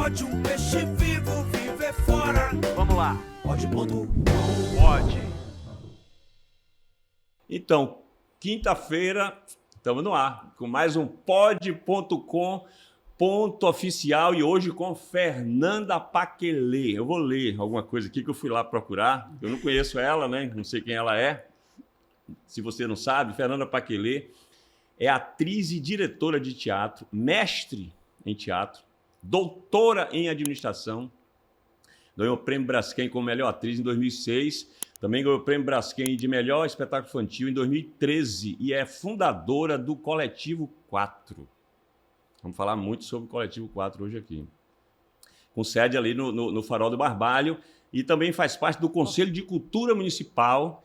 pode um peixe vivo viver fora. Vamos lá. Pode.com. Pode. Então, quinta-feira, estamos no ar, com mais um Pod.com, ponto oficial, e hoje com Fernanda Paquelê. Eu vou ler alguma coisa aqui que eu fui lá procurar. Eu não conheço ela, né? Não sei quem ela é. Se você não sabe, Fernanda Paquelê é atriz e diretora de teatro, mestre em teatro, doutora em administração, ganhou o Prêmio Braskem como melhor atriz em 2006, também ganhou o Prêmio Braskem de melhor espetáculo infantil em 2013 e é fundadora do Coletivo 4. Vamos falar muito sobre o Coletivo 4 hoje aqui. Com sede ali no Farol do Barbalho e também faz parte do Conselho de Cultura Municipal.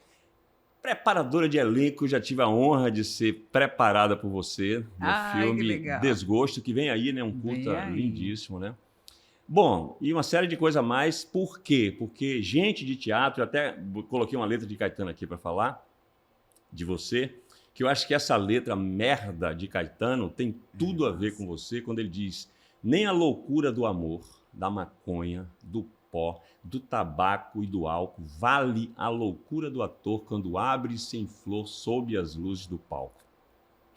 Preparadora de elenco, já tive a honra de ser preparada por você no filme Desgosto, que vem aí, né? Um curta lindíssimo, né? Bom, e uma série de coisas a mais. Por quê? Porque gente de teatro, eu até coloquei uma letra de Caetano aqui para falar de você, que eu acho que essa letra merda de Caetano tem tudo a ver com você, quando ele diz: nem a loucura do amor, da maconha, do pó, do tabaco e do álcool vale a loucura do ator quando abre-se em flor sob as luzes do palco.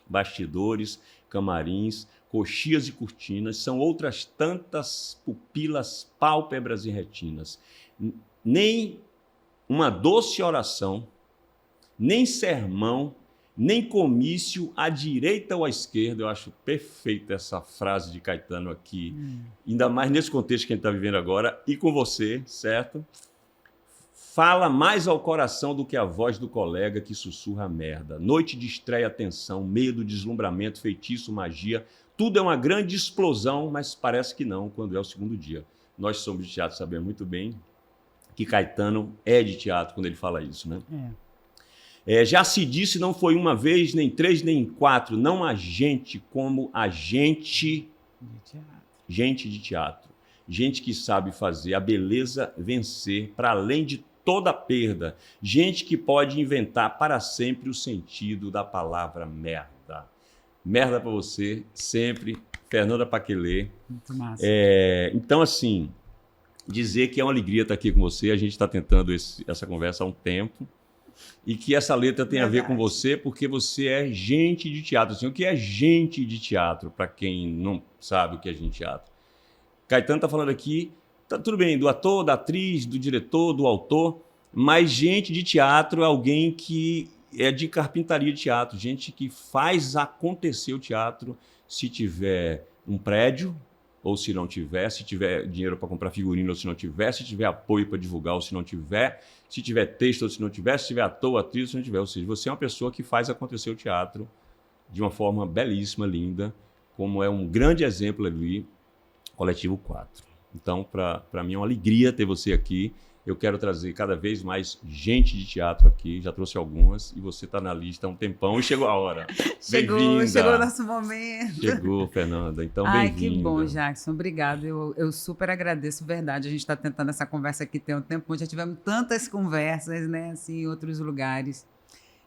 Bastidores, camarins, coxias e cortinas são outras tantas pupilas, pálpebras e retinas. Nem uma doce oração, nem sermão, nem comício à direita ou à esquerda. Eu acho perfeita essa frase de Caetano aqui, ainda mais nesse contexto que a gente está vivendo agora, e com você, certo? Fala mais ao coração do que a voz do colega que sussurra merda. Noite de estreia, tensão, medo, deslumbramento, feitiço, magia, tudo é uma grande explosão, mas parece que não quando é o segundo dia. Nós somos de teatro, sabemos muito bem que Caetano é de teatro quando ele fala isso, né? Já se disse, não foi uma vez, nem três, nem quatro, não há gente como a gente de teatro. Gente que sabe fazer a beleza vencer para além de toda perda. Gente que pode inventar para sempre o sentido da palavra merda. Merda para você, sempre, Fernanda Paquelê. Muito massa. Então, assim, dizer que é uma alegria estar aqui com você. A gente está tentando essa conversa há um tempo. E que essa letra tem a ver com você, porque você é gente de teatro. Assim, o que é gente de teatro, para quem não sabe o que é gente de teatro? Caetano está falando aqui, tá tudo bem, do ator, da atriz, do diretor, do autor, mas gente de teatro é alguém que é de carpintaria de teatro, gente que faz acontecer o teatro, se tiver um prédio, ou se não tiver, se tiver dinheiro para comprar figurino ou se não tiver, se tiver apoio para divulgar ou se não tiver, se tiver texto ou se não tiver, se tiver ator, atriz ou se não tiver. Ou seja, você é uma pessoa que faz acontecer o teatro de uma forma belíssima, linda, como é um grande exemplo ali, Coletivo 4. Então, para mim é uma alegria ter você aqui. Eu quero trazer cada vez mais gente de teatro aqui. Já trouxe algumas e você está na lista há um tempão e chegou a hora. Chegou o nosso momento. Chegou, Fernanda. Então, bem-vinda. Que bom, Jackson. Obrigado. Eu super agradeço, verdade. A gente está tentando essa conversa aqui tem um tempo. Já tivemos tantas conversas, né, assim, em outros lugares.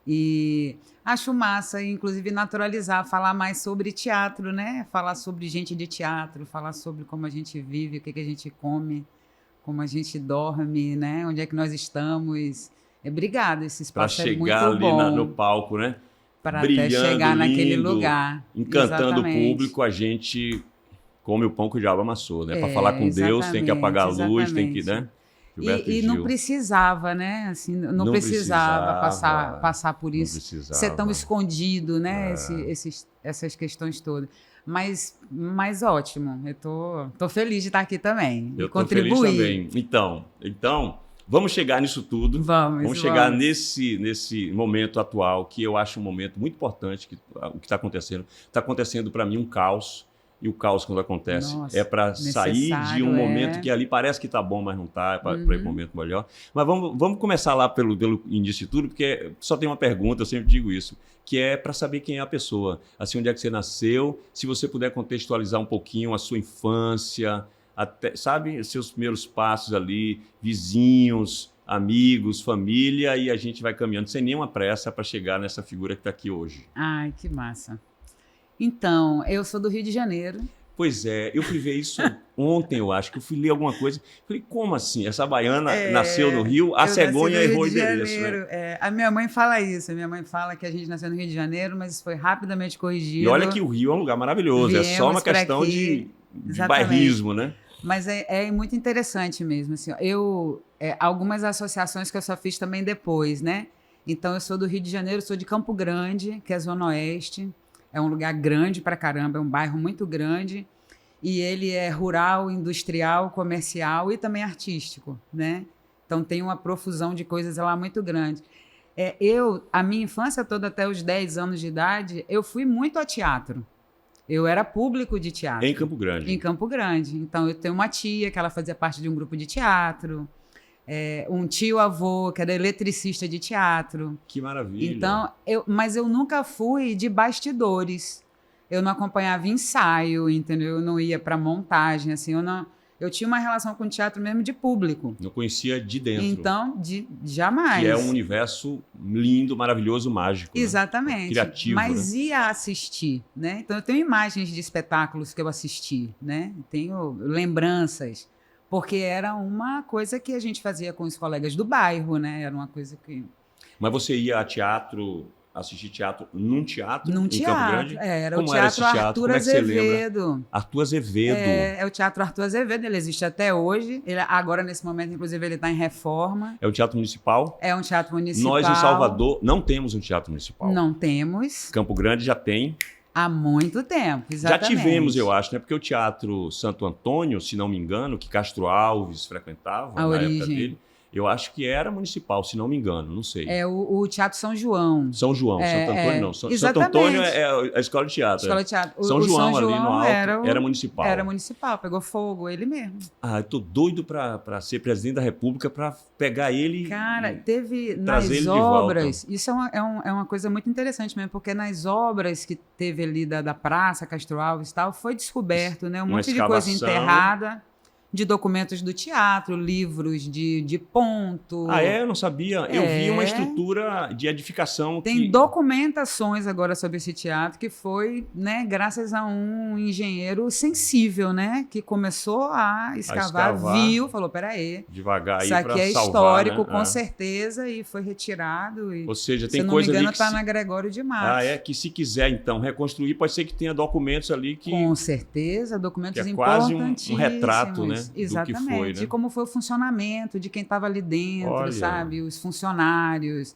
E acho massa, inclusive, naturalizar, falar mais sobre teatro, né? Falar sobre gente de teatro, falar sobre como a gente vive, o que a gente come, como a gente dorme, né? Onde é que nós estamos. Obrigada, esse espaço é muito bom. Para chegar ali no palco, né? Para até chegar naquele lugar. Encantando o público, a gente come o pão que o diabo amassou, né? Para falar com Deus, tem que apagar a luz, tem que, né? E não precisava, né? Assim, não precisava passar por isso, ser tão escondido, né? Essas questões todas. Mas ótimo, eu tô feliz de estar aqui também. Eu tô feliz também. Então, vamos chegar nisso tudo. Vamos chegar nesse momento atual, que eu acho um momento muito importante, o que está acontecendo. Está acontecendo para mim um caos. E o caos, quando acontece, é para sair de um momento que ali parece que está bom, mas não está, é para ir para um momento melhor. Mas vamos começar lá pelo início de tudo, porque só tem uma pergunta, eu sempre digo isso, que é para saber quem é a pessoa. Assim, onde é que você nasceu, se você puder contextualizar um pouquinho a sua infância, até, sabe, seus primeiros passos ali, vizinhos, amigos, família, e a gente vai caminhando sem nenhuma pressa para chegar nessa figura que está aqui hoje. Ai, que massa. Então, eu sou do Rio de Janeiro. Pois é, eu fui ver isso ontem, eu acho, que eu fui ler alguma coisa. Falei, como assim? Essa baiana nasceu no Rio, a Eu cegonha nasci no errou o Rio de endereço, Janeiro. né? A minha mãe fala isso. A minha mãe fala que a gente nasceu no Rio de Janeiro, mas isso foi rapidamente corrigido. E olha que o Rio é um lugar maravilhoso, é só uma Viemos pra questão aqui. de Exatamente. bairrismo, né? Mas é muito interessante mesmo. Assim, ó. Algumas associações que eu só fiz também depois, né? Então, eu sou do Rio de Janeiro, sou de Campo Grande, que é a Zona Oeste. É um lugar grande pra caramba, é um bairro muito grande. E ele é rural, industrial, comercial e também artístico, né? Então, tem uma profusão de coisas lá muito grande. A minha infância toda, até os 10 anos de idade, eu fui muito ao teatro. Eu era público de teatro. Em Campo Grande. Em Campo Grande. Então, eu tenho uma tia que ela fazia parte de um grupo de teatro, um tio-avô que era eletricista de teatro. Que maravilha. Então, mas eu nunca fui de bastidores. Eu não acompanhava ensaio, entendeu? Eu não ia para montagem, assim, eu tinha uma relação com o teatro mesmo de público. Não conhecia de dentro. Então, jamais. Que é um universo lindo, maravilhoso, mágico. Exatamente. Né? Criativo. Mas né? ia assistir, né? Então eu tenho imagens de espetáculos que eu assisti, né? Tenho lembranças, porque era uma coisa que a gente fazia com os colegas do bairro, né? Era uma coisa que... Mas você ia a teatro, assistir teatro num teatro? Num em teatro. Campo Grande? Era Como o era esse Teatro teatro? Arthur Como é que você Azevedo. Arthur Azevedo. É o Teatro Arthur Azevedo, ele existe até hoje. Agora, nesse momento, inclusive, ele está em reforma. É o Teatro Municipal? É um teatro municipal. Nós, em Salvador, não temos um teatro municipal. Não temos. Campo Grande já tem. Há muito tempo, exatamente. Já tivemos, eu acho, né? Porque o Teatro Santo Antônio, se não me engano, que Castro Alves frequentava na época dele, eu acho que era municipal, se não me engano, não sei. É o Teatro São João. São João, Santo Antônio não. Santo exatamente. Antônio é a escola de teatro. Escola de teatro. São João, São ali no João alto era municipal. Era municipal, pegou fogo, ele mesmo. Ah, eu tô doido para ser presidente da República, para pegar ele. Cara, teve trazer nas ele de obras, isso é uma coisa muito interessante mesmo, porque nas obras que teve ali da Praça Castro Alves e tal, foi descoberto, né, um Uma monte de coisa escavação. enterrada, de documentos do teatro, livros de ponto. Ah, é? Eu não sabia. Eu vi uma É. estrutura de edificação Tem que... documentações agora sobre esse teatro que foi, né, graças a um engenheiro sensível, né, que começou a escavar, viu, falou, peraí, devagar aí isso aqui para é salvar, histórico, né? com certeza, e foi retirado. E, Ou seja, se tem não me coisa engano, ali que está na Gregório de Matos. Ah, é que se quiser então reconstruir, pode ser que tenha documentos ali que Com certeza, documentos que é quase um importantíssimos. retrato, né, do que Exatamente, foi, né? de como foi o funcionamento, de quem estava ali dentro, Olha. sabe? Os funcionários,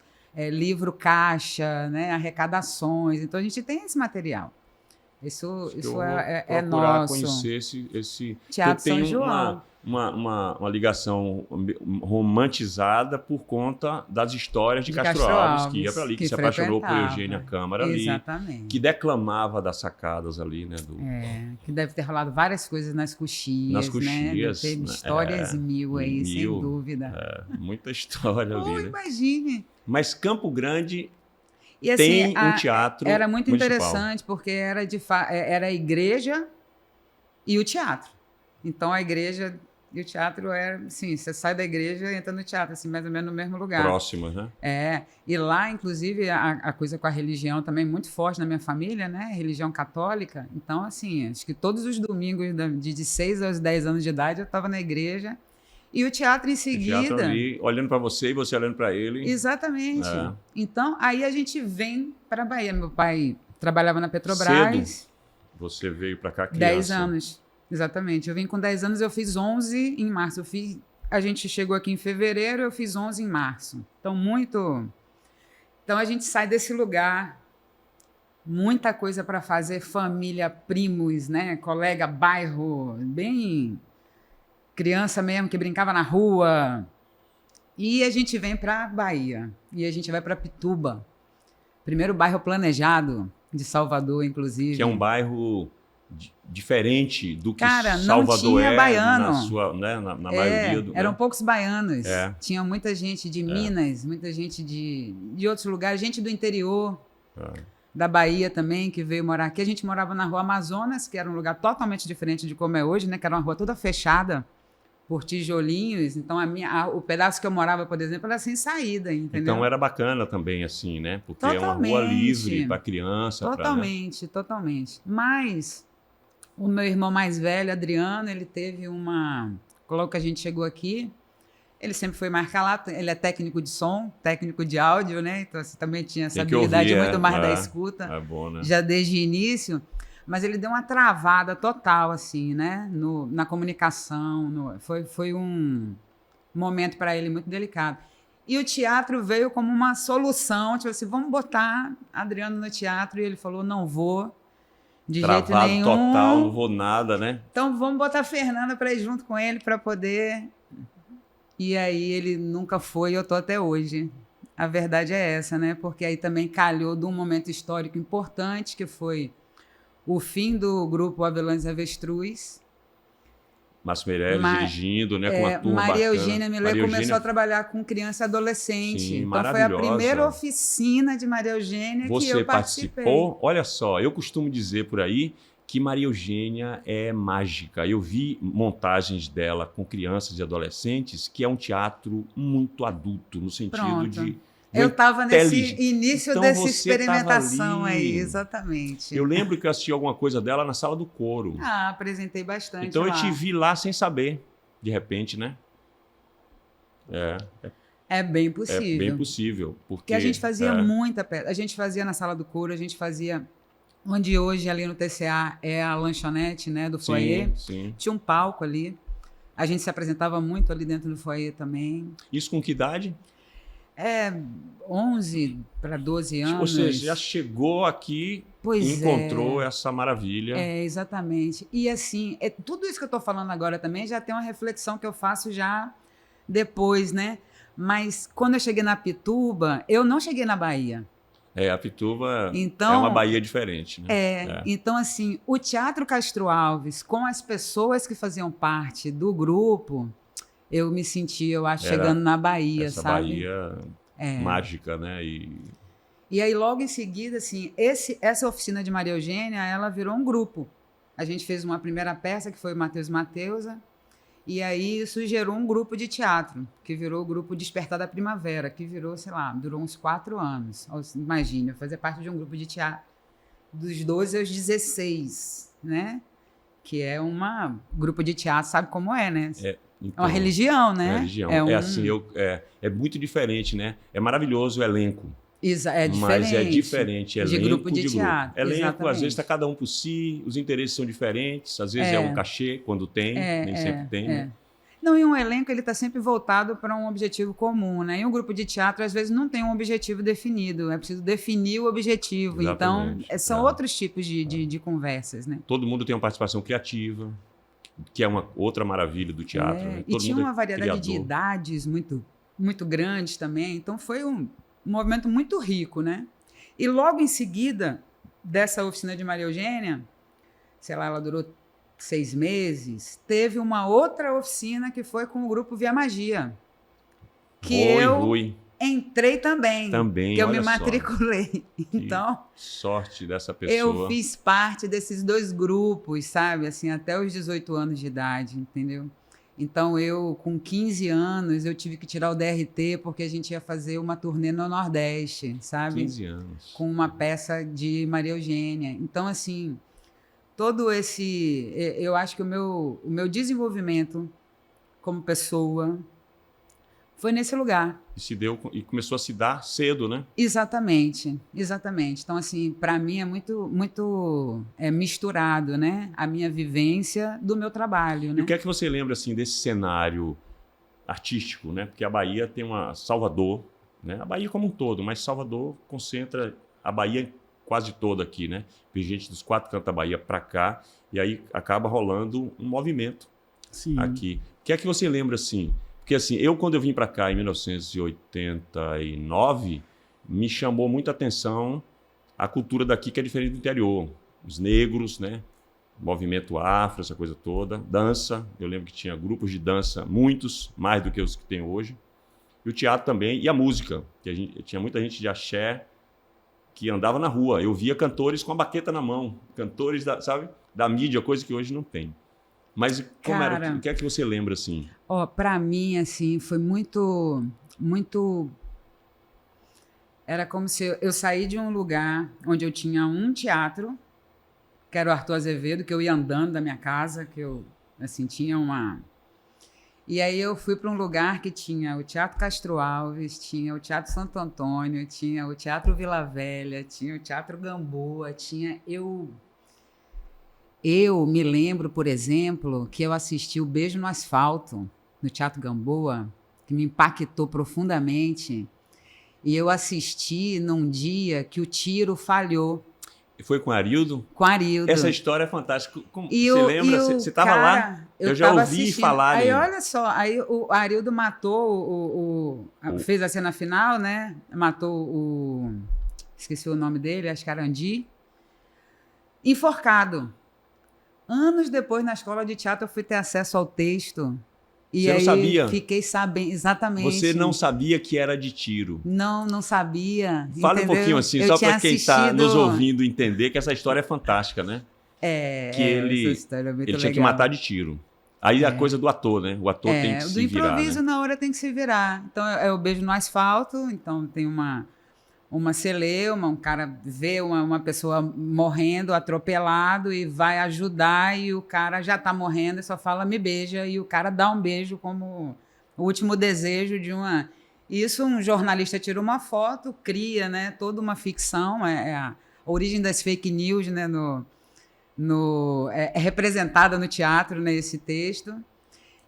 livro caixa, né? Arrecadações. Então, a gente tem esse material. Isso é procurar nosso. conhecer esse Teatro que eu São tenho João. uma ligação romantizada por conta das histórias de Castro Alves, que ia para ali, que se apaixonou por frequentava. Eugênia Câmara ali, Exatamente. que declamava das sacadas ali, né? Que deve ter rolado várias coisas nas coxias, né? Deve ter né? histórias mil aí, sem Mil. dúvida. Muita história ali, né? Imagine. Mas Campo Grande E, assim, tem um teatro era muito municipal. interessante, porque era a igreja e o teatro. Então, a igreja e o teatro era, assim, você sai da igreja e entra no teatro, assim, mais ou menos no mesmo lugar. Próximos, né? E lá, inclusive, a coisa com a religião também muito forte na minha família, né? Religião católica. Então, assim, acho que todos os domingos, de 6 aos 10 anos de idade, eu estava na igreja. E o teatro em seguida... O teatro ali, olhando para você e você olhando para ele. Exatamente. É. Então, aí a gente vem para a Bahia. Meu pai trabalhava na Petrobras. Cedo. Você veio para cá criança. 10 anos, exatamente. Eu vim com 10 anos, eu fiz 11 em março. A gente chegou aqui em fevereiro, eu fiz 11 em março. Então, Então, a gente sai desse lugar, muita coisa para fazer, família, primos, né? Colega, bairro, bem criança mesmo, que brincava na rua. E a gente vem para a Bahia. E a gente vai para Pituba. Primeiro bairro planejado de Salvador, inclusive. Que é um bairro diferente do que Cara, Salvador não tinha baiano. na maioria do... Eram poucos baianos. É. Tinha muita gente de Minas, muita gente de outros lugares, gente do interior da Bahia também, que veio morar aqui. A gente morava na Rua Amazonas, que era um lugar totalmente diferente de como é hoje, né? Que era uma rua toda fechada por tijolinhos. Então, o pedaço que eu morava, por exemplo, era sem saída, entendeu? Então era bacana também, assim, né? Porque Totalmente. é uma rua livre para criança. Totalmente, totalmente. Mas O meu irmão mais velho, Adriano, ele teve uma... Logo que a gente chegou aqui, ele sempre foi mais calado, ele é técnico de som, técnico de áudio, né? Então, assim, também tinha essa Tem que habilidade ouvir, muito mais da é. escuta, É bom, né? já desde o início. Mas ele deu uma travada total, assim, né? Na comunicação. Foi um momento para ele muito delicado. E o teatro veio como uma solução, tipo assim, vamos botar Adriano no teatro. E ele falou, não vou, de jeito Travado nenhum. total, não vou nada, né? Então vamos botar a Fernanda para ir junto com ele para poder... E aí ele nunca foi e eu tô até hoje. A verdade é essa, né? Porque aí também calhou de um momento histórico importante, que foi o fim do grupo Avelãs e Avestruz. Márcio Meirelles dirigindo, né? Com uma turma Maria bacana. Eugênia Millet Maria começou Eugênia, a trabalhar com criança e adolescente. sim, Então foi a maravilhosa. primeira oficina de Maria Eugênia que Você eu participei. participou? Olha só, eu costumo dizer por aí que Maria Eugênia é mágica. Eu vi montagens dela com crianças e adolescentes, que é um teatro muito adulto, no sentido Pronto. de... Eu estava nesse inteligente. início Então dessa você experimentação tava ali. aí, exatamente. Eu lembro que eu assisti alguma coisa dela na sala do coro. Ah, apresentei bastante Então eu lá. te vi lá sem saber, de repente, né? É bem É possível. bem possível. Porque a gente fazia é, muita peça. A gente fazia na sala do coro, a gente fazia... Onde hoje, ali no TCA, é a lanchonete, né, do foyer. sim. Tinha um palco ali. A gente se apresentava muito ali dentro do foyer também. Isso com que idade? 11 para 12 anos. Ou seja, já chegou aqui Pois e encontrou essa maravilha. Exatamente. E assim, tudo isso que eu estou falando agora também já tem uma reflexão que eu faço já depois, né? Mas quando eu cheguei na Pituba, eu não cheguei na Bahia. A Pituba Então, é uma Bahia diferente, né? Então, assim, o Teatro Castro Alves, com as pessoas que faziam parte do grupo, eu me senti, eu acho, chegando na Bahia, essa sabe? Bahia mágica, né? E aí, logo em seguida, assim, essa oficina de Maria Eugênia, ela virou um grupo. A gente fez uma primeira peça, que foi o Matheus Mateusa, e aí isso gerou um grupo de teatro, que virou o grupo Despertar da Primavera, que virou, sei lá, durou uns 4 anos. Imagina, eu fazia parte de um grupo de teatro dos 12 aos 16, né? Que é um grupo de teatro, sabe como é, né? Então, é uma religião, né? É uma religião. É muito diferente, né? É maravilhoso o elenco. É diferente. Mas é diferente. Elenco de grupo de teatro. Elenco, exatamente. às vezes, está cada um por si, os interesses são diferentes, às vezes é um cachê, quando tem, nem sempre tem. Né? Não, e um elenco ele está sempre voltado para um objetivo comum, né? E um grupo de teatro, às vezes, não tem um objetivo definido, é preciso definir o objetivo. Exatamente. Então, são outros tipos de conversas, né? Todo mundo tem uma participação criativa, que é uma outra maravilha do teatro. Né? E tinha uma variedade de idades muito, muito grandes também, então foi um movimento muito rico, né? E logo em seguida dessa oficina de Maria Eugênia, sei lá, ela durou 6 meses, teve uma outra oficina que foi com o grupo Via Magia, que Rui. Entrei também. Que eu me matriculei. Então, sorte dessa pessoa. Eu fiz parte desses 2 grupos, sabe? Assim, até os 18 anos de idade, entendeu? Então, eu, com 15 anos, eu tive que tirar o DRT porque a gente ia fazer uma turnê no Nordeste, sabe? 15 anos. Com uma peça de Maria Eugênia. Então, assim, todo esse... Eu acho que o meu desenvolvimento como pessoa foi nesse lugar. E começou a se dar cedo, né? Exatamente. Então, assim, para mim é muito misturado, né? A minha vivência do meu trabalho, né? E o que é que você lembra, assim, desse cenário artístico, né? Porque a Bahia tem Salvador, né? A Bahia como um todo, mas Salvador concentra a Bahia quase toda aqui, né? Vem gente dos 4 cantos da Bahia para cá e aí acaba rolando um movimento aqui. O que é que você lembra, assim? Porque, assim, quando eu vim para cá em 1989, me chamou muita atenção a cultura daqui, que é diferente do interior. Os negros, né? Movimento afro, essa coisa toda. Dança, eu lembro que tinha grupos de dança, muitos, mais do que os que tem hoje. E o teatro também, e a música, que tinha muita gente de axé que andava na rua. Eu via cantores com a baqueta na mão, cantores, da mídia, coisa que hoje não tem. Mas como era? O que é que você lembra, assim? Para mim, assim, foi muito, muito... Era como se eu saí de um lugar onde eu tinha um teatro, que era o Arthur Azevedo, que eu ia andando da minha casa, que eu, assim, tinha uma... E aí eu fui para um lugar que tinha o Teatro Castro Alves, tinha o Teatro Santo Antônio, tinha o Teatro Vila Velha, tinha o Teatro Gamboa, tinha... Eu me lembro, por exemplo, que eu assisti o Beijo no Asfalto, no Teatro Gamboa, que me impactou profundamente. E eu assisti num dia que o tiro falhou. E foi com Arildo? Com Arildo. Essa história é fantástica. E você lembra? Você estava lá? Eu já tava ouvi assistindo. falar. Aí, olha só, aí o Arildo matou fez a cena final, né? Matou o... Esqueci o nome dele, acho que era Andi. Enforcado. Anos depois, na escola de teatro, eu fui ter acesso ao texto. E você aí não sabia? Fiquei sabendo, exatamente. Você não sabia que era de tiro. Não sabia. Fala entendeu? um pouquinho assim, Eu só tinha para quem está assistido- nos ouvindo entender que essa história é fantástica, né? Que ele, essa história é muito ele tinha que legal. matar de tiro. Aí a coisa do ator, né? O ator tem que do se virar, improviso né? na hora tem que se virar. Então é o Beijo no Asfalto, então tem uma celeuma, um cara vê uma pessoa morrendo, atropelado e vai ajudar e o cara já está morrendo e só fala me beija e o cara dá um beijo como o último desejo de uma... Isso um jornalista tira uma foto, cria, né, toda uma ficção, é a origem das fake news, né, é representada no teatro, né, esse texto.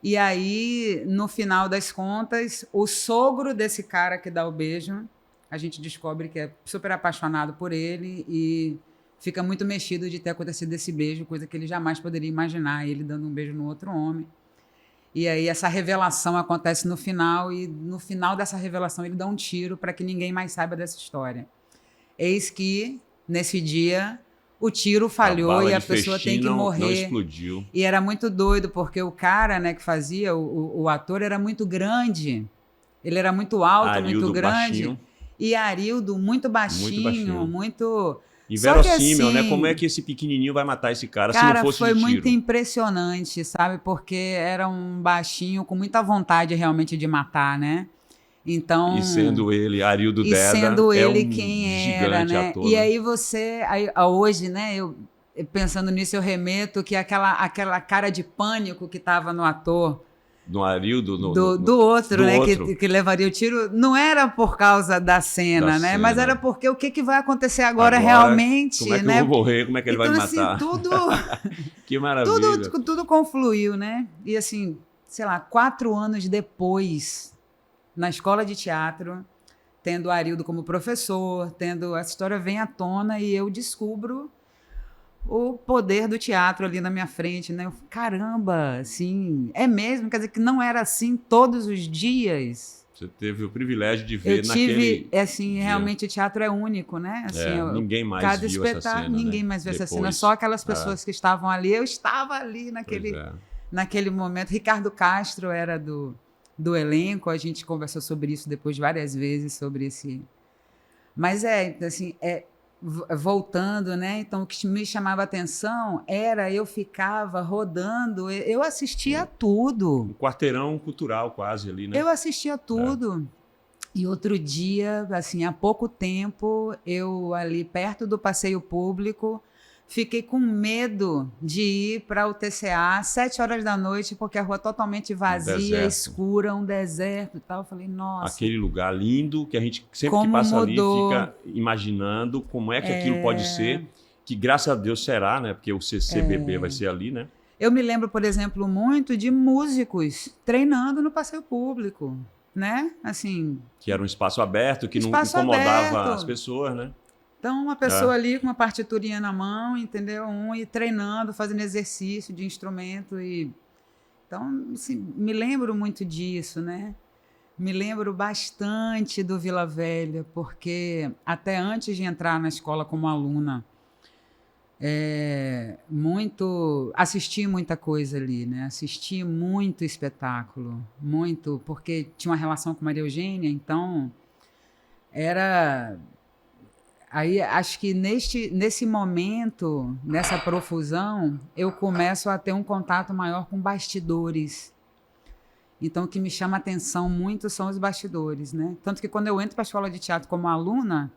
E aí, no final das contas, o sogro desse cara que dá o beijo, a gente descobre que é super apaixonado por ele e fica muito mexido de ter acontecido esse beijo, coisa que ele jamais poderia imaginar, ele dando um beijo no outro homem. E aí essa revelação acontece no final e no final dessa revelação ele dá um tiro para que ninguém mais saiba dessa história. Eis que, nesse dia, o tiro falhou e a pessoa tem que morrer. Não explodiu. E era muito doido, porque o cara, né, que fazia, o ator, era muito grande. Ele era muito alto, Arildo, muito grande. baixinho. E Arildo, muito baixinho, muito... Inverossímil, Só que, né? assim, Como é que esse pequenininho vai matar esse cara, se cara, não fosse foi de tiro? muito impressionante, sabe? Porque era um baixinho com muita vontade realmente de matar, né? Então... E sendo ele, Arildo E Deda, sendo ele um quem era, gigante né? ator. E né? aí você... hoje, né? Eu pensando nisso, eu remeto que aquela cara de pânico que estava no ator... No Arildo... do outro, do né? outro. Que levaria o tiro, não era por causa da cena, né? Mas era porque o que vai acontecer agora realmente, como é que né? eu vou morrer? Como é que ele então, vai me assim, matar? Que maravilha. tudo confluiu, né? E assim, sei lá, 4 anos depois, na escola de teatro, tendo o Arildo como professor, tendo essa história vem à tona e eu descubro o poder do teatro ali na minha frente, né? Eu, caramba, assim, é mesmo? Quer dizer que não era assim todos os dias? Você teve o privilégio de ver Eu tive, naquele assim, dia. realmente o teatro é único, né? Assim, Ninguém mais cada viu essa espetáculo, cena, ninguém né? mais viu essa Depois. cena, só aquelas pessoas que estavam ali. Eu estava ali naquele momento. Ricardo Castro era do elenco, a gente conversou sobre isso depois várias vezes, sobre esse... Mas assim, voltando, né? Então, o que me chamava a atenção era eu ficava rodando, eu assistia tudo. Um quarteirão cultural quase ali, né? Eu assistia tudo. E outro dia, assim, há pouco tempo, eu ali perto do passeio público, fiquei com medo de ir para o TCA às 7 horas da noite, porque a rua totalmente vazia, escura, um deserto e tal. Eu falei, nossa. Aquele lugar lindo que a gente sempre como que passa mudou. Ali fica imaginando como é que aquilo pode ser, que graças a Deus será, né? Porque o CCBB vai ser ali, né? Eu me lembro, por exemplo, muito de músicos treinando no passeio público, né? Assim, que era um espaço aberto, que não Espaço incomodava aberto. as pessoas, né? então uma pessoa ali com uma partiturinha na mão, entendeu? E treinando, fazendo exercício de instrumento então, assim, me lembro muito disso, né? Me lembro bastante do Vila Velha, porque até antes de entrar na escola como aluna, assisti muita coisa ali, né? Assisti muito espetáculo, muito, porque tinha uma relação com Maria Eugênia, então era... Aí acho que nesse momento, nessa profusão, eu começo a ter um contato maior com bastidores. Então, o que me chama a atenção muito são os bastidores, né? Tanto que quando eu entro para a escola de teatro como aluna,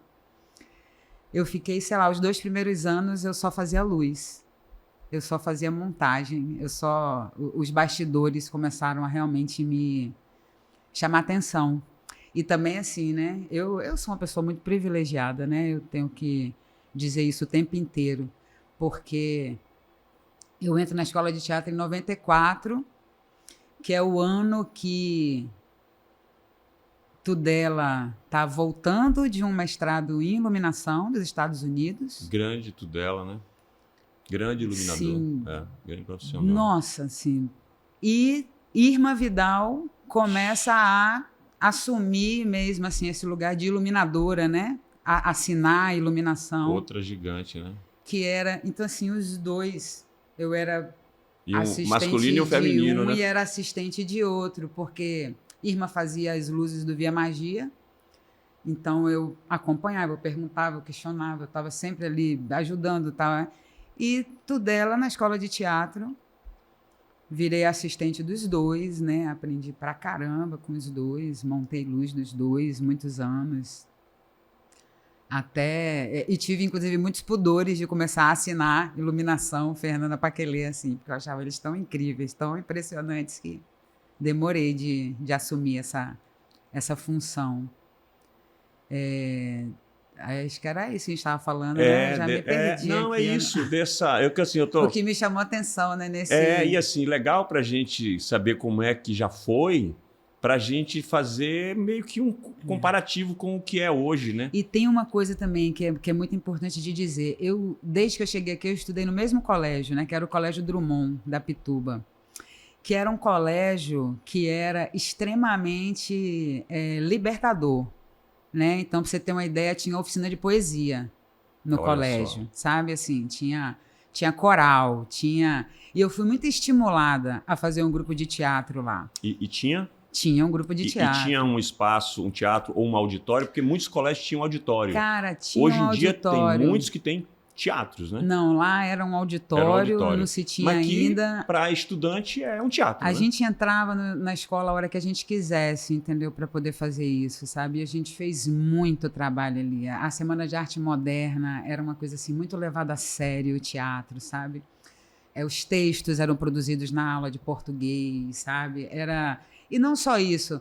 eu fiquei, sei lá, os 2 primeiros anos eu só fazia luz. Eu só fazia montagem. Os bastidores começaram a realmente me chamar atenção. E também assim, né? Eu sou uma pessoa muito privilegiada, né? Eu tenho que dizer isso o tempo inteiro. Porque eu entro na escola de teatro em 94, que é o ano que Tudela está voltando de um mestrado em iluminação dos Estados Unidos. Grande Tudela, né? Grande iluminador. Sim. Grande profissional. Nossa, sim. E Irma Vidal começa a assumir mesmo assim esse lugar de iluminadora, né? A assinar a iluminação. Outra gigante, né? Que era, então assim, os dois, eu era E um assistente masculino e um feminino, de um né? e era assistente de outro, porque Irma fazia as luzes do Via Magia, então eu acompanhava, eu perguntava, eu questionava, eu estava sempre ali ajudando, tal. E Tudela na escola de teatro, virei assistente dos dois, né? Aprendi pra caramba com os dois, montei luz dos dois muitos anos. E tive, inclusive, muitos pudores de começar a assinar iluminação Fernanda Paquelê, assim, porque eu achava eles tão incríveis, tão impressionantes, que demorei de assumir essa função. Acho que era isso que a gente estava falando, né? Eu já me perdi não, aqui, é né? isso. O que me chamou a atenção, né? E assim, legal para a gente saber como é que já foi, para a gente fazer meio que um comparativo com o que é hoje, né? E tem uma coisa também que é muito importante de dizer. Desde que eu cheguei aqui, eu estudei no mesmo colégio, né? Que era o Colégio Drummond, da Pituba. Que era um colégio que era extremamente libertador, né? Então, para você ter uma ideia, tinha oficina de poesia no colégio, sabe? Assim, tinha coral, E eu fui muito estimulada a fazer um grupo de teatro lá. E tinha? Tinha um grupo de teatro. E tinha um espaço, um teatro ou um auditório, porque muitos colégios tinham auditório. Cara, tinha hoje um em dia auditório. tem muitos que têm teatros, né? Não, lá era um auditório, não se tinha ainda. Para estudante é um teatro. A né? gente entrava na escola a hora que a gente quisesse, entendeu? Para poder fazer isso, sabe? E a gente fez muito trabalho ali. A Semana de Arte Moderna era uma coisa assim muito levada a sério, o teatro, sabe? Os textos eram produzidos na aula de português, sabe? E não só isso.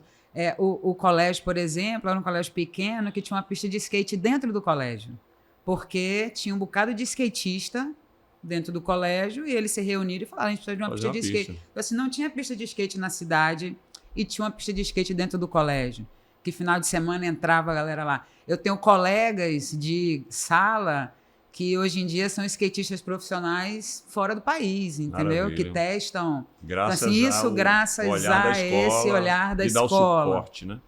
O colégio, por exemplo, era um colégio pequeno que tinha uma pista de skate dentro do colégio. Porque tinha um bocado de skatista dentro do colégio e eles se reuniram e falaram, a gente precisa de uma pista de skate. Então, assim, não tinha pista de skate na cidade e tinha uma pista de skate dentro do colégio. Que final de semana entrava a galera lá. Eu tenho colegas de sala que hoje em dia são skatistas profissionais fora do país, entendeu? Maravilha. Que testam. Graças então, assim, isso graças a esse olhar da escola. E dar o suporte, né?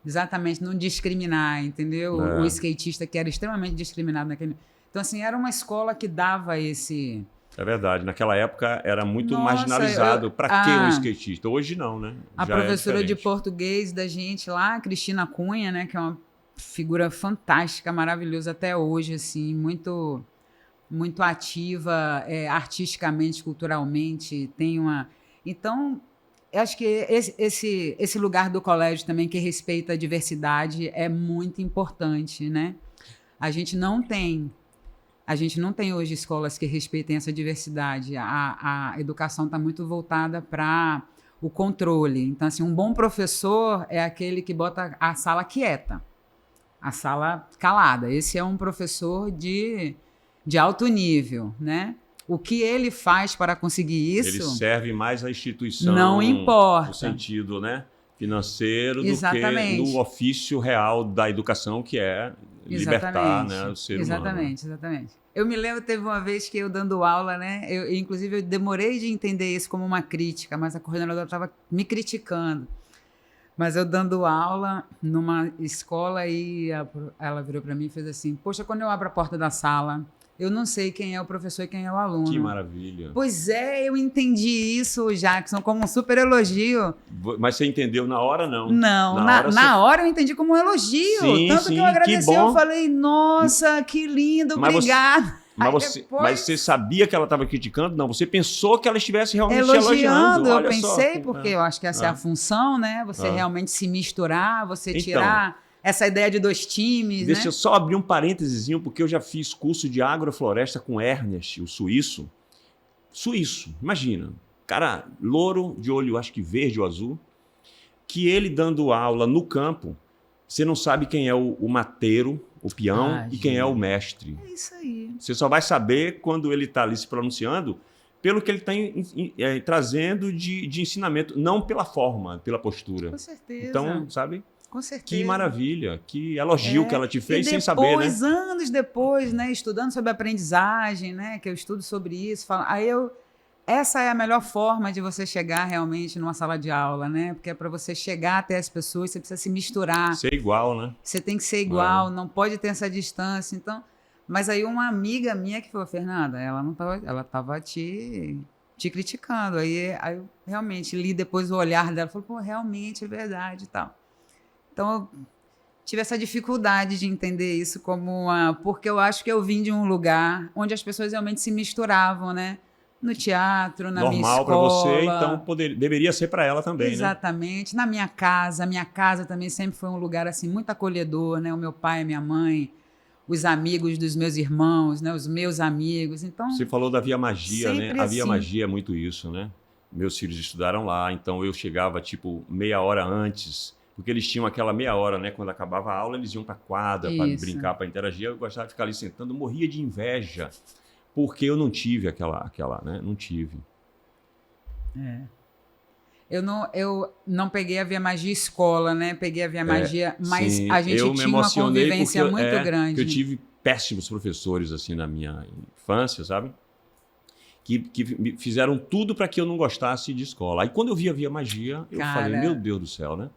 Exatamente, não discriminar, entendeu? O skatista que era extremamente discriminado naquele... Então, assim, era uma escola que dava esse... É verdade, naquela época era muito marginalizado. Para que um skatista? Hoje não, né? A professora de português da gente lá, Cristina Cunha, né? Que é uma figura fantástica, maravilhosa até hoje, assim, muito, muito ativa artisticamente, culturalmente, tem uma... Então... Eu acho que esse lugar do colégio também que respeita a diversidade é muito importante, né? A gente não tem hoje escolas que respeitem essa diversidade. A educação está muito voltada para o controle. Então, assim, um bom professor é aquele que bota a sala quieta, a sala calada. Esse é um professor de alto nível, né? O que ele faz para conseguir isso... Ele serve mais à instituição... Não importa. No sentido, né, financeiro Exatamente. do que no ofício real da educação, que é libertar, né, o ser humano. Exatamente. Eu me lembro, teve uma vez que eu dando aula, né? Inclusive, eu demorei de entender isso como uma crítica, mas a coordenadora estava me criticando. Mas eu dando aula numa escola e ela virou para mim e fez assim, poxa, quando eu abro a porta da sala... Eu não sei quem é o professor e quem é o aluno. Que maravilha. Pois é, eu entendi isso, Jackson, como um super elogio. Mas você entendeu na hora, não? Não, na hora eu entendi como um elogio. Sim, Tanto que eu agradeci, eu falei, nossa, que lindo, obrigada. Mas você sabia que ela estava criticando? Não, você pensou que ela estivesse realmente elogiando. Eu pensei, porque eu acho que essa é a função, né? Você realmente se misturar, você tirar... essa ideia de 2 times, Deixa né? eu só abrir um parênteses, porque eu já fiz curso de agrofloresta com Ernest, o suíço. Suíço, imagina. Cara, louro, de olho acho que verde ou azul, que ele dando aula no campo, você não sabe quem é o mateiro, o peão, e quem é o mestre. É isso aí. Você só vai saber quando ele está ali se pronunciando pelo que ele está trazendo de ensinamento, não pela forma, pela postura. Com certeza. Então, sabe? Com certeza. Que maravilha, que elogio que ela te fez sem saber, né? Depois, anos depois, né, estudando sobre aprendizagem, né, que eu estudo sobre isso, essa é a melhor forma de você chegar realmente numa sala de aula, né? Porque é para você chegar até as pessoas, você precisa se misturar. Ser igual, né? Você tem que ser igual, não pode ter essa distância. Então, mas aí uma amiga minha que falou, Fernanda, ela estava te criticando. Aí eu realmente li depois o olhar dela, falou, pô, realmente é verdade e tal. Então, eu tive essa dificuldade de entender isso como porque eu acho que eu vim de um lugar onde as pessoas realmente se misturavam, né? No teatro, na minha escola. Normal para você, então deveria ser para ela também, Exatamente. Né? Na minha casa também sempre foi um lugar assim muito acolhedor, né? O meu pai, a minha mãe, os amigos dos meus irmãos, né? Os meus amigos. Então, você falou da Via Magia, né? A Via assim. Magia é muito isso, né? Meus filhos estudaram lá, então eu chegava tipo meia hora antes, porque eles tinham aquela meia hora, né? Quando acabava a aula, eles iam para a quadra para brincar, para interagir. Eu gostava de ficar ali sentando, morria de inveja. Porque eu não tive aquela, né? Não tive. Eu não peguei a Via Magia escola, né? Peguei a Via Magia, mas sim, a gente tinha uma convivência muito grande. Eu tive péssimos professores assim na minha infância, sabe? Que me fizeram tudo para que eu não gostasse de escola. Aí quando eu vi a Via Magia, eu falei, meu Deus do céu, né?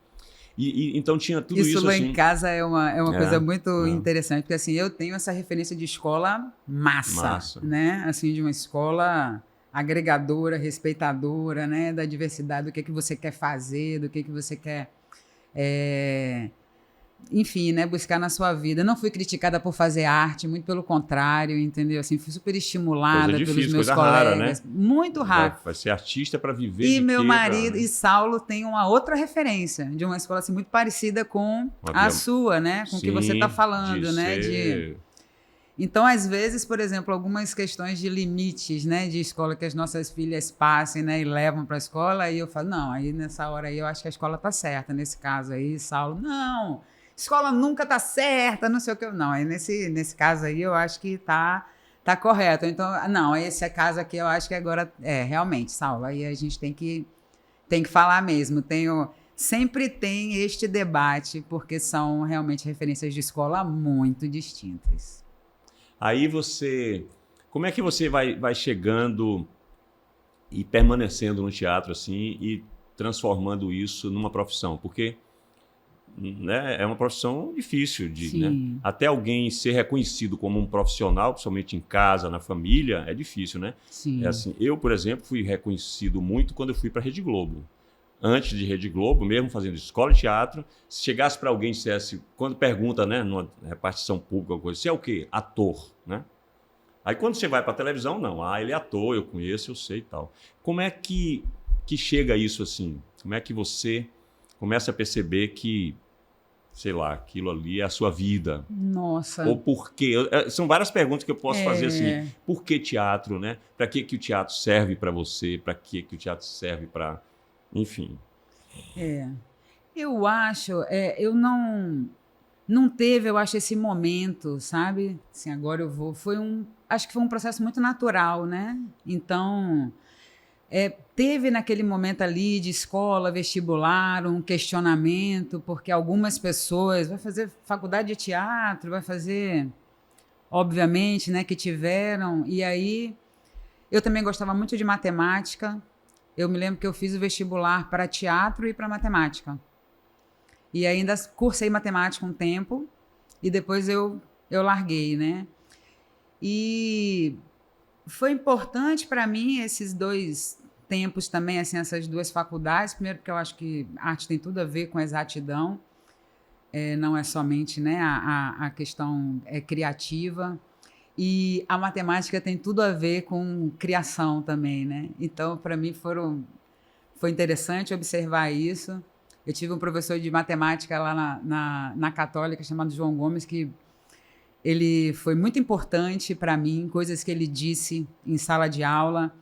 Então tinha tudo isso lá assim. em casa é uma coisa muito interessante, porque assim, eu tenho essa referência de escola massa, né? Assim, de uma escola agregadora, respeitadora, né? Da diversidade, do que você quer fazer, do que você quer, enfim, né? Buscar na sua vida. Não fui criticada por fazer arte, muito pelo contrário, entendeu? Assim, fui super estimulada pelos meus colegas. Rara, né? Muito raro. Vai ser artista para viver. E meu marido e Saulo tem uma outra referência de uma escola assim, muito parecida com a sua, né? Com o que você está falando, né? Então, às vezes, por exemplo, algumas questões de limites, né, de escola que as nossas filhas passem, né, e levam para a escola, aí eu falo, não, aí nessa hora aí eu acho que a escola está certa. Nesse caso aí, Saulo, não, escola nunca está certa, não sei o que. Não, aí nesse caso aí eu acho que tá correto. Então, não, esse caso aqui eu acho que agora realmente, Saulo, aí a gente tem que falar mesmo. Sempre tem este debate, porque são realmente referências de escola muito distintas. Aí como é que você vai chegando e permanecendo no teatro assim e transformando isso numa profissão? Porque, né, é uma profissão difícil né? Até alguém ser reconhecido como um profissional, principalmente em casa, na família, é difícil, né? Sim. Assim, eu, por exemplo, fui reconhecido muito quando eu fui para a Rede Globo. Antes de Rede Globo, mesmo fazendo escola de teatro, se chegasse para alguém e dissesse, quando pergunta, né, numa repartição pública, alguma coisa, você é o quê? Ator, né? Aí quando você vai para a televisão, não, ele é ator, eu conheço, eu sei e tal. Como é que chega isso assim? Como é que você começa a perceber que, sei lá, aquilo ali é a sua vida? Nossa. Ou por quê? São várias perguntas que eu posso fazer assim. Por que teatro, né? Para que o teatro serve para você? Para que o teatro serve para... Enfim. Eu acho, eu não teve, eu acho, esse momento, sabe? Assim, agora eu vou. Acho que foi um processo muito natural, né? Então, teve naquele momento ali de escola, vestibular, um questionamento, porque algumas pessoas vai fazer faculdade de teatro, vai fazer, obviamente, né, que tiveram. E aí, eu também gostava muito de matemática. Eu me lembro que eu fiz o vestibular para teatro e para matemática. E ainda cursei matemática um tempo e depois eu larguei, né? E foi importante para mim esses 2 tempos também, assim, essas 2 faculdades. Primeiro porque eu acho que arte tem tudo a ver com exatidão, não é somente, né, a questão criativa. E a matemática tem tudo a ver com criação também, né? Então, para mim, foi interessante observar isso. Eu tive um professor de matemática lá na Católica, chamado João Gomes, que ele foi muito importante para mim, coisas que ele disse em sala de aula,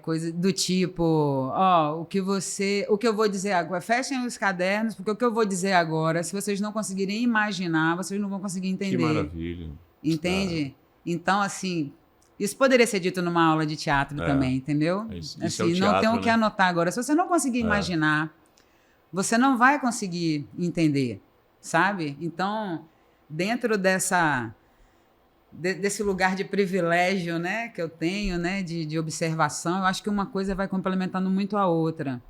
coisa do tipo, o que eu vou dizer agora, fechem os cadernos, porque o que eu vou dizer agora, se vocês não conseguirem imaginar, vocês não vão conseguir entender. Que maravilha. Entende? Então, assim, isso poderia ser dito numa aula de teatro também, entendeu? Isso assim, é o teatro, não tem o que né? anotar agora. Se você não conseguir imaginar, você não vai conseguir entender, sabe? Então, dentro desse lugar de privilégio, né, que eu tenho, né, de observação, eu acho que uma coisa vai complementando muito a outra.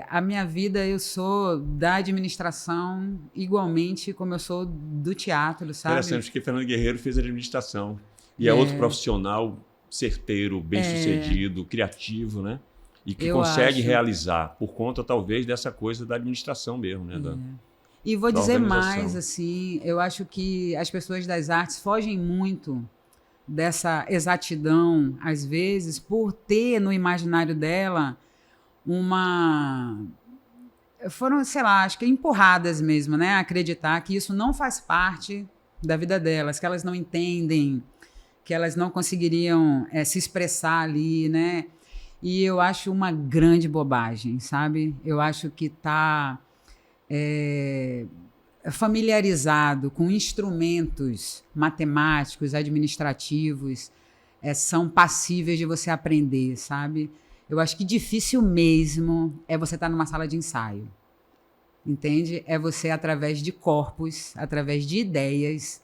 A minha vida, eu sou da administração igualmente como eu sou do teatro, sabe? Interessante que Fernando Guerreiro fez administração. E é outro profissional certeiro, bem-sucedido, criativo, né? E que consegue realizar por conta, talvez, dessa coisa da administração mesmo, né? E vou dizer mais, assim, eu acho que as pessoas das artes fogem muito dessa exatidão, às vezes, por ter no imaginário dela foram, sei lá, acho que empurradas mesmo, né? A acreditar que isso não faz parte da vida delas, que elas não entendem, que elas não conseguiriam se expressar ali, né? E eu acho uma grande bobagem, sabe? Eu acho que está familiarizado com instrumentos matemáticos, administrativos, são passíveis de você aprender, sabe? Eu acho que difícil mesmo é você estar numa sala de ensaio, entende? É você, através de corpos, através de ideias,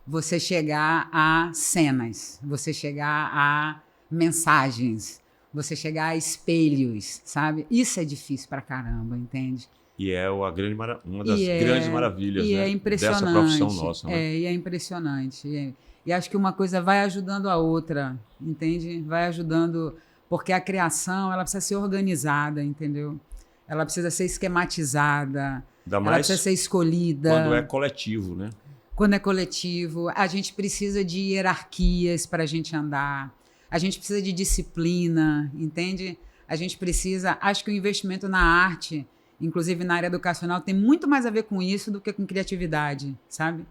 você chegar a cenas, você chegar a mensagens, você chegar a espelhos, sabe? Isso é difícil pra caramba, entende? E é uma das grandes maravilhas, né, impressionante, dessa profissão nossa. Né? E é impressionante. E acho que uma coisa vai ajudando a outra, entende? Vai ajudando, porque a criação ela precisa ser organizada, entendeu? Ela precisa ser esquematizada, ela precisa ser escolhida. Quando é coletivo, né? Quando é coletivo, a gente precisa de hierarquias para a gente andar, a gente precisa de disciplina, entende? A gente precisa, acho que o investimento na arte, inclusive na área educacional, tem muito mais a ver com isso do que com criatividade, sabe?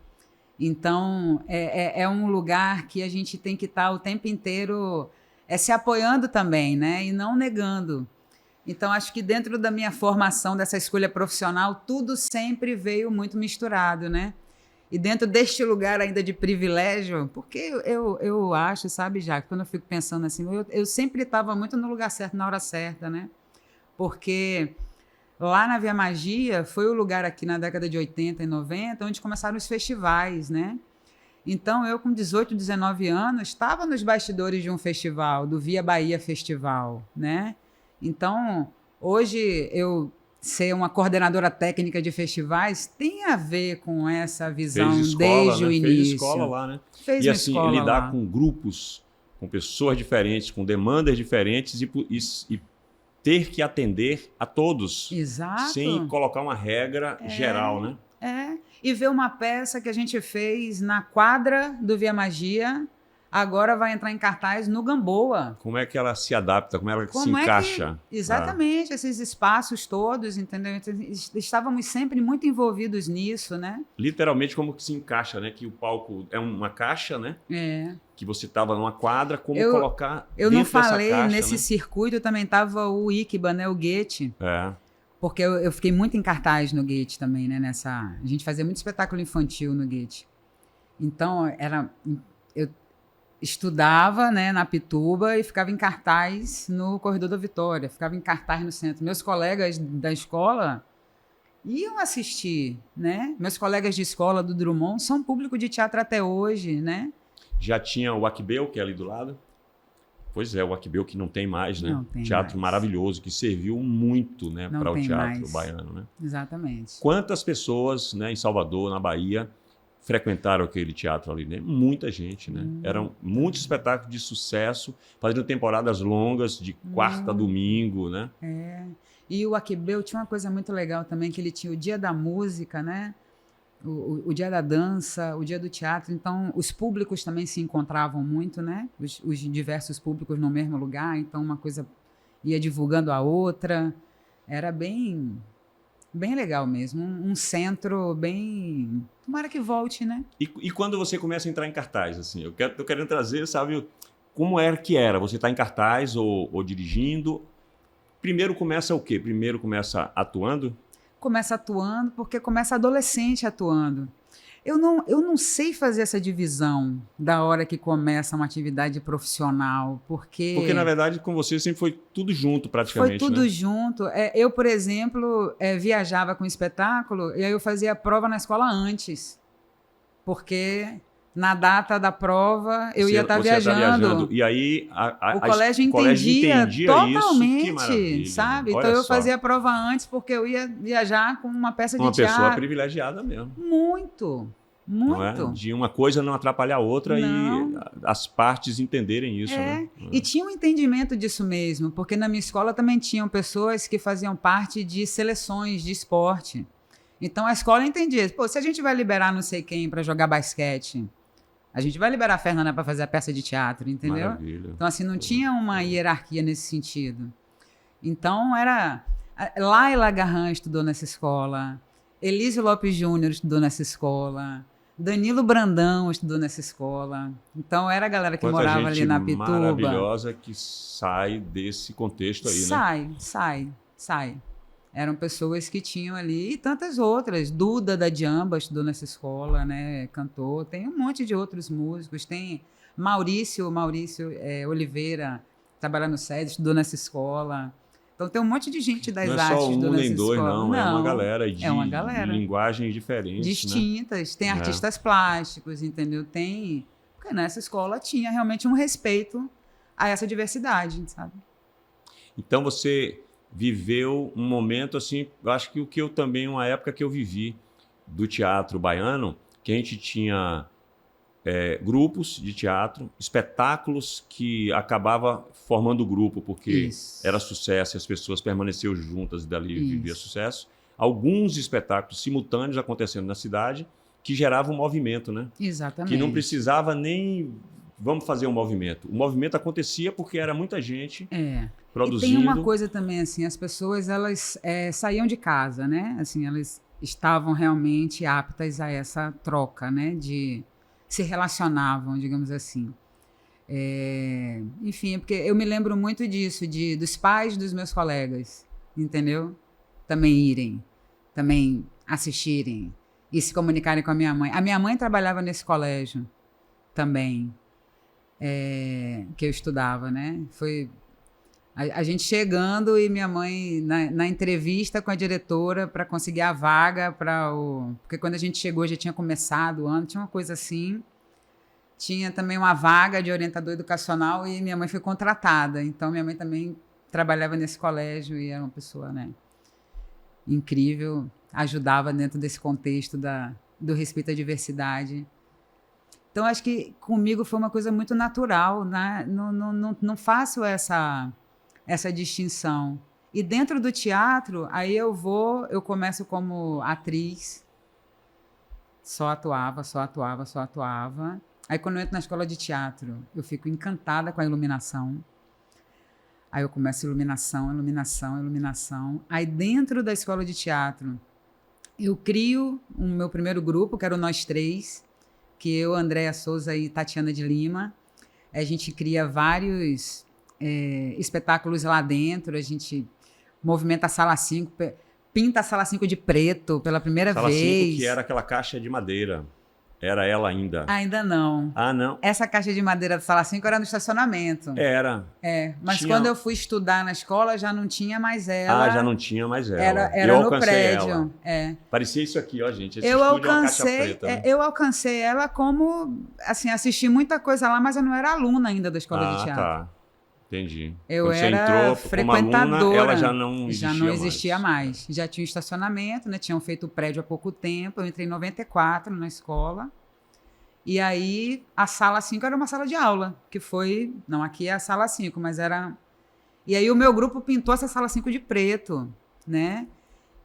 Então, é um lugar que a gente tem que estar o tempo inteiro se apoiando também, né? E não negando. Então, acho que dentro da minha formação, dessa escolha profissional, tudo sempre veio muito misturado, né? E dentro deste lugar ainda de privilégio, porque eu acho, sabe, Jaque, quando eu fico pensando assim, eu sempre estava muito no lugar certo, na hora certa, né? Porque lá na Via Magia foi o lugar aqui na década de 80 e 90 onde começaram os festivais, né? Então, eu com 18, 19 anos, estava nos bastidores de um festival, do Via Bahia Festival, né? Então, hoje eu ser uma coordenadora técnica de festivais tem a ver com essa visão desde o início. Fez escola lá, né? E assim, lidar com grupos, com pessoas diferentes, com demandas diferentes e ter que atender a todos. Exato. Sem colocar uma regra geral, né? E ver uma peça que a gente fez na quadra do Via Magia, agora vai entrar em cartaz no Gamboa. Como é que ela se adapta, como ela se encaixa. Exatamente, esses espaços todos, entendeu? Estávamos sempre muito envolvidos nisso, né? Literalmente como que se encaixa, né? Que o palco é uma caixa, né? Que você estava numa quadra, como colocar eu dentro não falei, dessa caixa, nesse né? circuito também estava o Ickba, né? O Goethe. Porque eu fiquei muito em cartaz no Goethe também, né? A gente fazia muito espetáculo infantil no Goethe. Então, eu estudava, né, na Pituba e ficava em cartaz no Corredor da Vitória, ficava em cartaz no centro. Meus colegas da escola iam assistir, né? Meus colegas de escola do Drummond são público de teatro até hoje, né? Já tinha o Aquibeu, que é ali do lado. Pois é, o Aquibeu que não tem mais, né? Não tem teatro mais. maravilhoso, que serviu muito, né, para o teatro mais. baiano, né? Exatamente. Quantas pessoas, né, em Salvador, na Bahia, frequentaram aquele teatro ali, né? Muita gente, né? Eram muitos espetáculos de sucesso, fazendo temporadas longas, de quarta a domingo, né? E o Aquibeu tinha uma coisa muito legal também, que ele tinha o dia da música, né? O dia da dança, o dia do teatro. Então, os públicos também se encontravam muito, né? Os diversos públicos no mesmo lugar. Então, uma coisa ia divulgando a outra. Era bem, bem legal mesmo. Um centro bem... Tomara que volte, né? E quando você começa a entrar em cartaz, assim, tô querendo trazer, sabe, como era que era? Você está em cartaz ou dirigindo? Primeiro começa o quê? Primeiro começa atuando? Começa atuando, porque começa adolescente atuando. Eu não sei fazer essa divisão da hora que começa uma atividade profissional, Porque, na verdade, com você sempre foi tudo junto, praticamente, foi tudo né? junto. Eu, por exemplo, viajava com espetáculo e aí eu fazia a prova na escola antes, porque na data da prova eu ia estar Você ia estar viajando. E aí O colégio entendia isso, que totalmente, maravilha. sabe? Olha Então eu só, fazia a prova antes porque eu ia viajar com uma peça de uma pessoa teatro. privilegiada mesmo. Muito, Não é? muito. De uma coisa não atrapalhar a outra Não. e as partes entenderem isso, né? E tinha um entendimento disso mesmo, porque na minha escola também tinham pessoas que faziam parte de seleções de esporte. Então a escola entendia, pô, se a gente vai liberar não sei quem para jogar basquete, a gente vai liberar a Fernanda para fazer a peça de teatro, entendeu? Maravilha. Então assim, não tinha uma hierarquia nesse sentido. Então era... Laila Garran estudou nessa escola, Elise Lopes Júnior estudou nessa escola, Danilo Brandão estudou nessa escola. Então era a galera que Quanta morava gente ali na Pituba. maravilhosa que sai desse contexto aí, né? Sai. Eram pessoas que tinham ali, e tantas outras. Duda da Djamba estudou nessa escola, né? Cantor. Tem um monte de outros músicos. Tem Maurício Oliveira, trabalha no SED, estudou nessa escola. Então tem um monte de gente das Não é artes só estudou um nessa nem dois, escola. não. É uma galera de linguagens diferentes, né? Distintas. Tem artistas plásticos, entendeu? Tem... Porque nessa escola tinha realmente um respeito a essa diversidade, sabe? Então você viveu um momento assim, eu acho que uma época que eu vivi do teatro baiano, que a gente tinha grupos de teatro, espetáculos que acabava formando grupo, porque Isso. era sucesso e as pessoas permaneceram juntas e dali Isso. vivia sucesso. Alguns espetáculos simultâneos acontecendo na cidade que geravam um movimento, né? Exatamente. Que não precisava nem vamos fazer um movimento. O movimento acontecia porque era muita gente produzindo. E tem uma coisa também, assim, as pessoas, elas saíam de casa, né? Assim, elas estavam realmente aptas a essa troca, né? Se relacionavam, digamos assim. Enfim, porque eu me lembro muito disso, dos pais dos meus colegas, entendeu? Também irem, também assistirem e se comunicarem com a minha mãe. A minha mãe trabalhava nesse colégio também, que eu estudava, né? Foi a gente chegando e minha mãe na entrevista com a diretora para conseguir a vaga porque quando a gente chegou já tinha começado o ano, tinha uma coisa assim. Tinha também uma vaga de orientador educacional e minha mãe foi contratada. Então minha mãe também trabalhava nesse colégio e era uma pessoa, né, incrível, ajudava dentro desse contexto do respeito à diversidade. Então, acho que comigo foi uma coisa muito natural, né? Não faço essa distinção. E dentro do teatro, aí eu começo como atriz, só atuava. Aí, quando eu entro na escola de teatro, eu fico encantada com a iluminação. Aí eu começo iluminação. Aí, dentro da escola de teatro, eu crio o meu primeiro grupo, que era o Nós Três, que eu, Andréa Souza e Tatiana de Lima. A gente cria vários espetáculos lá dentro, a gente movimenta a Sala 5, pinta a Sala 5 de preto pela primeira vez. Sala 5, que era aquela caixa de madeira. Era ela ainda? Ainda não. Ah, não? Essa caixa de madeira da Sala 5 era no estacionamento. Era. Mas quando eu fui estudar na escola, já não tinha mais ela. Ah, já não tinha mais ela. Era no prédio. Parecia isso aqui, ó, gente. Esse eu estúdio é uma caixa preta, né? Eu alcancei ela como, assim, assisti muita coisa lá, mas eu não era aluna ainda da escola de teatro. Tá. Entendi. Eu Quando era você entrou frequentadora. como aluna, ela já não existia mais. Já tinha um estacionamento, né? Tinham feito o prédio há pouco tempo. Eu entrei em 94 na escola. E aí, a Sala 5 era uma sala de aula, que foi... Não, aqui é a Sala 5, mas era... E aí, o meu grupo pintou essa Sala 5 de preto, né?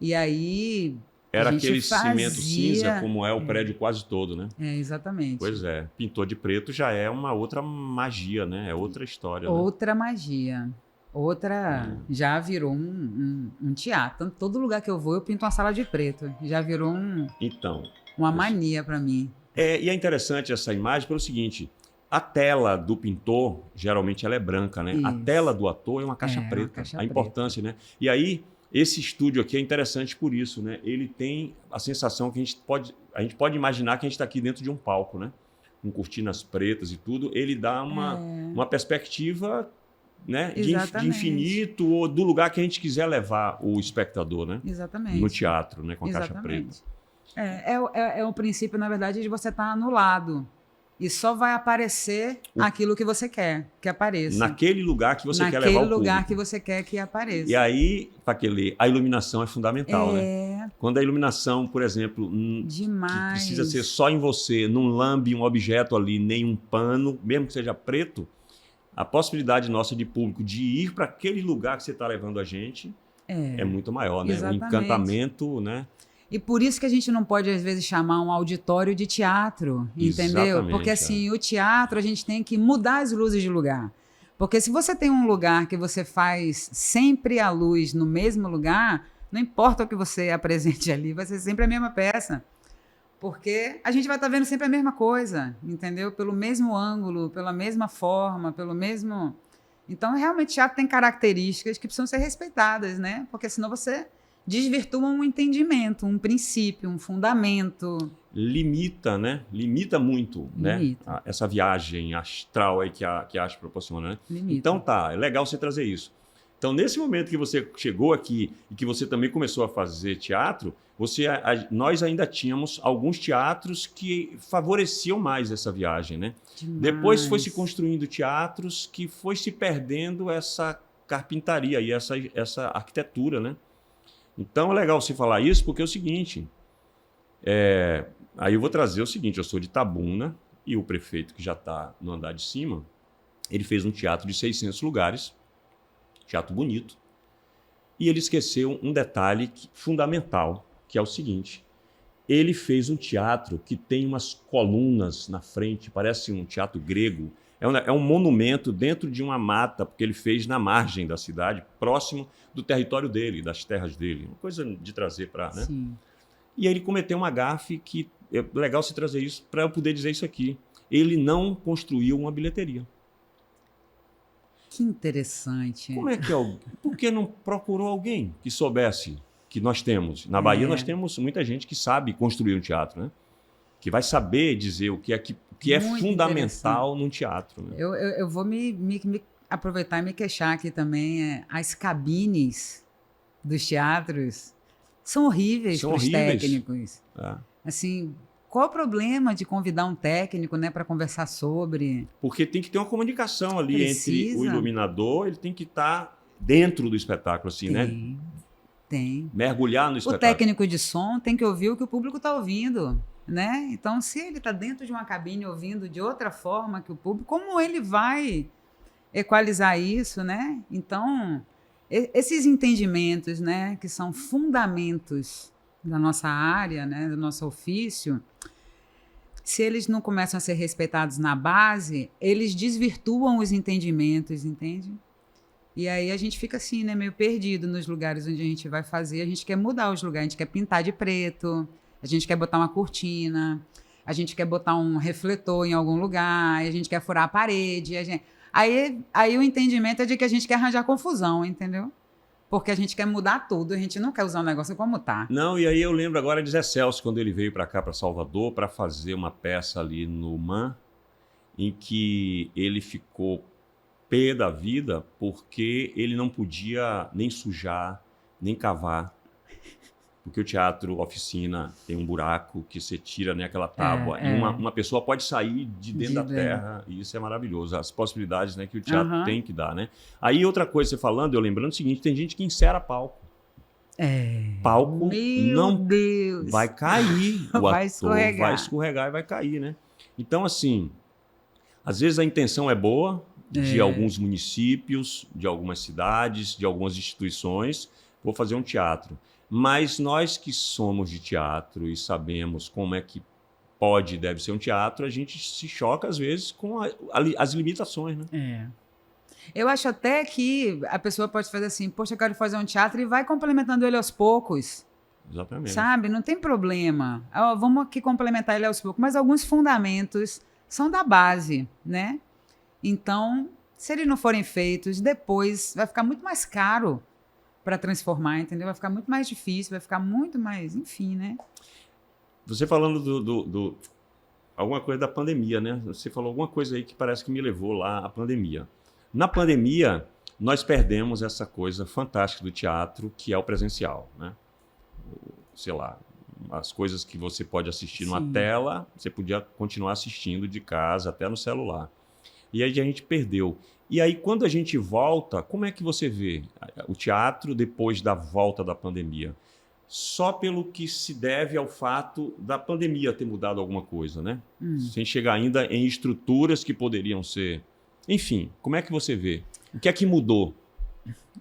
E aí... Era aquele cimento cinza, como é o prédio quase todo, né? Exatamente. Pois é. Pintou de preto já é uma outra magia, né? É outra história. Outra magia. Outra já virou um teatro. Tanto todo lugar que eu vou, eu pinto uma sala de preto. Já virou Então, uma mania para mim. e é interessante essa imagem pelo seguinte, a tela do pintor, geralmente ela é branca, né? A Isso. tela do ator é uma caixa É, uma preta. caixa A preta. importância, né? E aí, esse estúdio aqui é interessante por isso, né? Ele tem a sensação que a gente pode imaginar que a gente está aqui dentro de um palco, né? Com cortinas pretas e tudo. Ele dá uma perspectiva, né? De Exatamente. infinito ou do lugar que a gente quiser levar o espectador, né? Exatamente. No teatro, né? Com a caixa Exatamente. preta. É o princípio, na verdade, de você estar anulado. E só vai aparecer aquilo que você quer que apareça. Naquele lugar que você quer levar o Naquele público. lugar que você quer que apareça. E aí, Paquelê, a iluminação é fundamental, né? Quando a iluminação, por exemplo, que Demais. precisa ser só em você, não lambe um objeto ali, nem um pano, mesmo que seja preto, a possibilidade nossa de público de ir para aquele lugar que você está levando a gente é muito maior, né? O Exatamente. encantamento, né? E por isso que a gente não pode, às vezes, chamar um auditório de teatro, entendeu? Exatamente, Porque, assim, o teatro, a gente tem que mudar as luzes de lugar. Porque se você tem um lugar que você faz sempre a luz no mesmo lugar, não importa o que você apresente ali, vai ser sempre a mesma peça. Porque a gente vai estar vendo sempre a mesma coisa, entendeu? Pelo mesmo ângulo, pela mesma forma, pelo mesmo... Então, realmente, o teatro tem características que precisam ser respeitadas, né? Porque senão você desvirtua um entendimento, um princípio, um fundamento. Limita, né? Limita muito, Limita. né? Essa viagem astral aí que a arte proporciona, né? Limita. Então tá, é legal você trazer isso. Então, nesse momento que você chegou aqui e que você também começou a fazer teatro, nós ainda tínhamos alguns teatros que favoreciam mais essa viagem, né? Demais. Depois foi se construindo teatros que foi se perdendo essa carpintaria e essa arquitetura, né? Então é legal você falar isso porque é o seguinte, aí eu vou trazer o seguinte, eu sou de Itabuna e o prefeito que já está no andar de cima, ele fez um teatro de 600 lugares, teatro bonito, e ele esqueceu um detalhe fundamental, que é o seguinte, ele fez um teatro que tem umas colunas na frente, parece um teatro grego, é um monumento dentro de uma mata, porque ele fez na margem da cidade, próximo do território dele, das terras dele. Uma coisa de trazer para... Né? Sim. E aí ele cometeu uma gafe que é legal você trazer isso para eu poder dizer isso aqui. Ele não construiu uma bilheteria. Que interessante. Como é que é? Por que não procurou alguém que soubesse que nós temos? Na Bahia nós temos muita gente que sabe construir um teatro, né? Que vai saber dizer o que é fundamental num teatro. Né? Eu vou me aproveitar e me queixar aqui também. As cabines dos teatros são horríveis para os técnicos. Assim, qual o problema de convidar um técnico, né, para conversar sobre? Porque tem que ter uma comunicação ali entre o iluminador, ele tem que estar dentro do espetáculo, assim, né? Tem. Mergulhar no espetáculo. O técnico de som tem que ouvir o que o público está ouvindo. Né? Então, se ele está dentro de uma cabine ouvindo de outra forma que o público, como ele vai equalizar isso, né? Então, esses entendimentos, né, que são fundamentos da nossa área, né, do nosso ofício, se eles não começam a ser respeitados na base, eles desvirtuam os entendimentos, entende? E aí a gente fica assim, né, meio perdido nos lugares onde a gente vai fazer. A gente quer mudar os lugares, a gente quer pintar de preto, a gente quer botar uma cortina, a gente quer botar um refletor em algum lugar, a gente quer furar a parede. Aí o entendimento é de que a gente quer arranjar confusão, entendeu? Porque a gente quer mudar tudo, a gente não quer usar o negócio como tá. Não, e aí eu lembro agora de Zé Celso, quando ele veio para cá, para Salvador, para fazer uma peça ali no MAN, em que ele ficou pé da vida porque ele não podia nem sujar, nem cavar. Porque o teatro oficina tem um buraco que você tira, né, aquela tábua. E uma pessoa pode sair de dentro da terra. E isso é maravilhoso. As possibilidades, né, que o teatro tem que dar. Né? Aí outra coisa, você falando, eu lembrando o seguinte, tem gente que encera palco. Palco não vai cair. O vai ator vai escorregar e vai cair. Né? Então, assim, às vezes a intenção é boa de alguns municípios, de algumas cidades, de algumas instituições. Vou fazer um teatro. Mas nós que somos de teatro e sabemos como é que pode e deve ser um teatro, a gente se choca às vezes com as limitações, né? Eu acho até que a pessoa pode fazer assim, poxa, eu quero fazer um teatro e vai complementando ele aos poucos, Exatamente. sabe? Não tem problema. Ó, vamos aqui complementar ele aos poucos, mas alguns fundamentos são da base, né? Então, se eles não forem feitos, depois vai ficar muito mais caro para transformar, entendeu? Vai ficar muito mais difícil, vai ficar muito mais, enfim, né? Você falando alguma coisa da pandemia, né? Você falou alguma coisa aí que parece que me levou lá à pandemia. Na pandemia, nós perdemos essa coisa fantástica do teatro, que é o presencial, né? Sei lá, as coisas que você pode assistir numa Sim. tela, você podia continuar assistindo de casa, até no celular. E aí a gente perdeu. E aí, quando a gente volta, como é que você vê o teatro depois da volta da pandemia? Só pelo que se deve ao fato da pandemia ter mudado alguma coisa, né? Sem chegar ainda em estruturas que poderiam ser... Enfim, como é que você vê? O que é que mudou?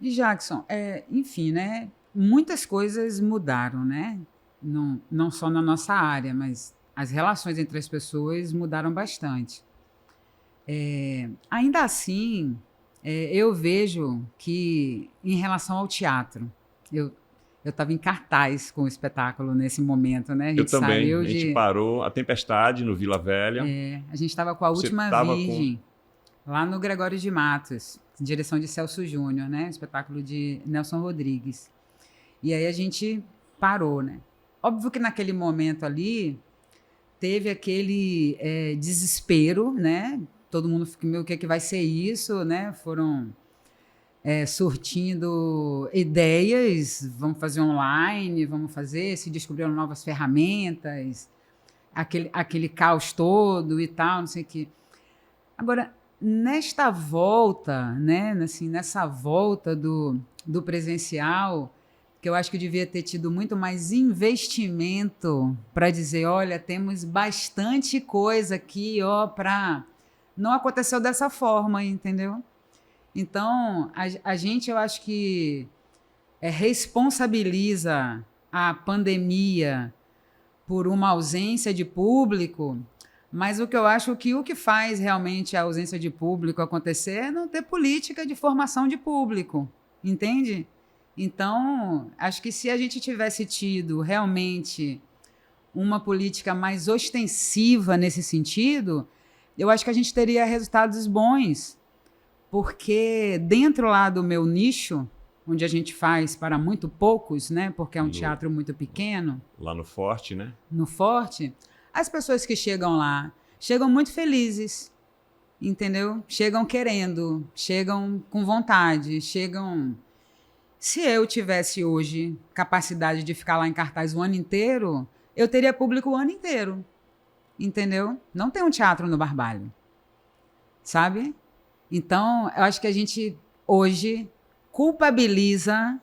E Jackson, enfim, né? Muitas coisas mudaram, né? Não só na nossa área, mas as relações entre as pessoas mudaram bastante. Ainda assim, eu vejo que, em relação ao teatro, eu estava em cartaz com o espetáculo nesse momento, né? A gente Eu também. saiu A gente parou a Tempestade no Vila Velha. a gente estava com A Você Última tava Virgem, lá no Gregório de Matos, direção de Celso Júnior, né? Espetáculo de Nelson Rodrigues. E aí a gente parou, né? Óbvio que naquele momento ali teve aquele desespero, né? Todo mundo fica, meu, o que é que vai ser isso, né? Foram surtindo ideias, vamos fazer online, vamos fazer, se descobriram novas ferramentas, aquele caos todo e tal, não sei o quê. Agora, nesta volta, né? Assim, nessa volta do presencial, que eu acho que devia ter tido muito mais investimento para dizer, olha, temos bastante coisa aqui, ó, para... Não aconteceu dessa forma, entendeu? Então, a gente, eu acho que responsabiliza a pandemia por uma ausência de público, mas o que eu acho que o que faz realmente a ausência de público acontecer é não ter política de formação de público, entende? Então, acho que se a gente tivesse tido realmente uma política mais ostensiva nesse sentido, eu acho que a gente teria resultados bons, porque dentro lá do meu nicho, onde a gente faz para muito poucos, né, porque é um teatro muito pequeno. Lá no Forte, né? No Forte, as pessoas que chegam lá, chegam muito felizes, entendeu? Chegam querendo, chegam com vontade, chegam... Se eu tivesse hoje capacidade de ficar lá em cartaz o ano inteiro, eu teria público o ano inteiro, entendeu? Não tem um teatro no Barbalho, sabe? Então, eu acho que a gente hoje culpabiliza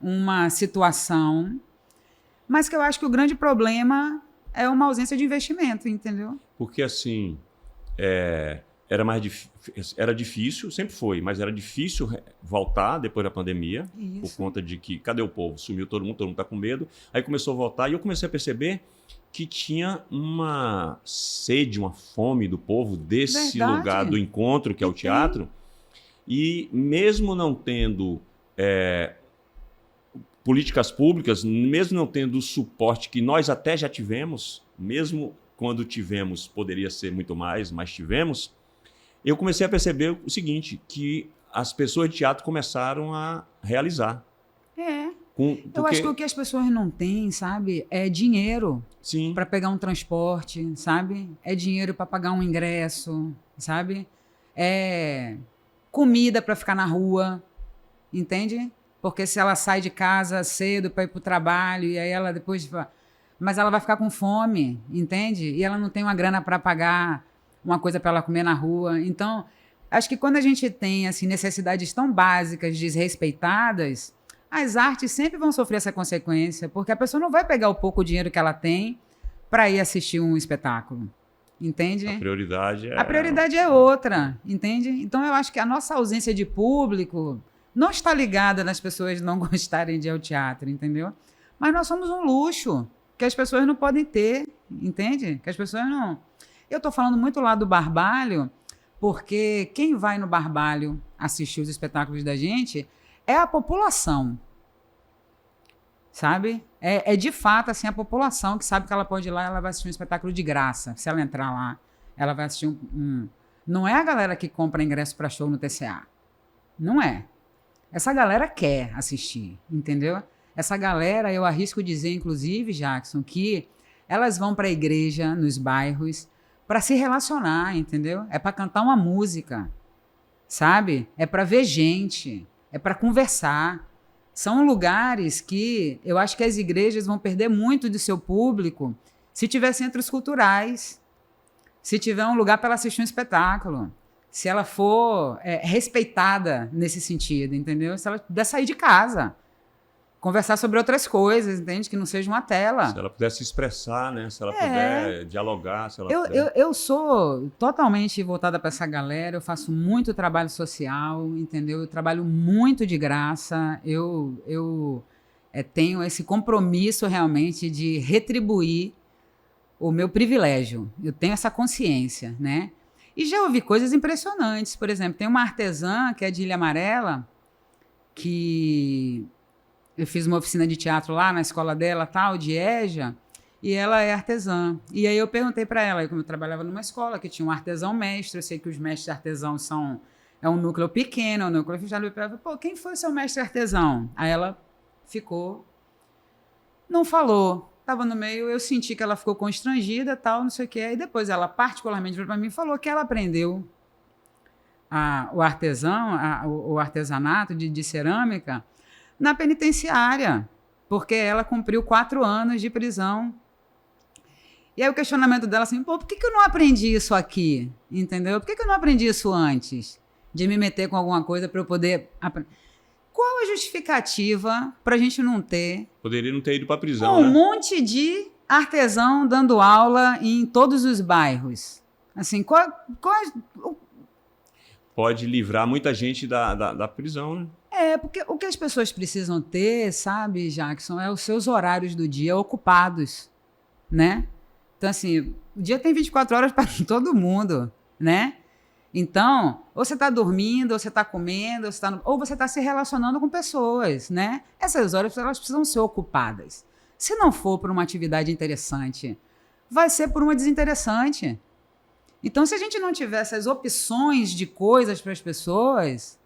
uma situação, mas que eu acho que o grande problema é uma ausência de investimento, entendeu? Porque, assim, era difícil, sempre foi, mas era difícil voltar depois da pandemia, Isso. por conta de que, cadê o povo? Sumiu todo mundo está com medo. Aí começou a voltar e eu comecei a perceber que tinha uma sede, uma fome do povo desse Verdade. lugar do encontro, que é o Que teatro. E mesmo não tendo políticas públicas, mesmo não tendo o suporte que nós até já tivemos, mesmo quando tivemos, poderia ser muito mais, mas tivemos, eu comecei a perceber o seguinte, que as pessoas de teatro começaram a realizar. Eu acho que o que as pessoas não têm, sabe, é dinheiro Sim. para pegar um transporte, sabe? É dinheiro para pagar um ingresso, sabe? É comida para ficar na rua, entende? Porque se ela sai de casa cedo para ir para o trabalho e aí ela depois... Mas ela vai ficar com fome, entende? E ela não tem uma grana para pagar uma coisa para ela comer na rua. Então, acho que quando a gente tem assim, necessidades tão básicas desrespeitadas, as artes sempre vão sofrer essa consequência, porque a pessoa não vai pegar o pouco dinheiro que ela tem para ir assistir um espetáculo, entende? A prioridade é outra, entende? Então, eu acho que a nossa ausência de público não está ligada nas pessoas não gostarem de ir ao teatro, entendeu? Mas nós somos um luxo que as pessoas não podem ter, entende? Que as pessoas não... Eu estou falando muito lá do Barbalho, porque quem vai no Barbalho assistir os espetáculos da gente é a população, sabe? É de fato assim, a população que sabe que ela pode ir lá e ela vai assistir um espetáculo de graça. Se ela entrar lá, ela vai assistir Não é a galera que compra ingresso para show no TCA. Não é. Essa galera quer assistir, entendeu? Essa galera, eu arrisco dizer, inclusive, Jackson, que elas vão para a igreja, nos bairros, para se relacionar, entendeu? É para cantar uma música, sabe? É para ver gente, é para conversar. São lugares que eu acho que as igrejas vão perder muito do seu público se tiver centros culturais, se tiver um lugar para ela assistir um espetáculo, se ela for respeitada nesse sentido, entendeu? Se ela puder sair de casa, conversar sobre outras coisas, entende? Que não seja uma tela. Se ela puder se expressar, né? Se ela puder dialogar, se ela eu sou totalmente voltada para essa galera, eu faço muito trabalho social, entendeu? Eu trabalho muito de graça, eu tenho esse compromisso realmente de retribuir o meu privilégio. Eu tenho essa consciência, né? E já ouvi coisas impressionantes. Por exemplo, tem uma artesã que é de Ilha Amarela, que eu fiz uma oficina de teatro lá na escola dela, tal, de EJA, e ela é artesã. E aí eu perguntei para ela, como eu trabalhava numa escola que tinha um artesão mestre, eu sei que os mestres artesãos é um núcleo pequeno, um núcleo fechado. Eu perguntei, pô, quem foi seu mestre artesão? Aí ela ficou, não falou. Estava no meio, eu senti que ela ficou constrangida, tal, não sei o quê. Aí depois ela, particularmente para mim, falou que ela aprendeu o artesanato de cerâmica na penitenciária, porque ela cumpriu 4 anos de prisão. E aí o questionamento dela assim, pô, por que eu não aprendi isso aqui? Entendeu? Por que eu não aprendi isso antes? De me meter com alguma coisa para eu poder aprender. Qual a justificativa para a gente não ter... Poderia não ter ido para a prisão, um monte de artesão dando aula em todos os bairros. Assim, Pode livrar muita gente da prisão, né? Porque o que as pessoas precisam ter, sabe, Jackson, é os seus horários do dia ocupados, né? Então, assim, o dia tem 24 horas para todo mundo, né? Então, ou você está dormindo, ou você está comendo, ou você está se relacionando com pessoas, né? Essas horas elas precisam ser ocupadas. Se não for por uma atividade interessante, vai ser por uma desinteressante. Então, se a gente não tiver essas opções de coisas para as pessoas,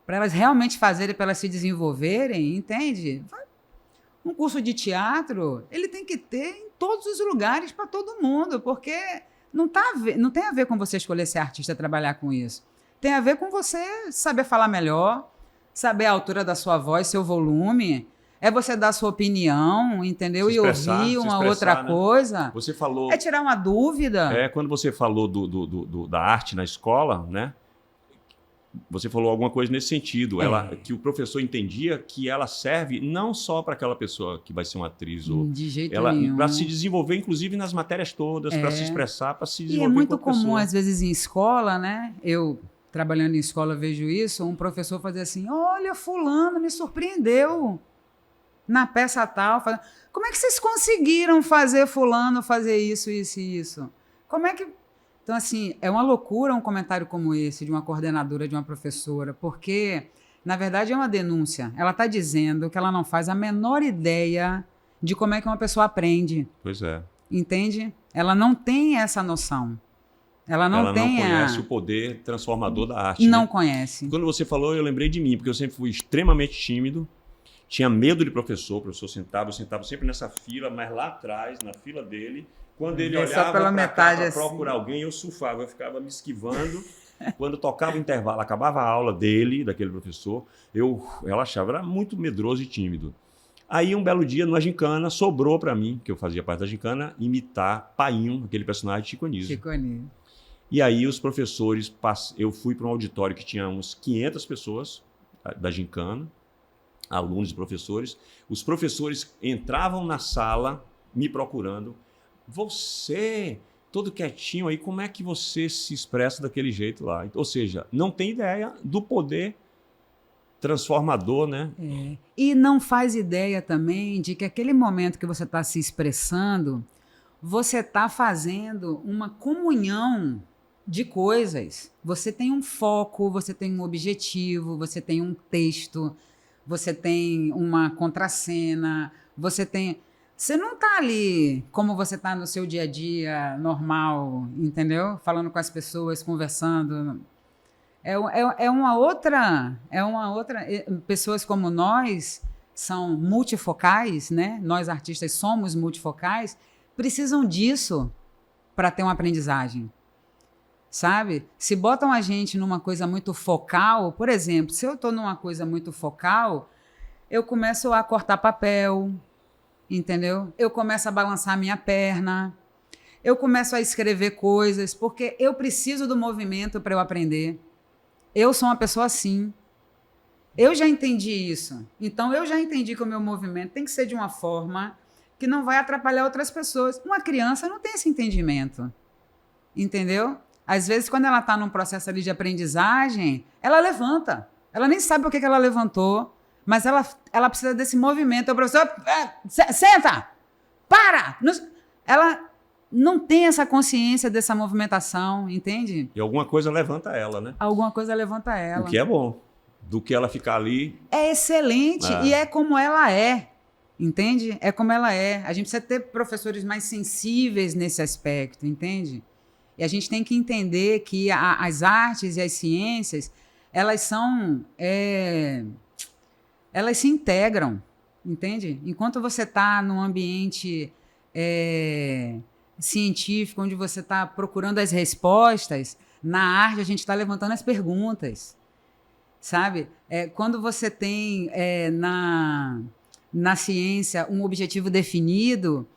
para elas realmente fazerem, para elas se desenvolverem, entende? Um curso de teatro, ele tem que ter em todos os lugares para todo mundo, porque... Não tem a ver com você escolher ser artista e trabalhar com isso. Tem a ver com você saber falar melhor, saber a altura da sua voz, seu volume. É você dar sua opinião, entendeu? E ouvir uma outra coisa. Você falou... É tirar uma dúvida. Quando você falou da arte na escola, né? Você falou alguma coisa nesse sentido. Que o professor entendia que ela serve não só para aquela pessoa que vai ser uma atriz. De jeito nenhum. Para se desenvolver, inclusive, nas matérias todas, para se expressar, para se desenvolver. E é muito comum, pessoa. Às vezes, em escola, né? Eu, trabalhando em escola, vejo isso. Um professor fazer assim, olha, fulano me surpreendeu na peça tal. Como é que vocês conseguiram fazer fulano fazer isso, isso e isso? Como é que... Então, assim, é uma loucura um comentário como esse de uma coordenadora, de uma professora, porque, na verdade, é uma denúncia. Ela está dizendo que ela não faz a menor ideia de como é que uma pessoa aprende. Pois é. Entende? Ela não tem essa noção. Ela não conhece o poder transformador da arte. Não né? conhece. Quando você falou, eu lembrei de mim, porque eu sempre fui extremamente tímido, tinha medo de professor, o professor sentava, eu sentava sempre nessa fila, mas lá atrás, na fila dele... Quando ele olhava para procurar alguém, eu surfava, eu ficava me esquivando. Quando tocava o intervalo, acabava a aula dele, daquele professor, eu relaxava, era muito medroso e tímido. Aí, um belo dia, numa gincana, sobrou para mim, que eu fazia parte da gincana, imitar Painho, aquele personagem de Chico Anísio. Chico Anísio. E aí, os professores, eu fui para um auditório que tinha uns 500 pessoas da gincana, alunos e professores. Os professores entravam na sala, me procurando. Você, todo quietinho aí, como é que você se expressa daquele jeito lá? Ou seja, não tem ideia do poder transformador, né? E não faz ideia também de que aquele momento que você está se expressando, você está fazendo uma comunhão de coisas. Você tem um foco, você tem um objetivo, você tem um texto, você tem uma contracena, você não está ali como você está no seu dia a dia normal, entendeu? Falando com as pessoas, conversando. É uma outra. Pessoas como nós são multifocais, né? Nós artistas somos multifocais, precisam disso para ter uma aprendizagem. Sabe? Se botam a gente numa coisa muito focal, por exemplo, se eu estou numa coisa muito focal, eu começo a cortar papel, entendeu? Eu começo a balançar minha perna, eu começo a escrever coisas, porque eu preciso do movimento para eu aprender. Eu sou uma pessoa assim. Eu já entendi isso. Então, eu já entendi que o meu movimento tem que ser de uma forma que não vai atrapalhar outras pessoas. Uma criança não tem esse entendimento, entendeu? Às vezes, quando ela está num processo ali de aprendizagem, ela levanta. Ela nem sabe por que ela levantou, mas ela precisa desse movimento. O professor, senta! Para! Ela não tem essa consciência dessa movimentação, entende? E alguma coisa levanta ela, né? Alguma coisa levanta ela. O que é bom. Do que ela ficar ali... É excelente e é como ela é, entende? É como ela é. A gente precisa ter professores mais sensíveis nesse aspecto, entende? E a gente tem que entender que as artes e as ciências, elas são... elas se integram, entende? Enquanto você está num ambiente científico, onde você está procurando as respostas, na arte a gente está levantando as perguntas, sabe? Quando você tem na ciência um objetivo definido,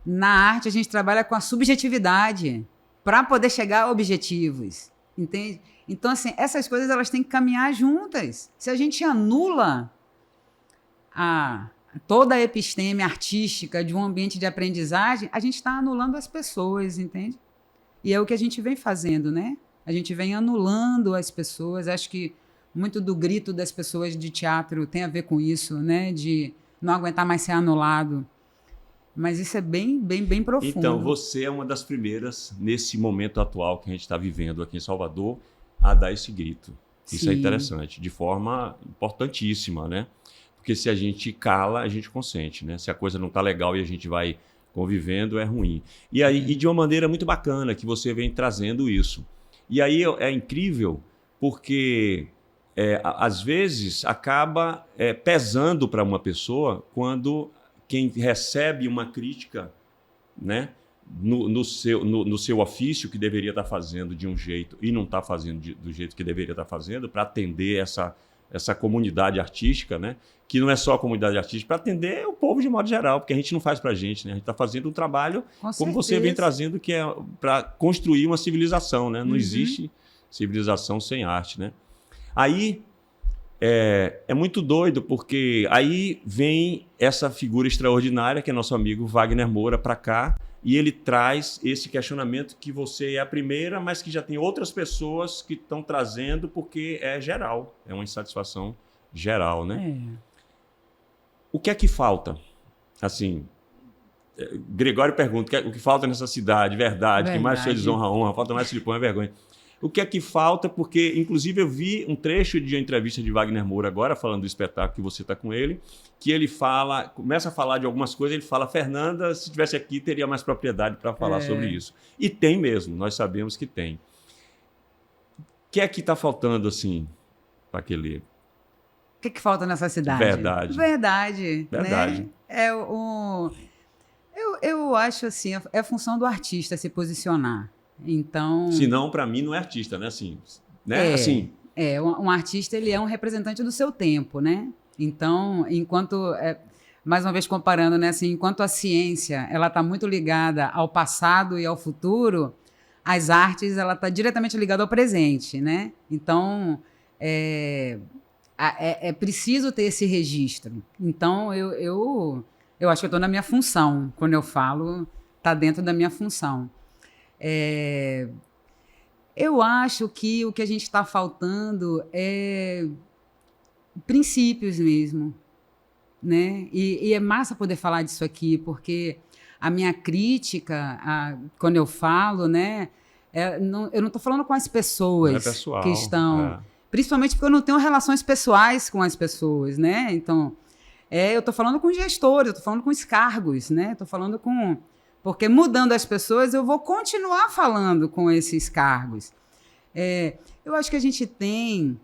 na arte a gente trabalha com a subjetividade para poder chegar a objetivos, entende? Então, assim, essas coisas elas têm que caminhar juntas. Se a gente anula toda a episteme artística de um ambiente de aprendizagem, a gente está anulando as pessoas, entende? E é o que a gente vem fazendo, né? A gente vem anulando as pessoas. Acho que muito do grito das pessoas de teatro tem a ver com isso, né? De não aguentar mais ser anulado. Mas isso é bem, bem, bem profundo. Então, você é uma das primeiras, nesse momento atual que a gente está vivendo aqui em Salvador, a dar esse grito. Isso é interessante, de forma importantíssima, né? Porque se a gente cala, a gente consente, né? Se a coisa não está legal e a gente vai convivendo, é ruim. E de uma maneira muito bacana que você vem trazendo isso. E aí é incrível porque... às vezes acaba pesando para uma pessoa quando quem recebe uma crítica, né, no seu ofício que deveria estar fazendo de um jeito e não está fazendo do jeito que deveria estar fazendo para atender essa comunidade artística, né, que não é só a comunidade artística, para atender o povo de modo geral, porque a gente não faz para a gente, né, a gente está fazendo um trabalho como você vem trazendo, que é para construir uma civilização, né, não existe civilização sem arte, né. Aí é muito doido, porque aí vem essa figura extraordinária, que é nosso amigo Wagner Moura, para cá, e ele traz esse questionamento que você é a primeira, mas que já tem outras pessoas que estão trazendo, porque é geral, é uma insatisfação geral, né? O que é que falta? Assim, Gregório pergunta, o que falta nessa cidade? Verdade. Que mais se desonra a honra, falta mais se lhe põe a vergonha. O que é que falta? Porque, inclusive, eu vi um trecho de uma entrevista de Wagner Moura agora, falando do espetáculo que você está com ele, que ele começa a falar de algumas coisas, ele fala, Fernanda, se estivesse aqui, teria mais propriedade para falar sobre isso. E tem mesmo, nós sabemos que tem. O que é que está faltando, assim, para aquele... O que falta nessa cidade? Verdade. Né? Eu acho, assim, é a função do artista se posicionar. Então, senão, para mim, não é artista, né? Assim, né? Um artista, ele é um representante do seu tempo, né? Então, mais uma vez comparando, né? Assim, enquanto a ciência ela está muito ligada ao passado e ao futuro, as artes ela está diretamente ligada ao presente, né? Então, é preciso ter esse registro. Então, eu acho que eu estou na minha função. Quando eu falo, está dentro da minha função. Eu acho que o que a gente está faltando é princípios mesmo, né? E é massa poder falar disso aqui, porque a minha crítica, quando eu falo, né, Eu não estou falando com as pessoas Não é pessoal, que estão... é. Principalmente porque eu não tenho relações pessoais com as pessoas, né? Então, eu estou falando com gestores, eu estou falando com os cargos, né? Estou falando com... Porque mudando as pessoas, eu vou continuar falando com esses cargos. Eu acho que a gente tem,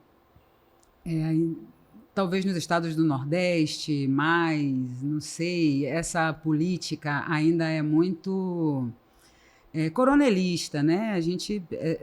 talvez nos estados do Nordeste, mais, não sei, essa política ainda é muito coronelista, né?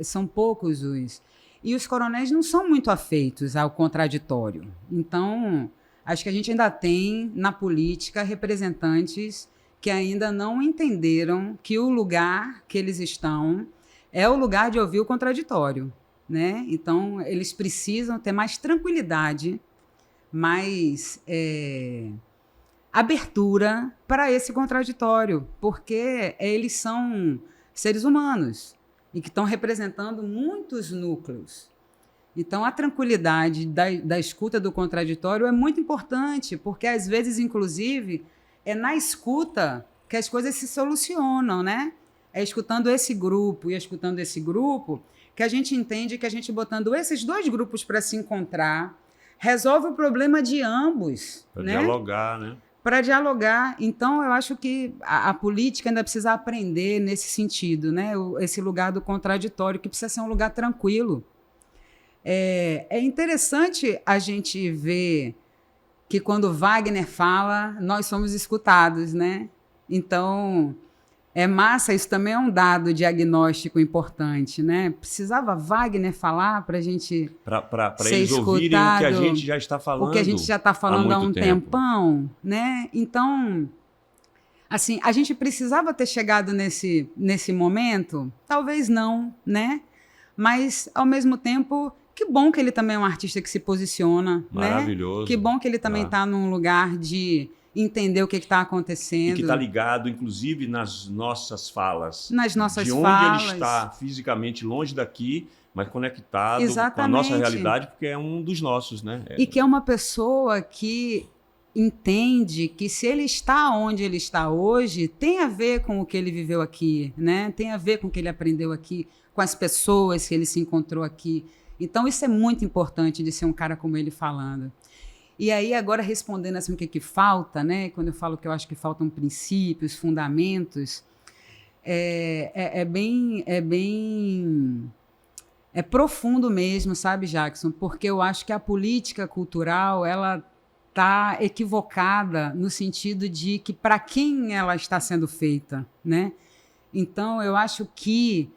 São poucos os... E os coronéis não são muito afeitos ao contraditório. Então, acho que a gente ainda tem, na política, representantes que ainda não entenderam que o lugar que eles estão é o lugar de ouvir o contraditório, né? Então, eles precisam ter mais tranquilidade, mais abertura para esse contraditório, porque eles são seres humanos e que estão representando muitos núcleos. Então, a tranquilidade da escuta do contraditório é muito importante, porque, às vezes, inclusive, é na escuta que as coisas se solucionam, né? É escutando esse grupo e escutando esse grupo que a gente entende que a gente botando esses dois grupos para se encontrar resolve o problema de ambos. Para né? dialogar, né? Para dialogar. Então, eu acho que a política ainda precisa aprender nesse sentido, né? Esse lugar do contraditório, que precisa ser um lugar tranquilo. É interessante a gente ver que quando Wagner fala, nós somos escutados, né? Então, é massa, isso também é um dado diagnóstico importante, né? Precisava Wagner falar para a gente Para ser eles ouvirem o que a gente já está falando. o que a gente já está falando há um muito tempo. tempão, né? Então, assim, a gente precisava ter chegado nesse momento? Talvez não, né? Mas, ao mesmo tempo, que bom que ele também é um artista que se posiciona, Maravilhoso. né? Que bom que ele também está num lugar de entender o que está acontecendo. E que está ligado, inclusive, nas nossas falas. Nas nossas de onde falas. ele está fisicamente longe daqui, mas conectado com a Exatamente. nossa realidade, porque é um dos nossos, né? E que é uma pessoa que entende que se ele está onde ele está hoje, tem a ver com o que ele viveu aqui, né? Tem a ver com o que ele aprendeu aqui, com as pessoas que ele se encontrou aqui. Então, isso é muito importante de ser um cara como ele falando. E aí, agora, respondendo assim o que falta, né? Quando eu falo que eu acho que faltam princípios, fundamentos, é profundo mesmo, sabe, Jackson? Porque eu acho que a política cultural, ela está equivocada no sentido de que para quem ela está sendo feita, né? Então, eu acho que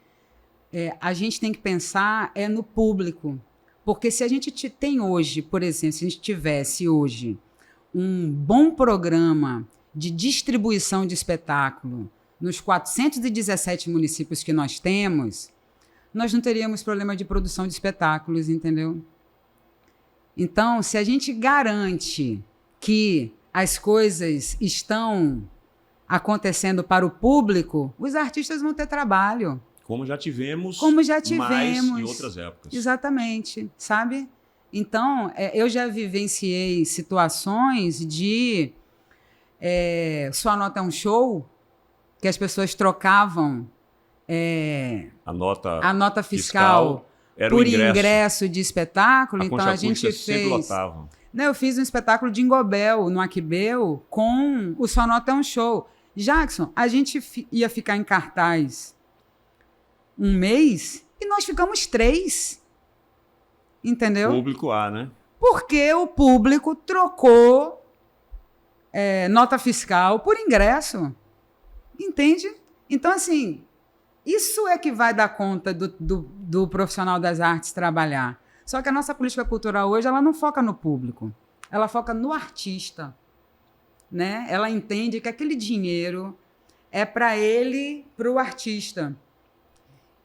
a gente tem que pensar no público. Porque se a gente tem hoje, por exemplo, se a gente tivesse hoje um bom programa de distribuição de espetáculo nos 417 municípios que nós temos, nós não teríamos problema de produção de espetáculos, entendeu? Então, se a gente garante que as coisas estão acontecendo para o público, os artistas vão ter trabalho. Como já tivemos mais em outras épocas. Exatamente, sabe? Então, eu já vivenciei situações de sua nota é um show, que as pessoas trocavam a nota fiscal era por o ingresso de espetáculo. Então, a gente sempre fez... lotavam. Né, eu fiz um espetáculo de Ingobel, no Aquibeu, com o Sua Nota é um Show. Jackson, a gente ia ficar em cartaz um mês e nós ficamos 3. Entendeu? Público A, né? Porque o público trocou nota fiscal por ingresso. Entende? Então, assim, isso é que vai dar conta do profissional das artes trabalhar. Só que a nossa política cultural hoje, ela não foca no público. Ela foca no artista. Né? Ela entende que aquele dinheiro é para ele, para o artista.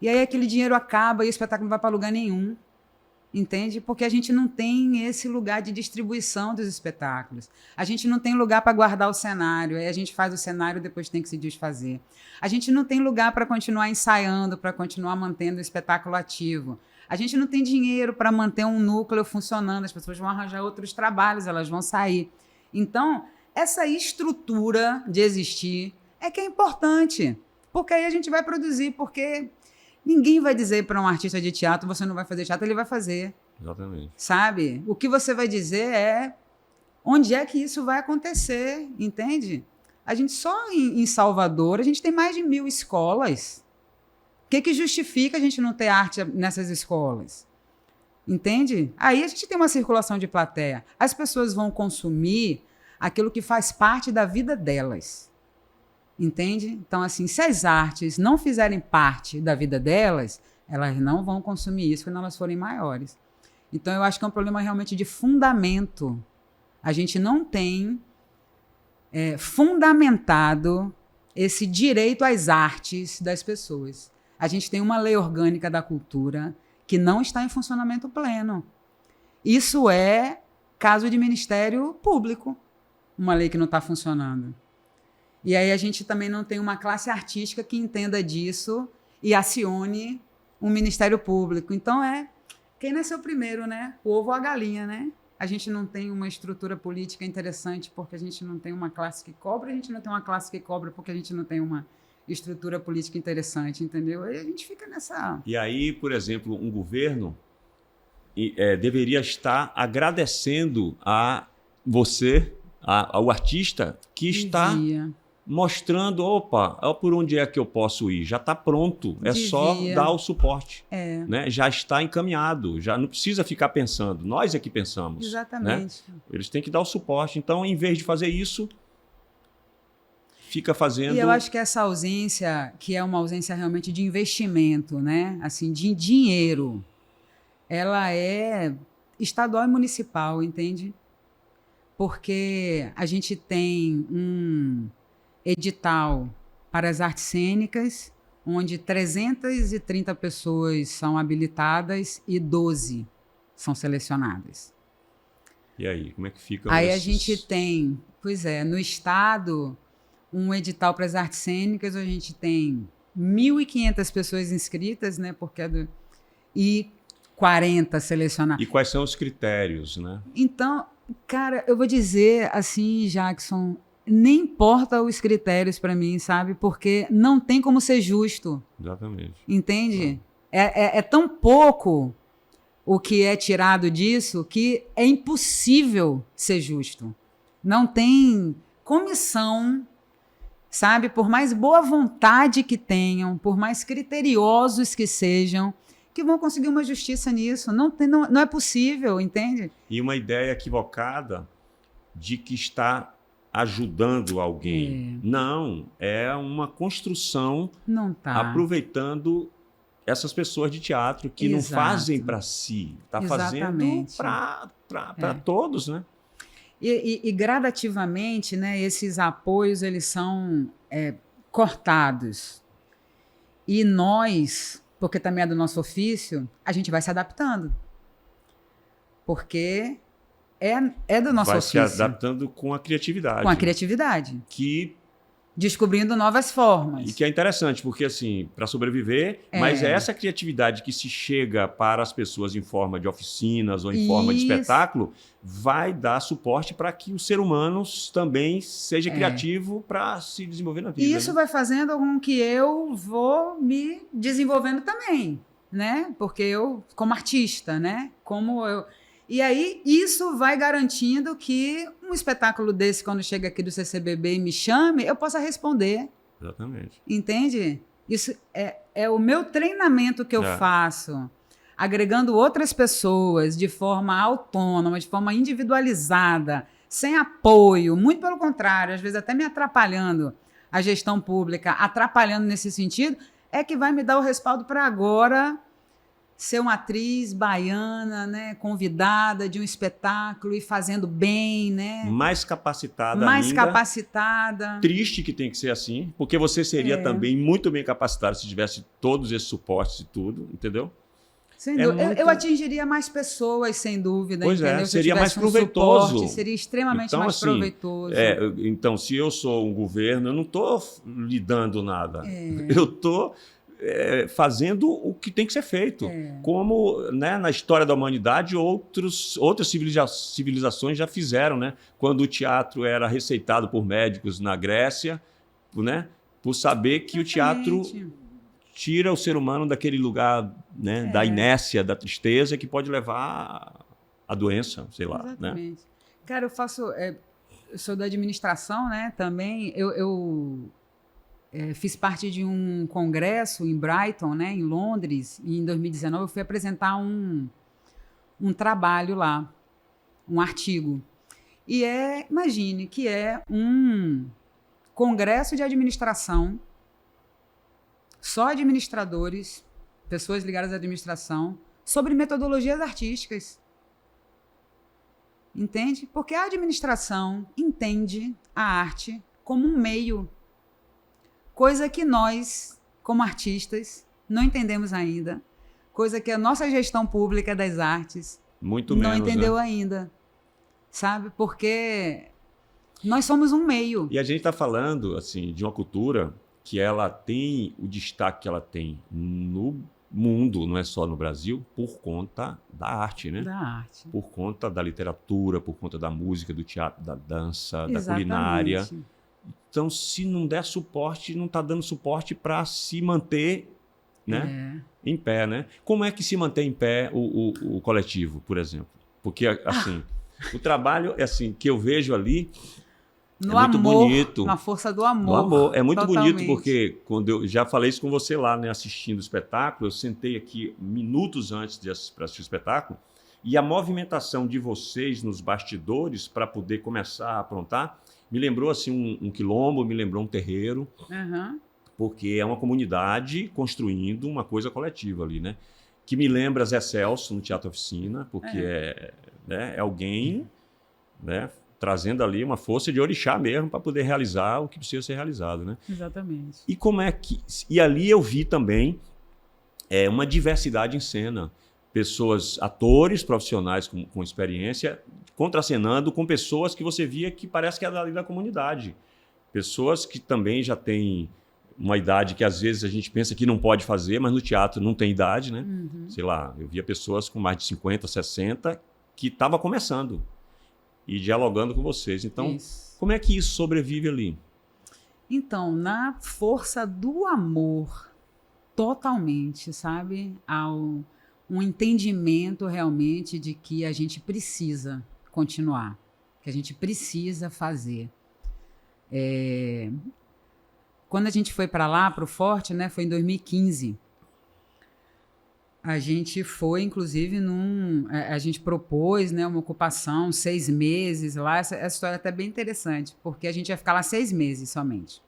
E aí aquele dinheiro acaba e o espetáculo não vai para lugar nenhum, entende? Porque a gente não tem esse lugar de distribuição dos espetáculos. A gente não tem lugar para guardar o cenário, aí a gente faz o cenário e depois tem que se desfazer. A gente não tem lugar para continuar ensaiando, para continuar mantendo o espetáculo ativo. A gente não tem dinheiro para manter um núcleo funcionando, as pessoas vão arranjar outros trabalhos, elas vão sair. Então, essa estrutura de existir é que é importante, porque aí a gente vai produzir, porque... Ninguém vai dizer para um artista de teatro, você não vai fazer teatro, ele vai fazer, Exatamente. sabe? O que você vai dizer é onde é que isso vai acontecer, entende? A gente só em Salvador, a gente tem mais de 1.000 escolas. O que justifica a gente não ter arte nessas escolas? Entende? Aí a gente tem uma circulação de plateia. As pessoas vão consumir aquilo que faz parte da vida delas. Entende? Então, assim, se as artes não fizerem parte da vida delas, elas não vão consumir isso quando elas forem maiores. Então, eu acho que é um problema realmente de fundamento. A gente não tem fundamentado esse direito às artes das pessoas. A gente tem uma lei orgânica da cultura que não está em funcionamento pleno. Isso é caso de Ministério Público, uma lei que não está funcionando. E aí a gente também não tem uma classe artística que entenda disso e acione um Ministério Público. Então quem nasceu primeiro, né? O ovo ou a galinha, né? A gente não tem uma estrutura política interessante porque a gente não tem uma classe que cobra, a gente não tem uma classe que cobra porque a gente não tem uma estrutura política interessante, entendeu? Aí a gente fica nessa... E aí, por exemplo, um governo deveria estar agradecendo a você, ao artista, que está mostrando, opa, por onde é que eu posso ir? Já está pronto, é só dar o suporte. Né? Já está encaminhado, já não precisa ficar pensando, nós é que pensamos. Exatamente. Né? Eles têm que dar o suporte. Então, em vez de fazer isso, fica fazendo... E eu acho que essa ausência, que é uma ausência realmente de investimento, né? Assim, de dinheiro, ela é estadual e municipal, entende? Porque a gente tem um edital para as artes cênicas, onde 330 pessoas são habilitadas e 12 são selecionadas. E aí, como é que fica? Aí a gente tem, no estado, um edital para as artes cênicas, a gente tem 1.500 pessoas inscritas, né, e 40 selecionadas. E quais são os critérios, né? Então, cara, eu vou dizer assim, Jackson, nem importa os critérios para mim, sabe? Porque não tem como ser justo. Exatamente. Entende? É tão pouco o que é tirado disso que é impossível ser justo. Não tem comissão, sabe? Por mais boa vontade que tenham, por mais criteriosos que sejam, que vão conseguir uma justiça nisso. Não é possível, entende? E uma ideia equivocada de que está ajudando alguém. Não, é uma construção aproveitando essas pessoas de teatro que não fazem para si, está fazendo para todos, né? E gradativamente, né, esses apoios eles são cortados. E nós, porque também é do nosso ofício, a gente vai se adaptando. Porque é do nosso ofício. Vai se adaptando com a criatividade. Com a criatividade. Que... Descobrindo novas formas. E que é interessante, porque assim, para sobreviver, mas é essa criatividade que se chega para as pessoas em forma de oficinas ou em forma de espetáculo, vai dar suporte para que o ser humano também seja criativo para se desenvolver na vida. E isso vai fazendo com que eu vou me desenvolvendo também, né? Porque eu, como artista, né? E aí, isso vai garantindo que um espetáculo desse, quando chega aqui do CCBB e me chame, eu possa responder. Exatamente. Entende? Isso é o meu treinamento que eu faço, agregando outras pessoas de forma autônoma, de forma individualizada, sem apoio, muito pelo contrário, às vezes até me atrapalhando a gestão pública, atrapalhando nesse sentido, é que vai me dar o respaldo para agora ser uma atriz baiana, né, convidada de um espetáculo e fazendo bem, né? Mais capacitada Mais ainda. capacitada. Triste que tem que ser assim, porque você seria também muito bem capacitado se tivesse todos esses suportes e tudo, entendeu? Sem dúvida. Eu atingiria mais pessoas, sem dúvida. Pois entendeu? Seria mais proveitoso. Suporte, seria extremamente mais proveitoso. Então, se eu sou um governo, eu não estou lhe dando nada. Eu estou fazendo o que tem que ser feito. Como, né, na história da humanidade, outras civilizações já fizeram, né? Quando o teatro era receitado por médicos na Grécia, né? Por saber que o teatro tira o ser humano daquele lugar, né, da inércia, da tristeza, que pode levar à doença, sei lá. Exatamente. Né? Cara, eu sou da administração, né? Também eu fiz parte de um congresso em Brighton, né, em Londres, e em 2019 eu fui apresentar um trabalho lá, um artigo. E imagine que é um congresso de administração, só administradores, pessoas ligadas à administração, sobre metodologias artísticas. Entende? Porque a administração entende a arte como um meio, coisa que nós, como artistas, não entendemos ainda, coisa que a nossa gestão pública das artes Muito não menos, entendeu né? ainda, sabe? Porque nós somos um meio. E a gente está falando assim, de uma cultura que ela tem o destaque que ela tem no mundo, não é só no Brasil, por conta da arte, né? Da arte. Por conta da literatura, por conta da música, do teatro, da dança, da Exatamente. culinária. Então, se não der suporte, não está dando suporte para se manter, né, em pé, né? Como é que se mantém em pé o coletivo, por exemplo? Porque, assim, o trabalho assim, que eu vejo ali No muito amor, bonito. na força do Do amor. amor. É muito totalmente. bonito porque, quando eu já falei isso com você lá, né, assistindo o espetáculo, eu sentei aqui minutos antes para assistir o espetáculo, e a movimentação de vocês nos bastidores para poder começar a aprontar me lembrou assim um quilombo, me lembrou um terreiro, Uhum. porque é uma comunidade construindo uma coisa coletiva ali, né? Que me lembra Zé Celso no Teatro Oficina, porque é alguém, né, trazendo ali uma força de orixá mesmo para poder realizar o que precisa ser realizado, né? Exatamente. E como é que... E ali eu vi também uma diversidade em cena. Pessoas, atores profissionais com experiência, contracenando com pessoas que você via que parece que é dali da comunidade. Pessoas que também já têm uma idade que às vezes a gente pensa que não pode fazer, mas no teatro não tem idade, né? Uhum. Sei lá, eu via pessoas com mais de 50, 60 que estavam começando e dialogando com vocês. Então, Isso. como é que isso sobrevive ali? Então, na força do amor, totalmente, sabe? Um entendimento realmente de que a gente precisa continuar, que a gente precisa fazer. Quando a gente foi para lá, para o Forte, né, foi em 2015. A gente foi, inclusive, a gente propôs, né, uma ocupação, 6 meses lá. Essa história é até bem interessante, porque a gente ia ficar lá 6 meses somente.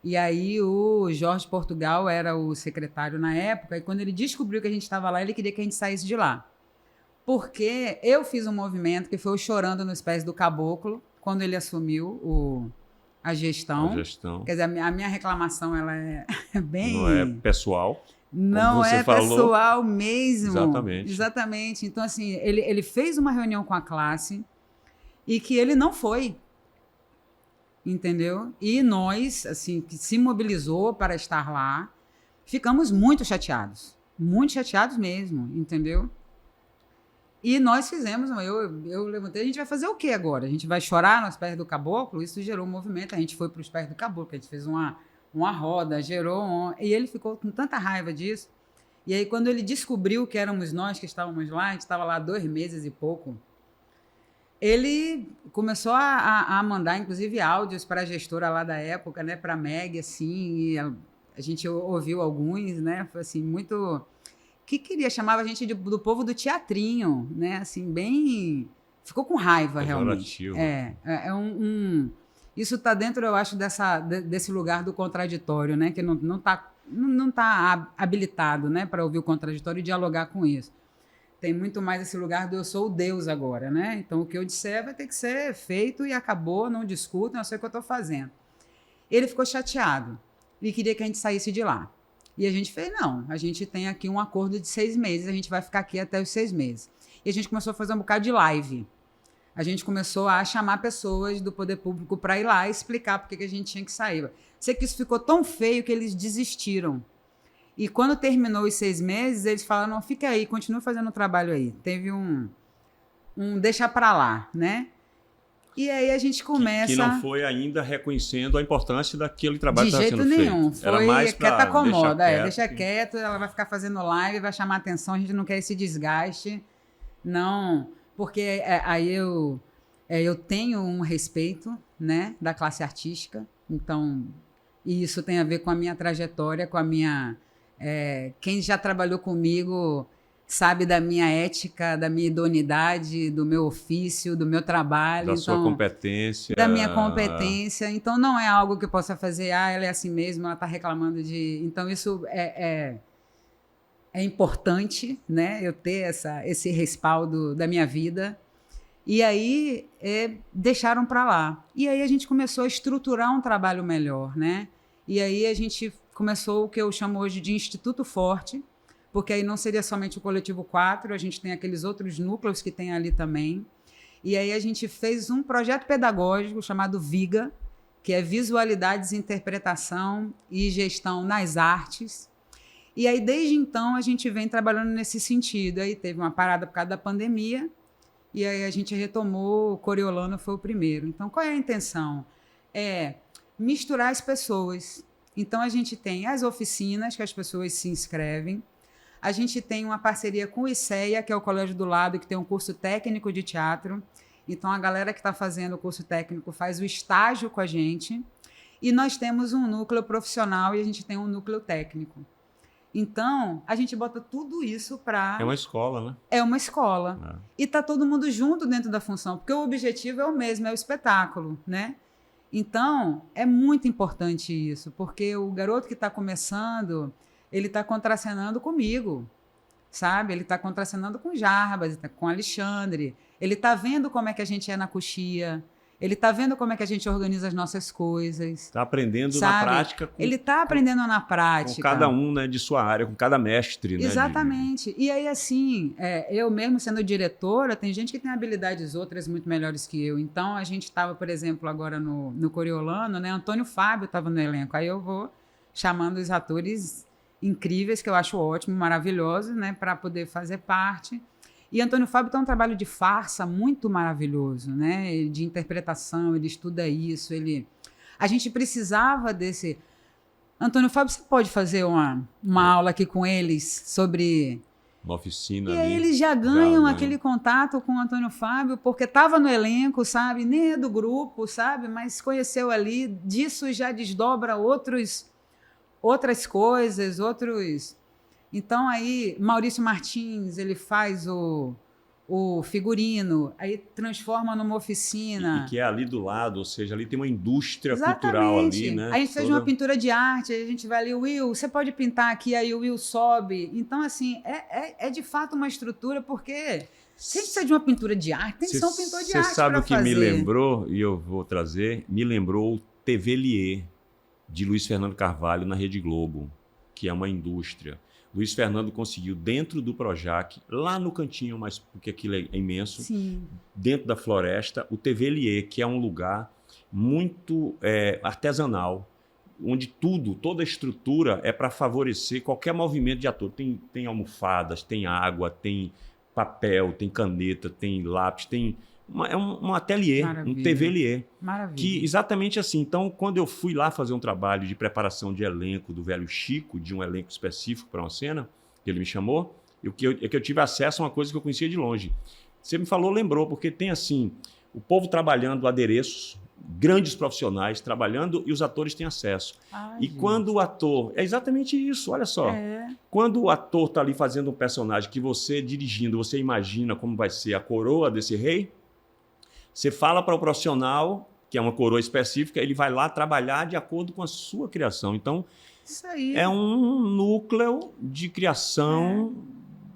E aí o Jorge Portugal era o secretário na época, e quando ele descobriu que a gente estava lá, ele queria que a gente saísse de lá. Porque eu fiz um movimento que foi o Chorando nos Pés do Caboclo, quando ele assumiu a gestão. A gestão. Quer dizer, a minha reclamação ela é bem... Não é pessoal. Não você é falou. pessoal mesmo. Exatamente. Exatamente. Então, assim, ele fez uma reunião com a classe e que ele não foi. Entendeu? E nós, assim, que se mobilizou para estar lá, ficamos muito chateados mesmo, entendeu? E nós fizemos, eu levantei, a gente vai fazer o quê agora? A gente vai chorar nos pés do caboclo? Isso gerou um movimento, a gente foi para os pés do caboclo, a gente fez uma roda, e ele ficou com tanta raiva disso. E aí, quando ele descobriu que éramos nós que estávamos lá, a gente estava lá 2 meses e pouco, ele começou a mandar, inclusive, áudios para a gestora lá da época, né, para a Meg, assim, e a gente ouviu alguns, né, foi assim, muito... que chamava a gente do povo do teatrinho, né, assim, bem... Ficou com raiva, realmente. Isso está dentro, eu acho, desse lugar do contraditório, né, que não tá habilitado, né, para ouvir o contraditório e dialogar com isso. Tem muito mais esse lugar do eu sou o Deus agora, né? Então, o que eu disser vai ter que ser feito e acabou, não discutam, eu sei o que eu estou fazendo. Ele ficou chateado e queria que a gente saísse de lá. E a gente fez, não, a gente tem aqui um acordo de 6 meses, a gente vai ficar aqui até os 6 meses. E a gente começou a fazer um bocado de live. A gente começou a chamar pessoas do poder público para ir lá e explicar por que a gente tinha que sair. Sei que isso ficou tão feio que eles desistiram. E quando terminou os 6 meses, eles falaram, não, fica aí, continua fazendo o trabalho aí. Teve um deixa para lá, né? E aí a gente começa... Que não foi ainda reconhecendo a importância daquele trabalho de que estava jeito sendo nenhum. feito. Era Foi mais quieta, pra acomoda. Deixa quieto. quieto, ela vai ficar fazendo live, vai chamar atenção, a gente não quer esse desgaste. Não, porque aí eu tenho um respeito, né, da classe artística, então, e isso tem a ver com a minha trajetória, com a minha... quem já trabalhou comigo sabe da minha ética, da minha idoneidade, do meu ofício, do meu trabalho. Da sua competência. Da minha competência. Então, não é algo que eu possa fazer, ela é assim mesmo, ela está reclamando de... Então, isso é importante, né? Eu ter esse respaldo da minha vida. E aí, deixaram para lá. E aí, a gente começou a estruturar um trabalho melhor, né? E aí, a gente começou o que eu chamo hoje de Instituto Forte, porque aí não seria somente o Coletivo 4, a gente tem aqueles outros núcleos que tem ali também. E aí a gente fez um projeto pedagógico chamado VIGA, que é Visualidades, Interpretação e Gestão nas Artes. E aí, desde então, a gente vem trabalhando nesse sentido. Aí teve uma parada por causa da pandemia, e aí a gente retomou, o Coriolano foi o primeiro. Então, qual é a intenção? Misturar as pessoas. Então, a gente tem as oficinas, que as pessoas se inscrevem. A gente tem uma parceria com o ICEA, que é o Colégio do Lado, que tem um curso técnico de teatro. Então, a galera que está fazendo o curso técnico faz o estágio com a gente. E nós temos um núcleo profissional e a gente tem um núcleo técnico. Então, a gente bota tudo isso para... É uma escola, né? É uma escola. E está todo mundo junto dentro da função, porque o objetivo é o mesmo, é o espetáculo, né? Então, é muito importante isso, porque o garoto que está começando... ele está contracenando comigo, sabe? Ele está contracenando com Jarbas, com Alexandre. Ele está vendo como é que a gente é na coxia. Ele está vendo como é que a gente organiza as nossas coisas. Está aprendendo sabe? na prática. Ele está aprendendo na prática. Com cada um, né, de sua área, com cada mestre. Exatamente. Né, E aí, assim, eu mesmo sendo diretora, tem gente que tem habilidades outras muito melhores que eu. Então, a gente estava, por exemplo, agora no Coriolano, né? Antônio Fábio estava no elenco. Aí eu vou chamando os atores incríveis, que eu acho ótimo, maravilhosos, né, para poder fazer parte. E Antônio Fábio tem um trabalho de farsa muito maravilhoso, né, de interpretação, ele estuda isso, a gente precisava desse... Antônio Fábio, você pode fazer uma aula aqui com eles sobre... Uma oficina e ali. aí eles já ganham aquele contato com o Antônio Fábio, porque estava no elenco, sabe, nem é do grupo, sabe, mas conheceu ali, disso já desdobra outras coisas, outros... Então, aí, Maurício Martins, ele faz o figurino, aí transforma numa oficina. E que é ali do lado, ou seja, ali tem uma indústria cultural ali, né? Aí a gente fez uma pintura de arte, aí a gente vai ali, Will, você pode pintar aqui, aí o Will sobe. Então, assim, é de fato uma estrutura, porque se a gente precisa de uma pintura de arte, tem que ser um pintor de arte para fazer. Você sabe o que me lembrou, e eu vou trazer, me lembrou o TVLier, de Luiz Fernando Carvalho na Rede Globo, que é uma indústria. Luiz Fernando conseguiu, dentro do Projac, lá no cantinho, mas porque aquilo é imenso, Sim. Dentro da floresta, o TVLier, que é um lugar muito artesanal, onde toda a estrutura é para favorecer qualquer movimento de ator. Tem almofadas, tem água, tem papel, tem caneta, tem lápis, tem... É um ateliê, Maravilha. Um TVLier. Maravilha. Que exatamente assim. Então, quando eu fui lá fazer um trabalho de preparação de elenco do Velho Chico, de um elenco específico para uma cena, que ele me chamou, é que eu tive acesso a uma coisa que eu conhecia de longe. Você me falou, lembrou, porque tem assim, o povo trabalhando adereços, grandes profissionais trabalhando e os atores têm acesso. Gente. Quando o ator... É exatamente isso, olha só. Quando o ator está ali fazendo um personagem que você, dirigindo, você imagina como vai ser a coroa desse rei, você fala para o profissional, que é uma coroa específica, ele vai lá trabalhar de acordo com a sua criação. Então, isso aí. É um núcleo de criação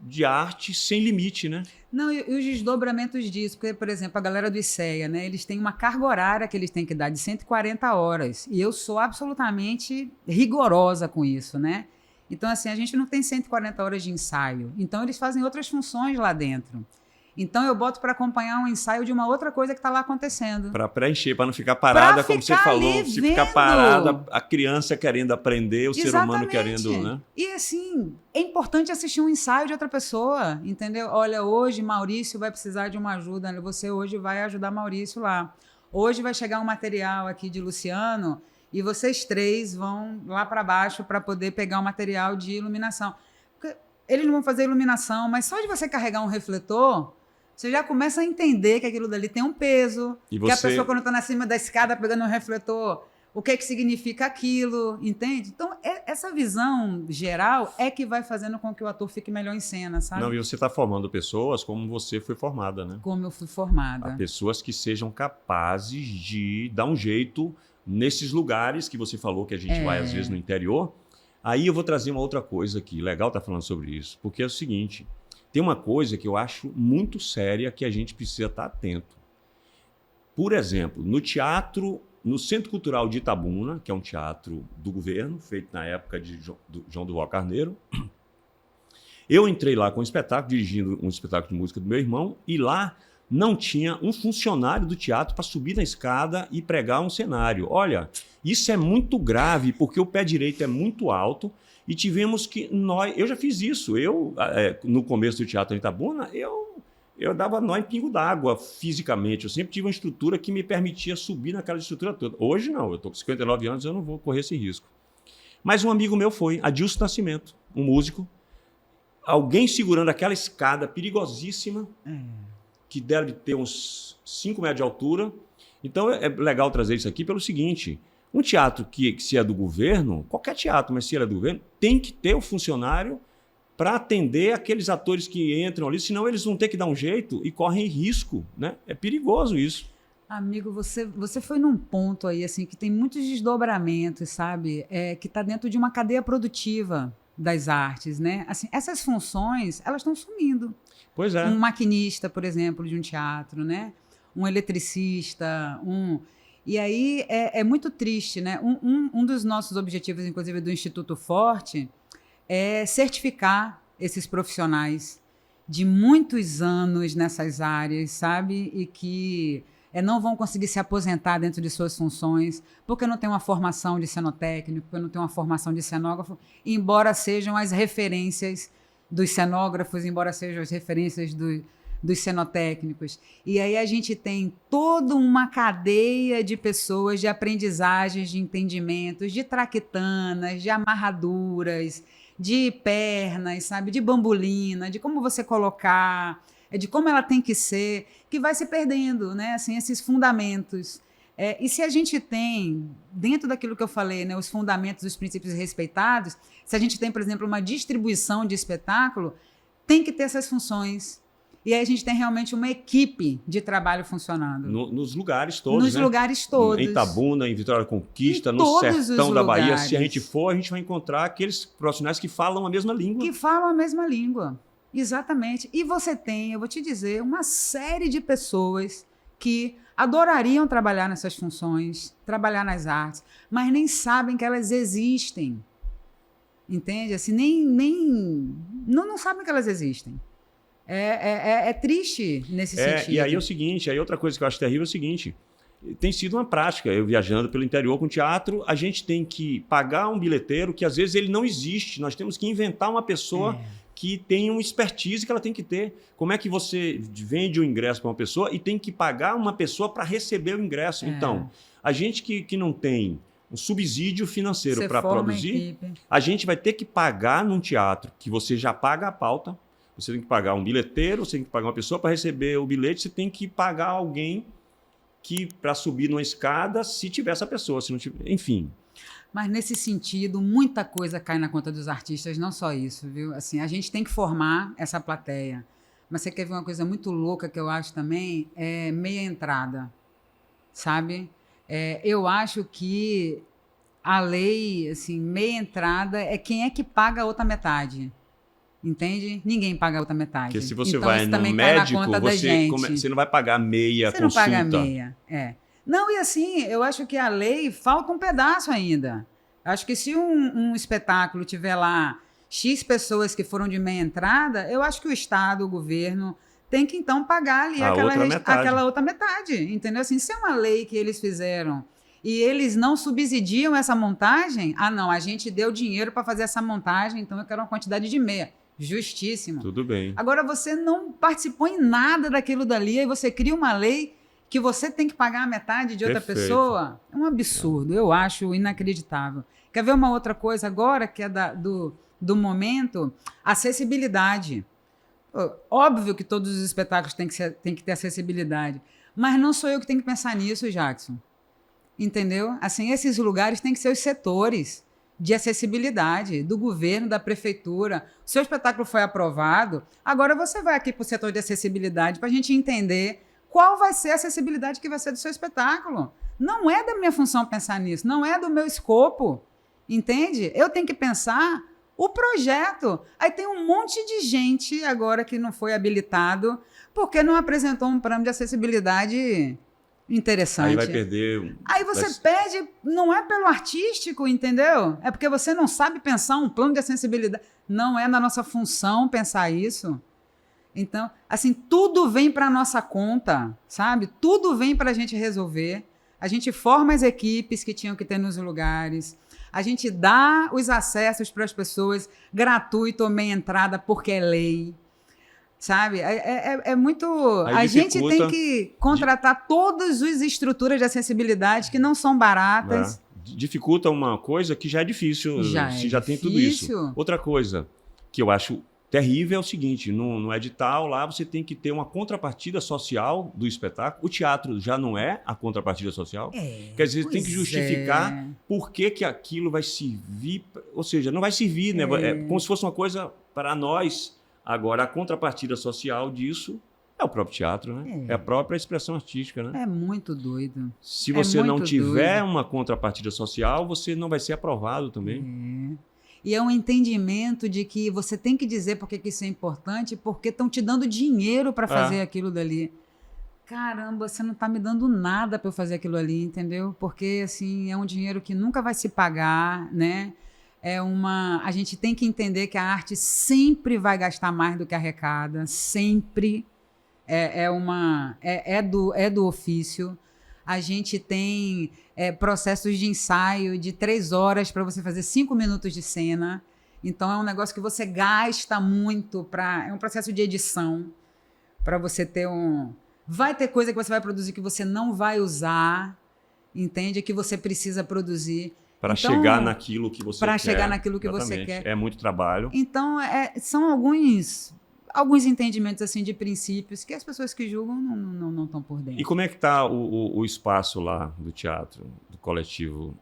de arte sem limite, né? Não, e os desdobramentos disso, porque, por exemplo, a galera do ICEA, né, eles têm uma carga horária que eles têm que dar de 140 horas. E eu sou absolutamente rigorosa com isso, né? Então, assim, a gente não tem 140 horas de ensaio. Então, eles fazem outras funções lá dentro. Então, eu boto para acompanhar um ensaio de uma outra coisa que está lá acontecendo. Para preencher, para não ficar parada, como você falou. Se ficar parada, a criança querendo aprender, o ser humano querendo... Né? E, assim, é importante assistir um ensaio de outra pessoa, entendeu? Olha, hoje Maurício vai precisar de uma ajuda, você hoje vai ajudar Maurício lá. hoje vai chegar um material aqui de Luciano e vocês 3 vão lá para baixo para poder pegar o material de iluminação. Porque eles não vão fazer iluminação, mas só de você carregar um refletor, você já começa a entender que aquilo dali tem um peso, E que a você- pessoa quando está na cima da escada pegando um refletor, o que significa aquilo, entende? Então, essa visão geral é que vai fazendo com que o ator fique melhor em cena, sabe? Não, e você está formando pessoas como você foi formada, né? Como eu fui formada. Pessoas que sejam capazes de dar um jeito nesses lugares que você falou que a gente vai, às vezes, no interior. Aí eu vou trazer uma outra coisa aqui. Legal estar falando sobre isso, porque é o seguinte, tem uma coisa que eu acho muito séria que a gente precisa estar atento. Por exemplo, no teatro, no Centro Cultural de Itabuna, que é um teatro do governo, feito na época de João Duval Carneiro, eu entrei lá com um espetáculo, dirigindo um espetáculo de música do meu irmão, e lá não tinha um funcionário do teatro para subir na escada e pregar um cenário. Olha, isso é muito grave, porque o pé direito é muito alto e tivemos que... Eu já fiz isso. No começo do Teatro em Itabuna, eu dava nó em pingo d'água fisicamente. Eu sempre tive uma estrutura que me permitia subir naquela estrutura toda. Hoje não, eu estou com 59 anos, eu não vou correr esse risco. Mas um amigo meu foi, Adilson Nascimento, um músico, alguém segurando aquela escada perigosíssima, que deve ter uns 5 metros de altura. Então é legal trazer isso aqui pelo seguinte, um teatro que se é do governo, qualquer teatro, mas se ele é do governo, tem que ter o funcionário para atender aqueles atores que entram ali, senão eles vão ter que dar um jeito e correm risco, né? É perigoso isso. Amigo, você foi num ponto aí assim que tem muitos desdobramentos, sabe? Que está dentro de uma cadeia produtiva das artes, né? Assim, essas funções, elas estão sumindo. Pois é. Um maquinista, por exemplo, de um teatro, né? Um eletricista, E aí é muito triste, né? Um dos nossos objetivos, inclusive, do Instituto Forte, é certificar esses profissionais de muitos anos nessas áreas, sabe? E que não vão conseguir se aposentar dentro de suas funções, porque não tem uma formação de cenotécnico, porque não tem uma formação de cenógrafo, embora sejam as referências dos cenógrafos, embora sejam as referências dos cenotécnicos. E aí a gente tem toda uma cadeia de pessoas, de aprendizagens, de entendimentos, de traquitanas, de amarraduras, de pernas, sabe, de bambolina, de como você colocar, de como ela tem que ser, que vai se perdendo, né? Assim, esses fundamentos. E se a gente tem, dentro daquilo que eu falei, né, os fundamentos, os princípios respeitados, se a gente tem, por exemplo, uma distribuição de espetáculo, tem que ter essas funções. E aí a gente tem realmente uma equipe de trabalho funcionando. Nos lugares todos, Nos né? lugares todos. Em Itabuna, em Vitória da Conquista, Em no todos os sertão da Bahia. lugares. Se a gente for, a gente vai encontrar aqueles profissionais que falam a mesma língua. Que falam a mesma língua. Exatamente. E você tem, eu vou te dizer, uma série de pessoas que adorariam trabalhar nessas funções, trabalhar nas artes, mas nem sabem que elas existem. Entende? Assim, não sabem que elas existem. É triste nesse sentido. E aí é o seguinte, aí outra coisa que eu acho terrível é o seguinte, tem sido uma prática, eu viajando pelo interior com teatro, a gente tem que pagar um bilheteiro que às vezes ele não existe, nós temos que inventar uma pessoa que tem uma expertise que ela tem que ter. Como é que você vende o ingresso para uma pessoa e tem que pagar uma pessoa para receber o ingresso? Então, a gente que não tem um subsídio financeiro para produzir, a gente vai ter que pagar num teatro que você já paga a pauta, você tem que pagar um bilheteiro, você tem que pagar uma pessoa para receber o bilhete, você tem que pagar alguém que para subir numa escada, se tiver essa pessoa, se não tiver, enfim. Mas nesse sentido, muita coisa cai na conta dos artistas, não só isso, viu? Assim, a gente tem que formar essa plateia. Mas você quer ver uma coisa muito louca que eu acho também? É meia entrada, sabe? Eu acho que a lei, assim, meia entrada é quem é que paga a outra metade. Entende? Ninguém paga a outra metade. Porque se você então, vai no médico, você não vai pagar meia você consulta. Você não paga meia, Não, e assim, eu acho que a lei falta um pedaço ainda. Acho que se um espetáculo tiver lá X pessoas que foram de meia entrada, eu acho que o Estado, o governo, tem que então pagar ali aquela outra metade. Entendeu? Assim, se é uma lei que eles fizeram e eles não subsidiam essa montagem, não, a gente deu dinheiro para fazer essa montagem, então eu quero uma quantidade de meia. Justíssimo. Tudo bem. Agora, você não participou em nada daquilo dali, aí você cria uma lei que você tem que pagar a metade de outra Perfeito. pessoa, é um absurdo. Eu acho inacreditável. Quer ver uma outra coisa agora, que é do momento? Acessibilidade. Óbvio que todos os espetáculos têm que ter acessibilidade, mas não sou eu que tenho que pensar nisso, Jackson. Entendeu? Assim, esses lugares têm que ser os setores de acessibilidade do governo, da prefeitura. O seu espetáculo foi aprovado, agora você vai aqui para o setor de acessibilidade para a gente entender qual vai ser a acessibilidade que vai ser do seu espetáculo. Não é da minha função pensar nisso, não é do meu escopo, entende? Eu tenho que pensar o projeto. Aí tem um monte de gente agora que não foi habilitado porque não apresentou um plano de acessibilidade interessante. Aí vai perder... Aí você perde, não é pelo artístico, entendeu? É porque você não sabe pensar um plano de acessibilidade. Não é na nossa função pensar isso. Então, assim, tudo vem para a nossa conta, sabe? Tudo vem para a gente resolver. A gente forma as equipes que tinham que ter nos lugares. A gente dá os acessos para as pessoas, gratuito ou meia entrada, porque é lei. Sabe? É muito... Aí a gente dificulta- tem que contratar todas as estruturas de acessibilidade que não são baratas. Dificulta uma coisa que já é difícil, se já tem tudo isso. difícil. Outra coisa que eu acho terrível é o seguinte, no edital lá você tem que ter uma contrapartida social do espetáculo. O teatro já não é a contrapartida social. Quer dizer, tem que Pois justificar é. por que aquilo vai servir, ou seja, não vai servir, né? É como se fosse uma coisa para nós. Agora, a contrapartida social disso é o próprio teatro, né? É a própria expressão artística, né? É muito doido. Se você não muito tiver doido. uma contrapartida social, você não vai ser aprovado também. E é um entendimento de que você tem que dizer por que isso é importante, porque estão te dando dinheiro para fazer aquilo dali. Caramba, você não está me dando nada para eu fazer aquilo ali, entendeu? Porque, assim, é um dinheiro que nunca vai se pagar, né? A gente tem que entender que a arte sempre vai gastar mais do que arrecada, sempre. É do ofício. A gente tem processos de ensaio de 3 horas para você fazer 5 minutos de cena. Então, é um negócio que você gasta muito. É um processo de edição para você ter um... Vai ter coisa que você vai produzir que você não vai usar, entende? Que você precisa produzir. Para Então, chegar naquilo que você quer. Para chegar naquilo que você Exatamente. quer. É muito trabalho. Então, são alguns entendimentos assim de princípios que as pessoas que julgam não estão por dentro. E como é que está o espaço lá do teatro, do coletivo?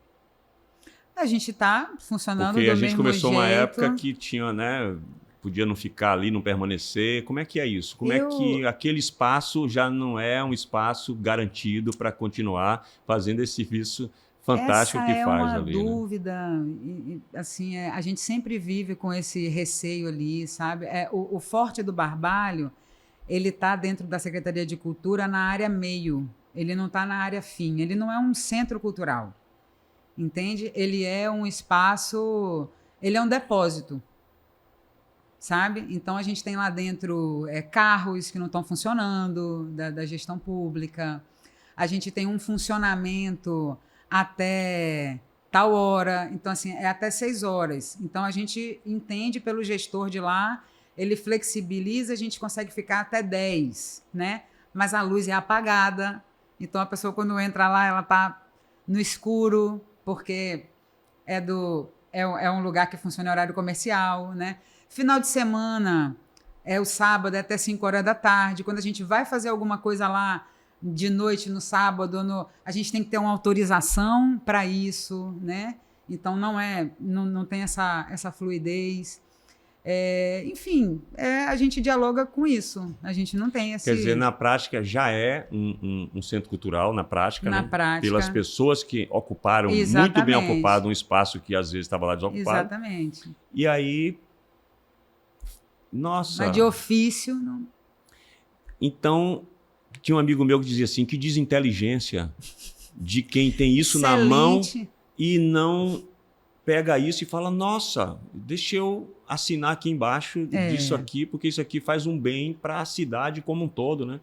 A gente está funcionando Porque do a gente mesmo começou jeito. uma época que tinha, né? Podia não ficar ali, não permanecer. Como é que é isso? Como é que aquele espaço já não é um espaço garantido para continuar fazendo esse serviço fantástico que faz ali? Essa é uma dúvida, assim, a gente sempre vive com esse receio ali, sabe? O Forte do Barbalho, ele está dentro da Secretaria de Cultura na área meio, ele não está na área fim, ele não é um centro cultural, entende? Ele é um espaço, ele é um depósito, sabe? Então, a gente tem lá dentro carros que não estão funcionando, da gestão pública, a gente tem um funcionamento até tal hora, então assim, é até 6 horas. Então a gente entende pelo gestor de lá, ele flexibiliza, a gente consegue ficar até 10, né? Mas a luz é apagada, então a pessoa quando entra lá, ela tá no escuro, porque é um lugar que funciona em horário comercial, né? Final de semana, o sábado é até 5 horas da tarde, quando a gente vai fazer alguma coisa lá, de noite, no sábado, a gente tem que ter uma autorização para isso, né? Então não tem essa fluidez. Enfim, a gente dialoga com isso. A gente não tem esse... Quer dizer, na prática já é um centro cultural, na prática, Na né? prática. Pelas pessoas que ocuparam, muito Exatamente. bem ocupado, um espaço que às vezes estava lá desocupado. Exatamente. E aí, nossa... Mas de ofício, não... Então, tinha um amigo meu que dizia assim, que desinteligência de quem tem isso na mão e não pega isso e fala, nossa, deixa eu assinar aqui embaixo disso aqui, porque isso aqui faz um bem para a cidade como um todo, né?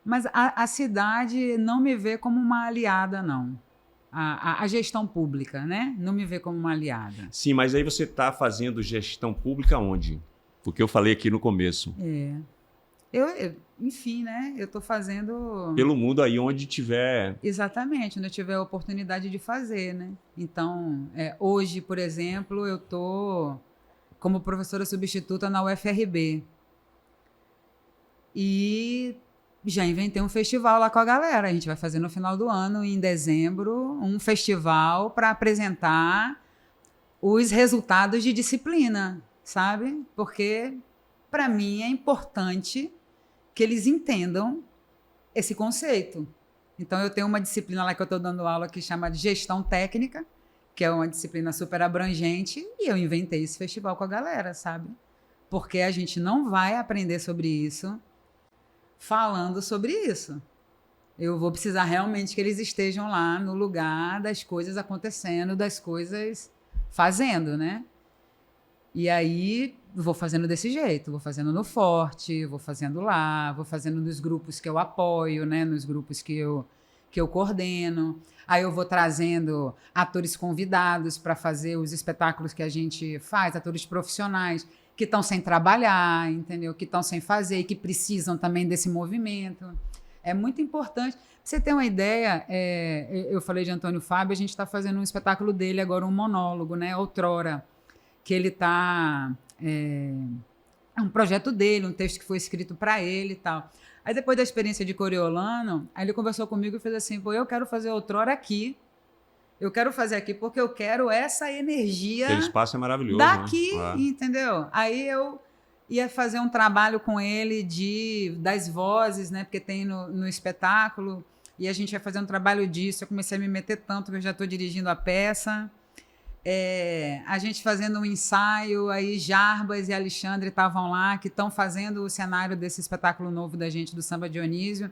Mas a cidade não me vê como uma aliada, não. A gestão pública, né? Não me vê como uma aliada. Sim, mas aí você está fazendo gestão pública onde? Porque eu falei aqui no começo. Enfim, né? Eu estou fazendo... Pelo mundo aí, onde tiver... Exatamente, onde eu tiver a oportunidade de fazer, né? Então, hoje, por exemplo, eu estou como professora substituta na UFRB. E já inventei um festival lá com a galera. A gente vai fazer no final do ano, em dezembro, um festival para apresentar os resultados de disciplina, sabe? Porque, para mim, é importante que eles entendam esse conceito. Então, eu tenho uma disciplina lá que eu estou dando aula que chama de gestão técnica, que é uma disciplina super abrangente, e eu inventei esse festival com a galera, sabe? Porque a gente não vai aprender sobre isso falando sobre isso. Eu vou precisar realmente que eles estejam lá no lugar das coisas acontecendo, das coisas fazendo, né? E aí vou fazendo desse jeito, vou fazendo no Forte, vou fazendo lá, vou fazendo nos grupos que eu apoio, né? Nos grupos que eu coordeno. Aí eu vou trazendo atores convidados para fazer os espetáculos que a gente faz, atores profissionais que estão sem trabalhar, entendeu? Que estão sem fazer e que precisam também desse movimento. É muito importante. Pra você ter uma ideia, eu falei de Antônio Fábio, a gente está fazendo um espetáculo dele agora, um monólogo, né? Outrora, que ele está... É um projeto dele, um texto que foi escrito para ele e tal. Aí depois da experiência de Coriolano, aí ele conversou comigo e fez assim, pô, eu quero fazer Outrora aqui. Eu quero fazer aqui porque eu quero essa energia... Aquele espaço é maravilhoso, daqui, né? entendeu? Aí eu ia fazer um trabalho com ele das vozes, né? Porque tem no espetáculo, e a gente ia fazer um trabalho disso. Eu comecei a me meter tanto que eu já estou dirigindo a peça. A gente fazendo um ensaio, aí Jarbas e Alexandre estavam lá, que estão fazendo o cenário desse espetáculo novo da gente, do Samba Dionísio.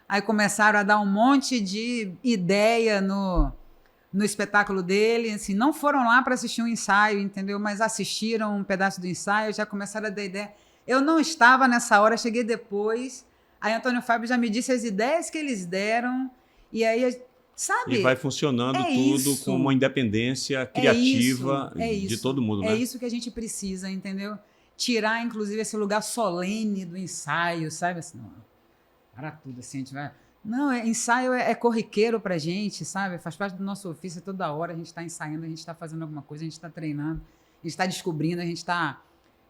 Aí começaram a dar um monte de ideia no espetáculo dele, assim, não foram lá para assistir um ensaio, entendeu? Mas assistiram um pedaço do ensaio, já começaram a dar ideia. Eu não estava nessa hora, cheguei depois. Aí Antônio Fábio já me disse as ideias que eles deram, e aí, sabe? E vai funcionando tudo isso. com uma independência criativa de todo mundo, né? É isso que a gente precisa, entendeu? Tirar, inclusive, esse lugar solene do ensaio, sabe? Assim, não, para tudo, assim, a gente vai... Não, ensaio é corriqueiro pra gente, sabe? Faz parte do nosso ofício, toda hora a gente está ensaiando, a gente está fazendo alguma coisa, a gente está treinando, a gente está descobrindo, a gente está...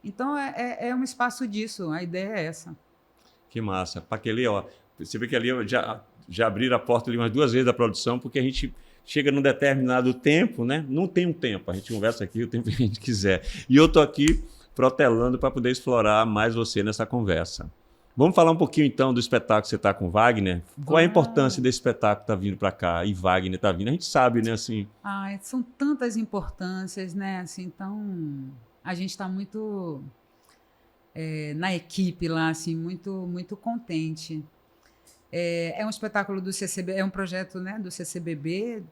Então, é um espaço disso, a ideia é essa. Que massa. Paquelê, ó, você vê que ali já abriram a porta ali umas 2 vezes da produção, porque a gente chega num determinado tempo, né? Não tem um tempo, a gente conversa aqui o tempo que a gente quiser. E eu tô aqui protelando para poder explorar mais você nessa conversa. Vamos falar um pouquinho, então, do espetáculo que você está com o Wagner? Qual é a importância desse espetáculo que está vindo para cá e Wagner está vindo? A gente sabe, né, assim... São tantas importâncias, né? Assim, então, a gente está muito na equipe lá, assim, muito, muito contente. É um espetáculo do CCB, é um projeto, né, do CCBB.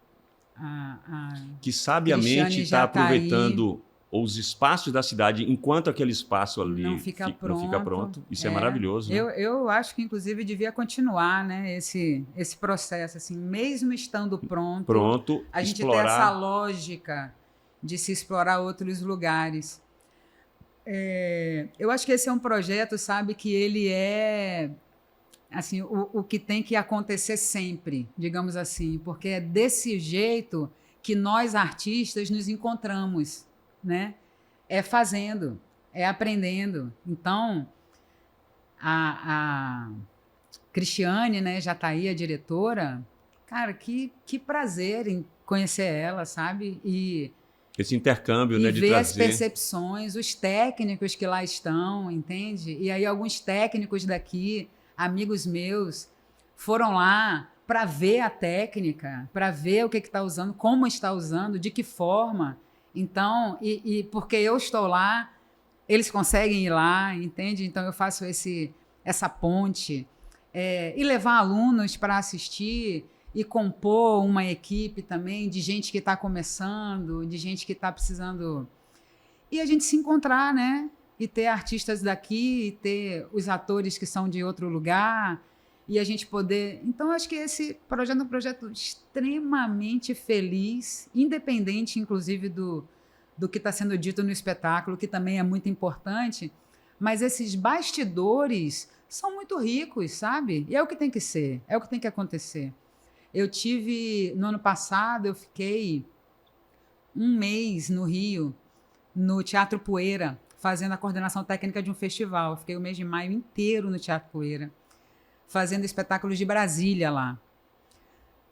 Que sabiamente está aproveitando os espaços da cidade, enquanto aquele espaço ali não fica pronto. Isso é maravilhoso. Né? Eu acho que, inclusive, devia continuar, né, esse processo, assim, mesmo estando pronto, a gente tem essa lógica de se explorar outros lugares. Eu acho que esse é um projeto, sabe, que ele é assim, o que tem que acontecer sempre, digamos assim, porque é desse jeito que nós, artistas, nos encontramos, né? É fazendo, é aprendendo. Então, a Cristiane, né, já está aí, a diretora, cara, que prazer em conhecer ela, sabe? E esse intercâmbio, né, de ver trazer... as percepções, os técnicos que lá estão, entende? E aí alguns técnicos daqui, amigos meus, foram lá para ver a técnica, para ver o que está usando, como está usando, de que forma. Então, e porque eu estou lá, eles conseguem ir lá, entende? Então, eu faço essa ponte. E levar alunos para assistir e compor uma equipe também de gente que está começando, de gente que está precisando... E a gente se encontrar, né? E ter artistas daqui, e ter os atores que são de outro lugar, e a gente poder... Então, acho que esse projeto é um projeto extremamente feliz, independente, inclusive, do que está sendo dito no espetáculo, que também é muito importante, mas esses bastidores são muito ricos, sabe? E é o que tem que ser, é o que tem que acontecer. No ano passado, eu fiquei um mês no Rio, no Teatro Poeira, fazendo a coordenação técnica de um festival. Eu fiquei o mês de maio inteiro no Teatro Poeira, fazendo espetáculos de Brasília lá.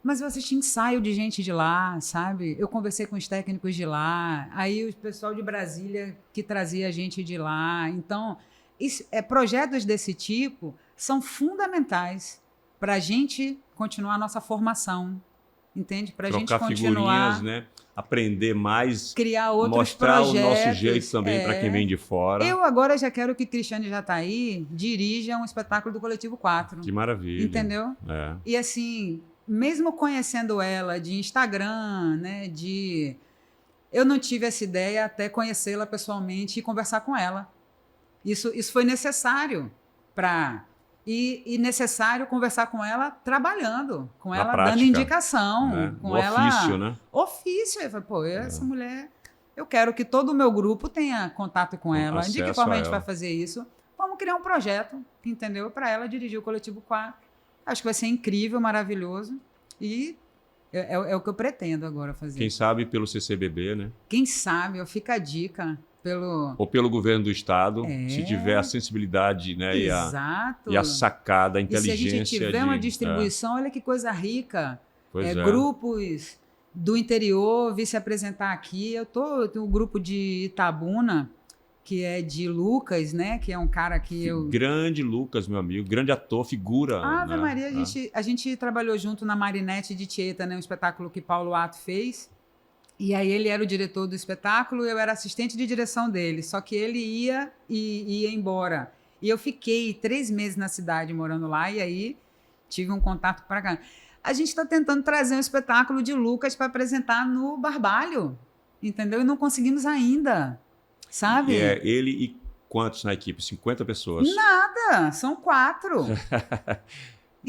Mas eu assisti ensaio de gente de lá, sabe? Eu conversei com os técnicos de lá, aí o pessoal de Brasília que trazia gente de lá. Então, projetos desse tipo são fundamentais para a gente continuar a nossa formação, entende? Para a gente Trocar continuar... figurinhas, né? Aprender mais, criar outros mostrar projetos. o nosso jeito também para quem vem de fora. Eu agora já quero que Cristiane Jataí dirija um espetáculo do Coletivo 4. Que maravilha. Entendeu? É. E assim, mesmo conhecendo ela de Instagram, né, eu não tive essa ideia até conhecê-la pessoalmente e conversar com ela. Isso foi necessário para... E necessário conversar com ela trabalhando, com Na ela prática, dando indicação, né? com No ela... ofício, né? Ofício. Eu falei, pô, essa mulher... Eu quero que todo o meu grupo tenha contato com ela. De que Acesso forma a a gente ela. vai fazer isso? Vamos criar um projeto, entendeu? Para ela dirigir o Coletivo 4. Acho que vai ser incrível, maravilhoso. E é o que eu pretendo agora fazer. Quem sabe pelo CCBB, né? Quem sabe, fica a dica pelo... Ou pelo governo do estado, se tiver a sensibilidade, né? Exato. E a sacada, a E inteligência. se a gente tiver uma distribuição, olha que coisa rica. Pois é. Grupos do interior vir se apresentar aqui. Eu tenho um grupo de Itabuna, que é de Lucas, né? Que é um cara que eu... Grande Lucas, meu amigo, grande ator, figura. Ave né? Maria, a gente trabalhou junto na Marinette de Tieta, né? Um espetáculo que Paulo Ato fez. E aí ele era o diretor do espetáculo, eu era assistente de direção dele. Só que ele ia e ia embora. E eu fiquei 3 meses na cidade morando lá e aí tive um contato para cá. A gente está tentando trazer um espetáculo de Lucas para apresentar no Barbalho, entendeu? E não conseguimos ainda, sabe? E é ele e quantos na equipe? 50 pessoas. Nada, são 4.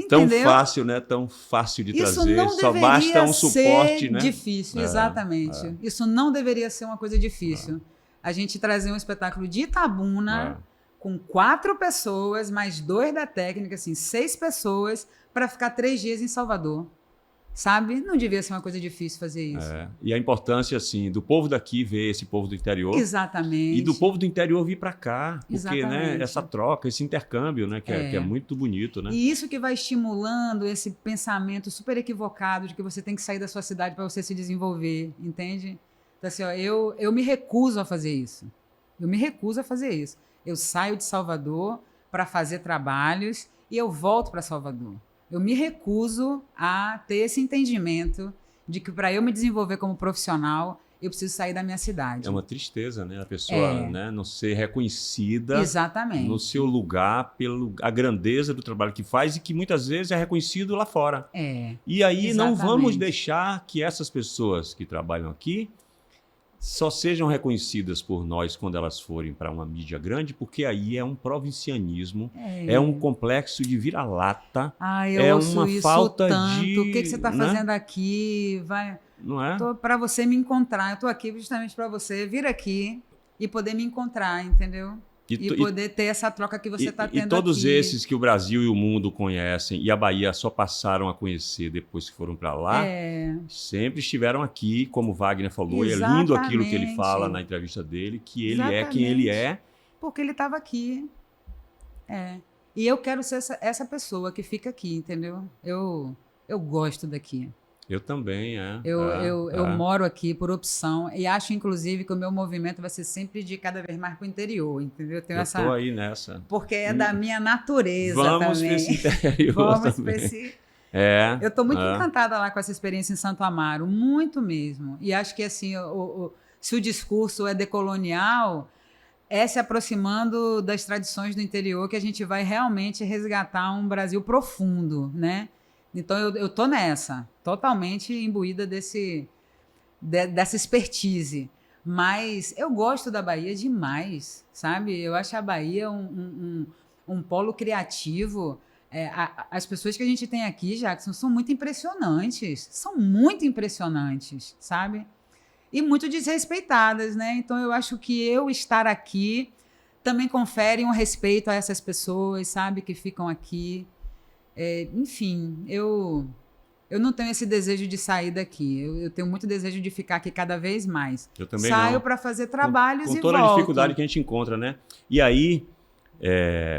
Tão Entendeu? fácil, né? Tão fácil de Isso trazer. não Só deveria basta um suporte, ser né? difícil, exatamente. Isso não deveria ser uma coisa difícil. A gente trazer um espetáculo de Itabuna com 4 pessoas, mais 2 da técnica, assim, 6 pessoas, para ficar 3 dias em Salvador. Sabe? Não devia ser uma coisa difícil fazer isso. E a importância, assim, do povo daqui ver esse povo do interior. Exatamente. E do povo do interior vir para cá. Porque, Exatamente. né, essa troca, esse intercâmbio, né, que é muito bonito, né? E isso que vai estimulando esse pensamento super equivocado de que você tem que sair da sua cidade para você se desenvolver, entende? Então, assim, ó, eu me recuso a fazer isso. Eu me recuso a fazer isso. Eu saio de Salvador para fazer trabalhos e eu volto para Salvador. Eu me recuso a ter esse entendimento de que para eu me desenvolver como profissional, eu preciso sair da minha cidade. É uma tristeza, né? A pessoa né, não ser reconhecida Exatamente. no seu lugar pela grandeza do trabalho que faz e que muitas vezes é reconhecido lá fora. E aí não vamos deixar que essas pessoas que trabalham aqui só sejam reconhecidas por nós quando elas forem para uma mídia grande, porque aí é um provincianismo, é um complexo de vira-lata, eu ouço uma isso falta tanto. de... O que você está fazendo aqui? Não é? Para você me encontrar. Eu estou aqui justamente para você vir aqui e poder me encontrar, entendeu? E poder ter essa troca que você está tendo aqui. E todos esses que o Brasil e o mundo conhecem e a Bahia só passaram a conhecer depois que foram para lá, sempre estiveram aqui, como Wagner falou, e é lindo aquilo que ele fala na entrevista dele, que ele é quem ele é. Porque ele estava aqui. E eu quero ser essa pessoa que fica aqui, entendeu? Eu gosto daqui. Eu também, Eu moro aqui por opção e acho, inclusive, que o meu movimento vai ser sempre de cada vez mais para o interior, entendeu? Eu estou aí nessa. Porque é da minha natureza Vamos também. para esse interior Vamos também. para esse... Eu É. estou muito encantada lá com essa experiência em Santo Amaro, muito mesmo. E acho que assim, se o discurso é decolonial, é se aproximando das tradições do interior que a gente vai realmente resgatar um Brasil profundo, né? Então eu estou nessa, totalmente imbuída dessa expertise. Mas eu gosto da Bahia demais, sabe? Eu acho a Bahia um polo criativo. As pessoas que a gente tem aqui, Jackson, são muito impressionantes. São muito impressionantes, sabe? E muito desrespeitadas, né? Então eu acho que eu estar aqui também conferem um respeito a essas pessoas, sabe, que ficam aqui. Enfim, eu não tenho esse desejo de sair daqui. Eu tenho muito desejo de ficar aqui cada vez mais. Eu também Saio não. para fazer trabalhos Com e toda a volto. dificuldade que a gente encontra, né? E aí,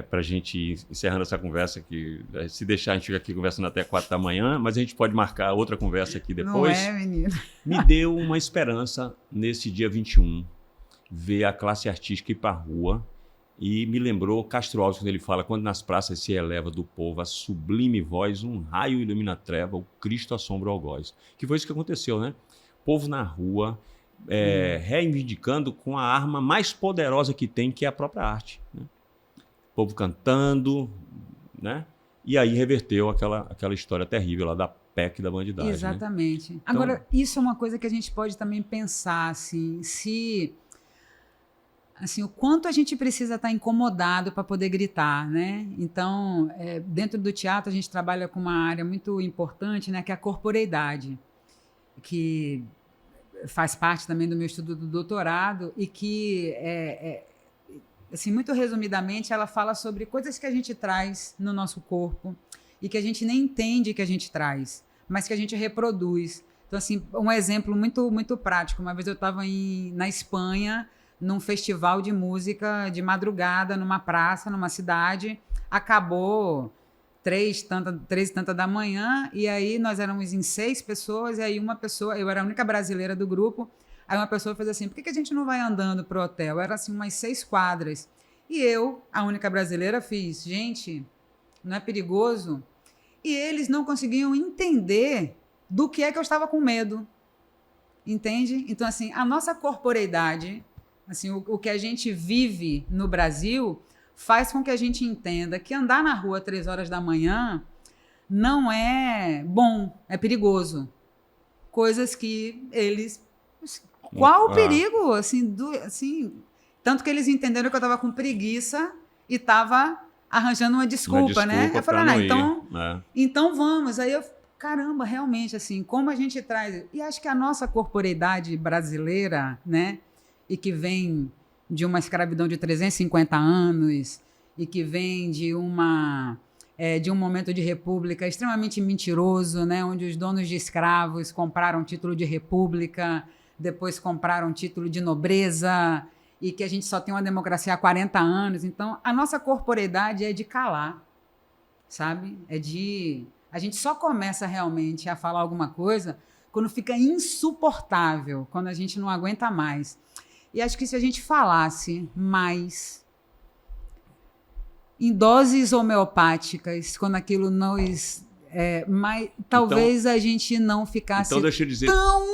para a gente ir encerrando essa conversa, que se deixar a gente fica aqui conversando até 4 da manhã, mas a gente pode marcar outra conversa aqui depois. Não é, menino? Me deu uma esperança nesse dia 21, ver a classe artística ir para a rua, e me lembrou Castro Alves, quando ele fala: quando nas praças se eleva do povo a sublime voz, um raio ilumina a treva, o Cristo assombra o algoz. Que foi isso que aconteceu, né? Povo na rua, reivindicando com a arma mais poderosa que tem, que é a própria arte, né? Povo cantando, né? E aí reverteu aquela história terrível lá da PEC da bandidagem. Exatamente. Né? Agora, isso é uma coisa que a gente pode também pensar, assim, o quanto a gente precisa estar incomodado para poder gritar, né? Então, dentro do teatro, a gente trabalha com uma área muito importante, né, que é a corporeidade, que faz parte também do meu estudo do doutorado e que, assim, muito resumidamente, ela fala sobre coisas que a gente traz no nosso corpo e que a gente nem entende que a gente traz, mas que a gente reproduz. Então, assim, um exemplo muito, muito prático. Uma vez eu estava na Espanha, num festival de música de madrugada, numa praça, numa cidade. Acabou 3h da manhã, e aí nós éramos em 6 pessoas, e aí uma pessoa, eu era a única brasileira do grupo, aí uma pessoa fez assim: por que a gente não vai andando pro hotel? Era assim umas 6 quadras. E eu, a única brasileira, fiz: gente, não é perigoso? E eles não conseguiam entender do que é que eu estava com medo. Entende? Então, assim, a nossa corporeidade, assim, o que a gente vive no Brasil, faz com que a gente entenda que andar na rua 3 horas da manhã não é bom, é perigoso. Coisas que eles... Qual o perigo? Assim, tanto que eles entenderam que eu estava com preguiça e estava arranjando uma desculpa, né? Eu falei, então vamos. Aí eu, caramba, realmente, assim, como a gente traz... E acho que a nossa corporeidade brasileira, né, e que vem de uma escravidão de 350 anos e que vem de um momento de república extremamente mentiroso, né, onde os donos de escravos compraram título de república, depois compraram título de nobreza, e que a gente só tem uma democracia há 40 anos. Então, a nossa corporeidade é de calar, sabe? A gente só começa realmente a falar alguma coisa quando fica insuportável, quando a gente não aguenta mais. E acho que se a gente falasse mais em doses homeopáticas, quando aquilo nos... talvez então, a gente não ficasse então deixa eu dizer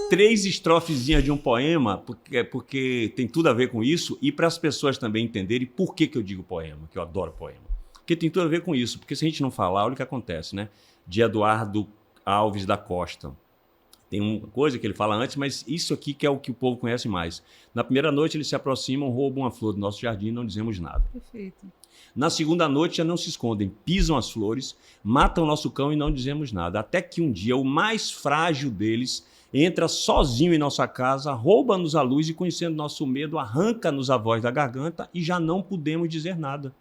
3 estrofezinhas de um poema, porque tem tudo a ver com isso, e para as pessoas também entenderem por que eu digo poema, que eu adoro poema. Porque tem tudo a ver com isso, porque se a gente não falar, olha o que acontece, né? De Eduardo Alves da Costa. Tem uma coisa que ele fala antes, mas isso aqui que é o que o povo conhece mais. Na primeira noite eles se aproximam, roubam uma flor do nosso jardim e não dizemos nada. Perfeito. Na segunda noite já não se escondem, pisam as flores, matam nosso cão e não dizemos nada. Até que um dia o mais frágil deles entra sozinho em nossa casa, rouba-nos a luz e, conhecendo nosso medo, arranca-nos a voz da garganta e já não podemos dizer nada.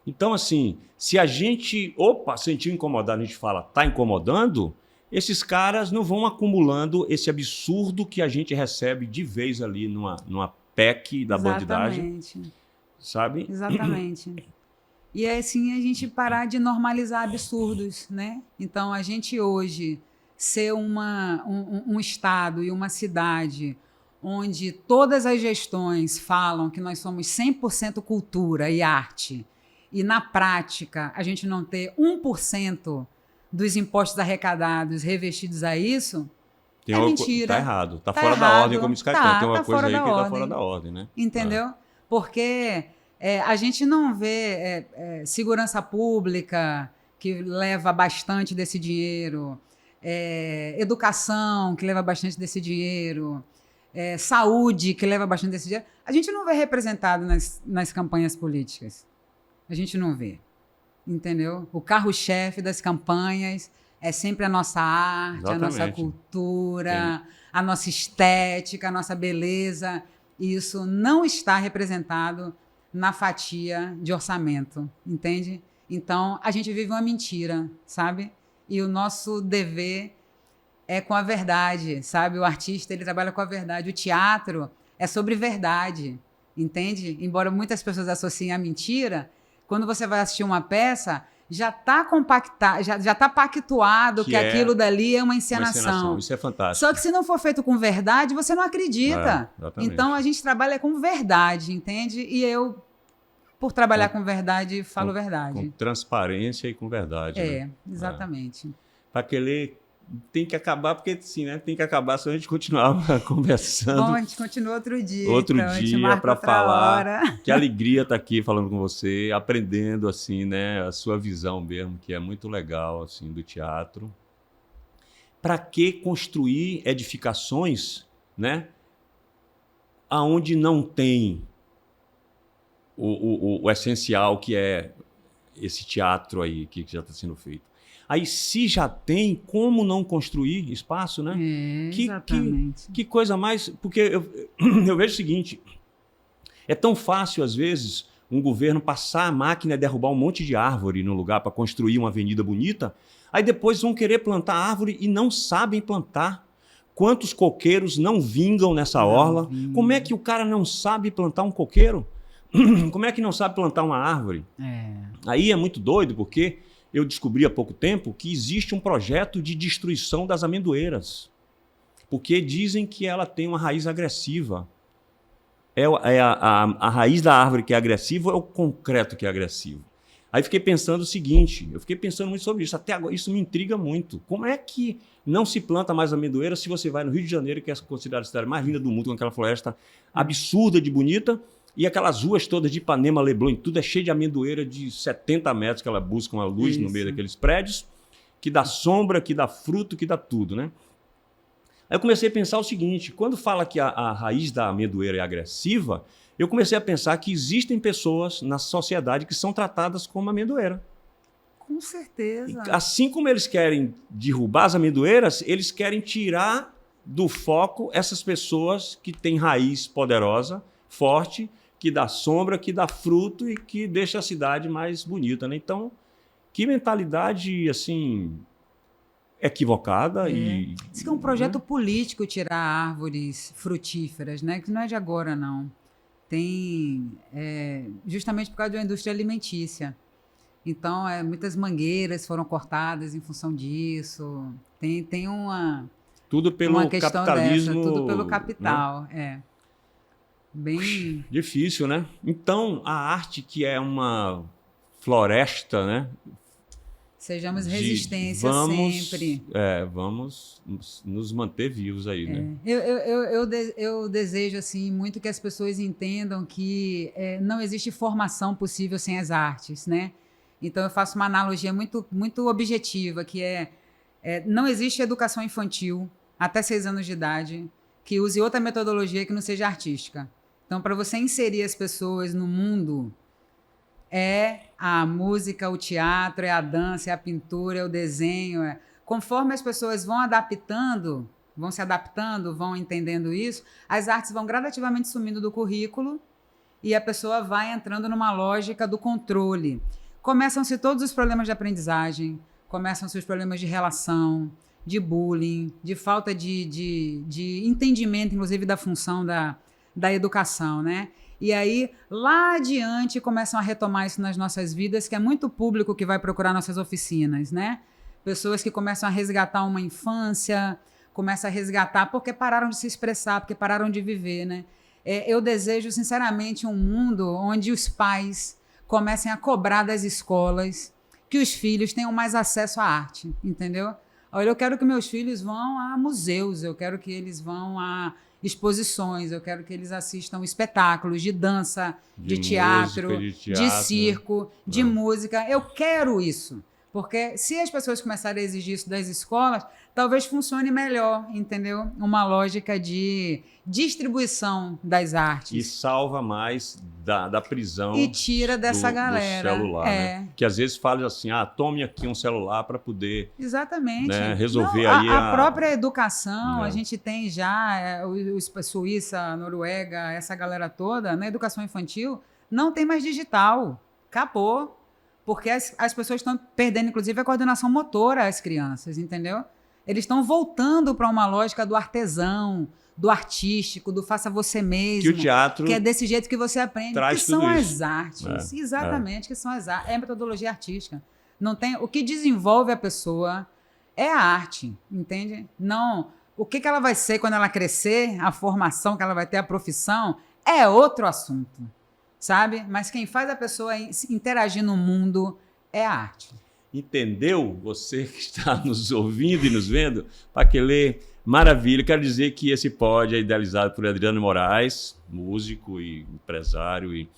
Então, assim, se a gente, sentiu incomodado, a gente fala, tá incomodando, esses caras não vão acumulando esse absurdo que a gente recebe de vez ali numa PEC da bandidagem. Sabe? Exatamente. E é assim a gente parar de normalizar absurdos, né? Então, a gente hoje ser um estado e uma cidade onde todas as gestões falam que nós somos 100% cultura e arte, e na prática a gente não ter 1% dos impostos arrecadados revestidos a isso, mentira. Tá errado. Tá fora da ordem, como escreve. Tem uma coisa aí que tá fora da ordem, né? Entendeu? Porque a gente não vê segurança pública, que leva bastante desse dinheiro, educação, que leva bastante desse dinheiro, saúde, que leva bastante desse dinheiro. A gente não vê representado nas campanhas políticas. A gente não vê. Entendeu? O carro-chefe das campanhas é sempre a nossa arte, exatamente, a nossa cultura, a nossa estética, a nossa beleza. E isso não está representado na fatia de orçamento, entende? Então, a gente vive uma mentira, sabe? E o nosso dever é com a verdade, sabe? O artista, ele trabalha com a verdade. O teatro é sobre verdade, entende? Embora muitas pessoas associem a mentira, quando você vai assistir uma peça, já está compactado, já tá pactuado que aquilo dali é uma encenação. Isso é fantástico. Só que se não for feito com verdade, você não acredita. Exatamente. Então, a gente trabalha com verdade, entende? E eu, por trabalhar com verdade, falo verdade. Com transparência e com verdade. É, exatamente. Paquelê tem que acabar, porque sim, né? Tem que acabar, senão a gente continuava conversando. Bom, a gente continua outro dia. Outro então, dia para falar. Hora. Que alegria estar aqui falando com você, aprendendo assim, né, a sua visão mesmo, que é muito legal assim do teatro. Para que construir edificações, né, aonde não tem o essencial que é esse teatro aí que já está sendo feito? Aí, se já tem, como não construir espaço, né? Exatamente. Que coisa mais... Porque eu vejo o seguinte, é tão fácil, às vezes, um governo passar a máquina e derrubar um monte de árvore no lugar para construir uma avenida bonita, aí depois vão querer plantar árvore e não sabem plantar. Quantos coqueiros não vingam nessa orla? Como é que o cara não sabe plantar um coqueiro? Como é que não sabe plantar uma árvore? Aí é muito doido, porque... Eu descobri há pouco tempo que existe um projeto de destruição das amendoeiras, porque dizem que ela tem uma raiz agressiva. A raiz da árvore que é agressiva ou é o concreto que é agressivo? Aí fiquei pensando o seguinte, eu fiquei pensando muito sobre isso, até agora isso me intriga muito. Como é que não se planta mais amendoeira se você vai no Rio de Janeiro, que é considerada a cidade mais linda do mundo, com aquela floresta absurda de bonita, e aquelas ruas todas de Ipanema, Leblon, tudo é cheio de amendoeira de 70 metros, que ela busca uma luz no meio daqueles prédios, que dá sombra, que dá fruto, que dá tudo, né? Aí eu comecei a pensar o seguinte, quando fala que a raiz da amendoeira é agressiva, eu comecei a pensar que existem pessoas na sociedade que são tratadas como amendoeira. Com certeza. E assim como eles querem derrubar as amendoeiras, eles querem tirar do foco essas pessoas que têm raiz poderosa, forte, que dá sombra, que dá fruto e que deixa a cidade mais bonita, né? Então, que mentalidade, assim, equivocada. Isso que é um projeto político tirar árvores frutíferas, né? Que não é de agora, não. Tem, justamente por causa de uma indústria alimentícia. Então, muitas mangueiras foram cortadas em função disso. Tem uma... Tudo pelo uma questão capitalismo. Dessa, tudo pelo capital, Bem difícil, né? Então, a arte que é uma floresta, né? Sejamos resistência sempre. Vamos nos manter vivos aí, né? Eu desejo assim, muito que as pessoas entendam que não existe formação possível sem as artes, né? Então, eu faço uma analogia muito, muito objetiva, que não existe educação infantil até 6 anos de idade que use outra metodologia que não seja artística. Então, para você inserir as pessoas no mundo, é a música, o teatro, é a dança, é a pintura, é o desenho. Conforme as pessoas vão se adaptando, vão entendendo isso, as artes vão gradativamente sumindo do currículo e a pessoa vai entrando numa lógica do controle. Começam-se todos os problemas de aprendizagem, começam-se os problemas de relação, de bullying, de falta de entendimento, inclusive, da função da educação, né? E aí, lá adiante, começam a retomar isso nas nossas vidas, que é muito público que vai procurar nossas oficinas, né? Pessoas que começam a resgatar uma infância, começam a resgatar porque pararam de se expressar, porque pararam de viver, né? Eu desejo, sinceramente, um mundo onde os pais comecem a cobrar das escolas que os filhos tenham mais acesso à arte, entendeu? Olha, eu quero que meus filhos vão a museus, eu quero que eles vão a exposições, eu quero que eles assistam espetáculos de dança, de teatro, de circo, de música. Eu quero isso, porque se as pessoas começarem a exigir isso das escolas, talvez funcione melhor, entendeu? Uma lógica de distribuição das artes. E salva mais da prisão. E tira dessa galera. Do celular, né? Que às vezes fala assim, tome aqui um celular para poder... Exatamente. Né, resolver não, aí a própria educação, a gente tem já Suíça, Noruega, essa galera toda, na educação infantil, Não tem mais digital. Acabou. Porque as pessoas estão perdendo, inclusive, a coordenação motora, as crianças, entendeu? Eles estão voltando para uma lógica do artesão, do artístico, do faça você mesmo. Que o teatro que é desse jeito que você aprende. traz Que são tudo as isso. artes. Exatamente, que são as artes. É a metodologia artística. Não tem, o que desenvolve a pessoa é a arte, entende? Não. O que ela vai ser quando ela crescer, a formação que ela vai ter, a profissão, é outro assunto, sabe? Mas quem faz a pessoa interagir no mundo é a arte. Entendeu? Você que está nos ouvindo e nos vendo, Paquelê, maravilha. Quero dizer que esse pod é idealizado por Adriano Moraes, músico e empresário, e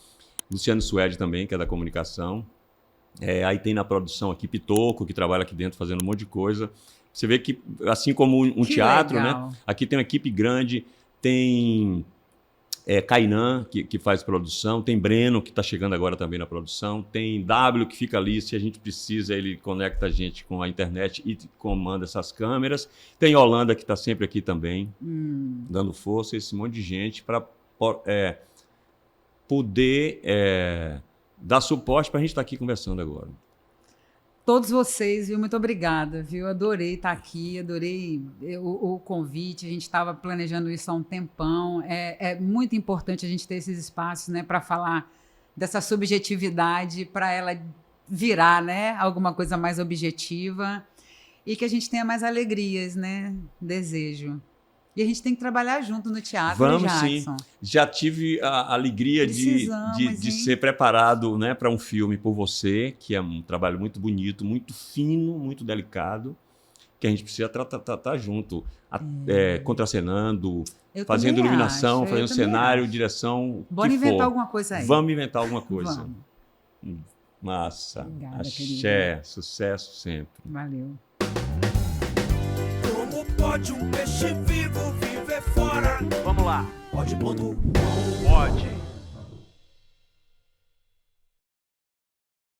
Luciano Suede também, que é da comunicação. Aí tem na produção aqui Pitoco, que trabalha aqui dentro fazendo um monte de coisa. Você vê que, assim como um Que teatro, legal. né? Aqui tem uma equipe grande, tem Kainan, que faz produção, tem Breno, que está chegando agora também na produção, tem W, que fica ali, se a gente precisa, ele conecta a gente com a internet e comanda essas câmeras. Tem Holanda, que está sempre aqui também, dando força, esse monte de gente para poder dar suporte para a gente estar aqui conversando agora. Todos vocês, viu? Muito obrigada, viu? Adorei estar aqui, adorei o convite. A gente estava planejando isso há um tempão. É muito importante a gente ter esses espaços, né, para falar dessa subjetividade, para ela virar, né, alguma coisa mais objetiva e que a gente tenha mais alegrias, né? Desejo. E a gente tem que trabalhar junto no teatro, Vamos Jackson. sim. Já tive a alegria de Precisamos, ser preparado, né, para um filme por você, que é um trabalho muito bonito, muito fino, muito delicado, que a gente precisa tratar junto, contracenando, Eu fazendo também iluminação, acho, eu fazendo também cenário, acho. direção, o Bora que inventar for. alguma coisa aí. Vamos inventar alguma coisa. Vamos. Massa. Obrigada, Axé, sucesso sempre. Valeu. Como pode um peixe vivo viver fora? Vamos lá. Pode.com. Pode.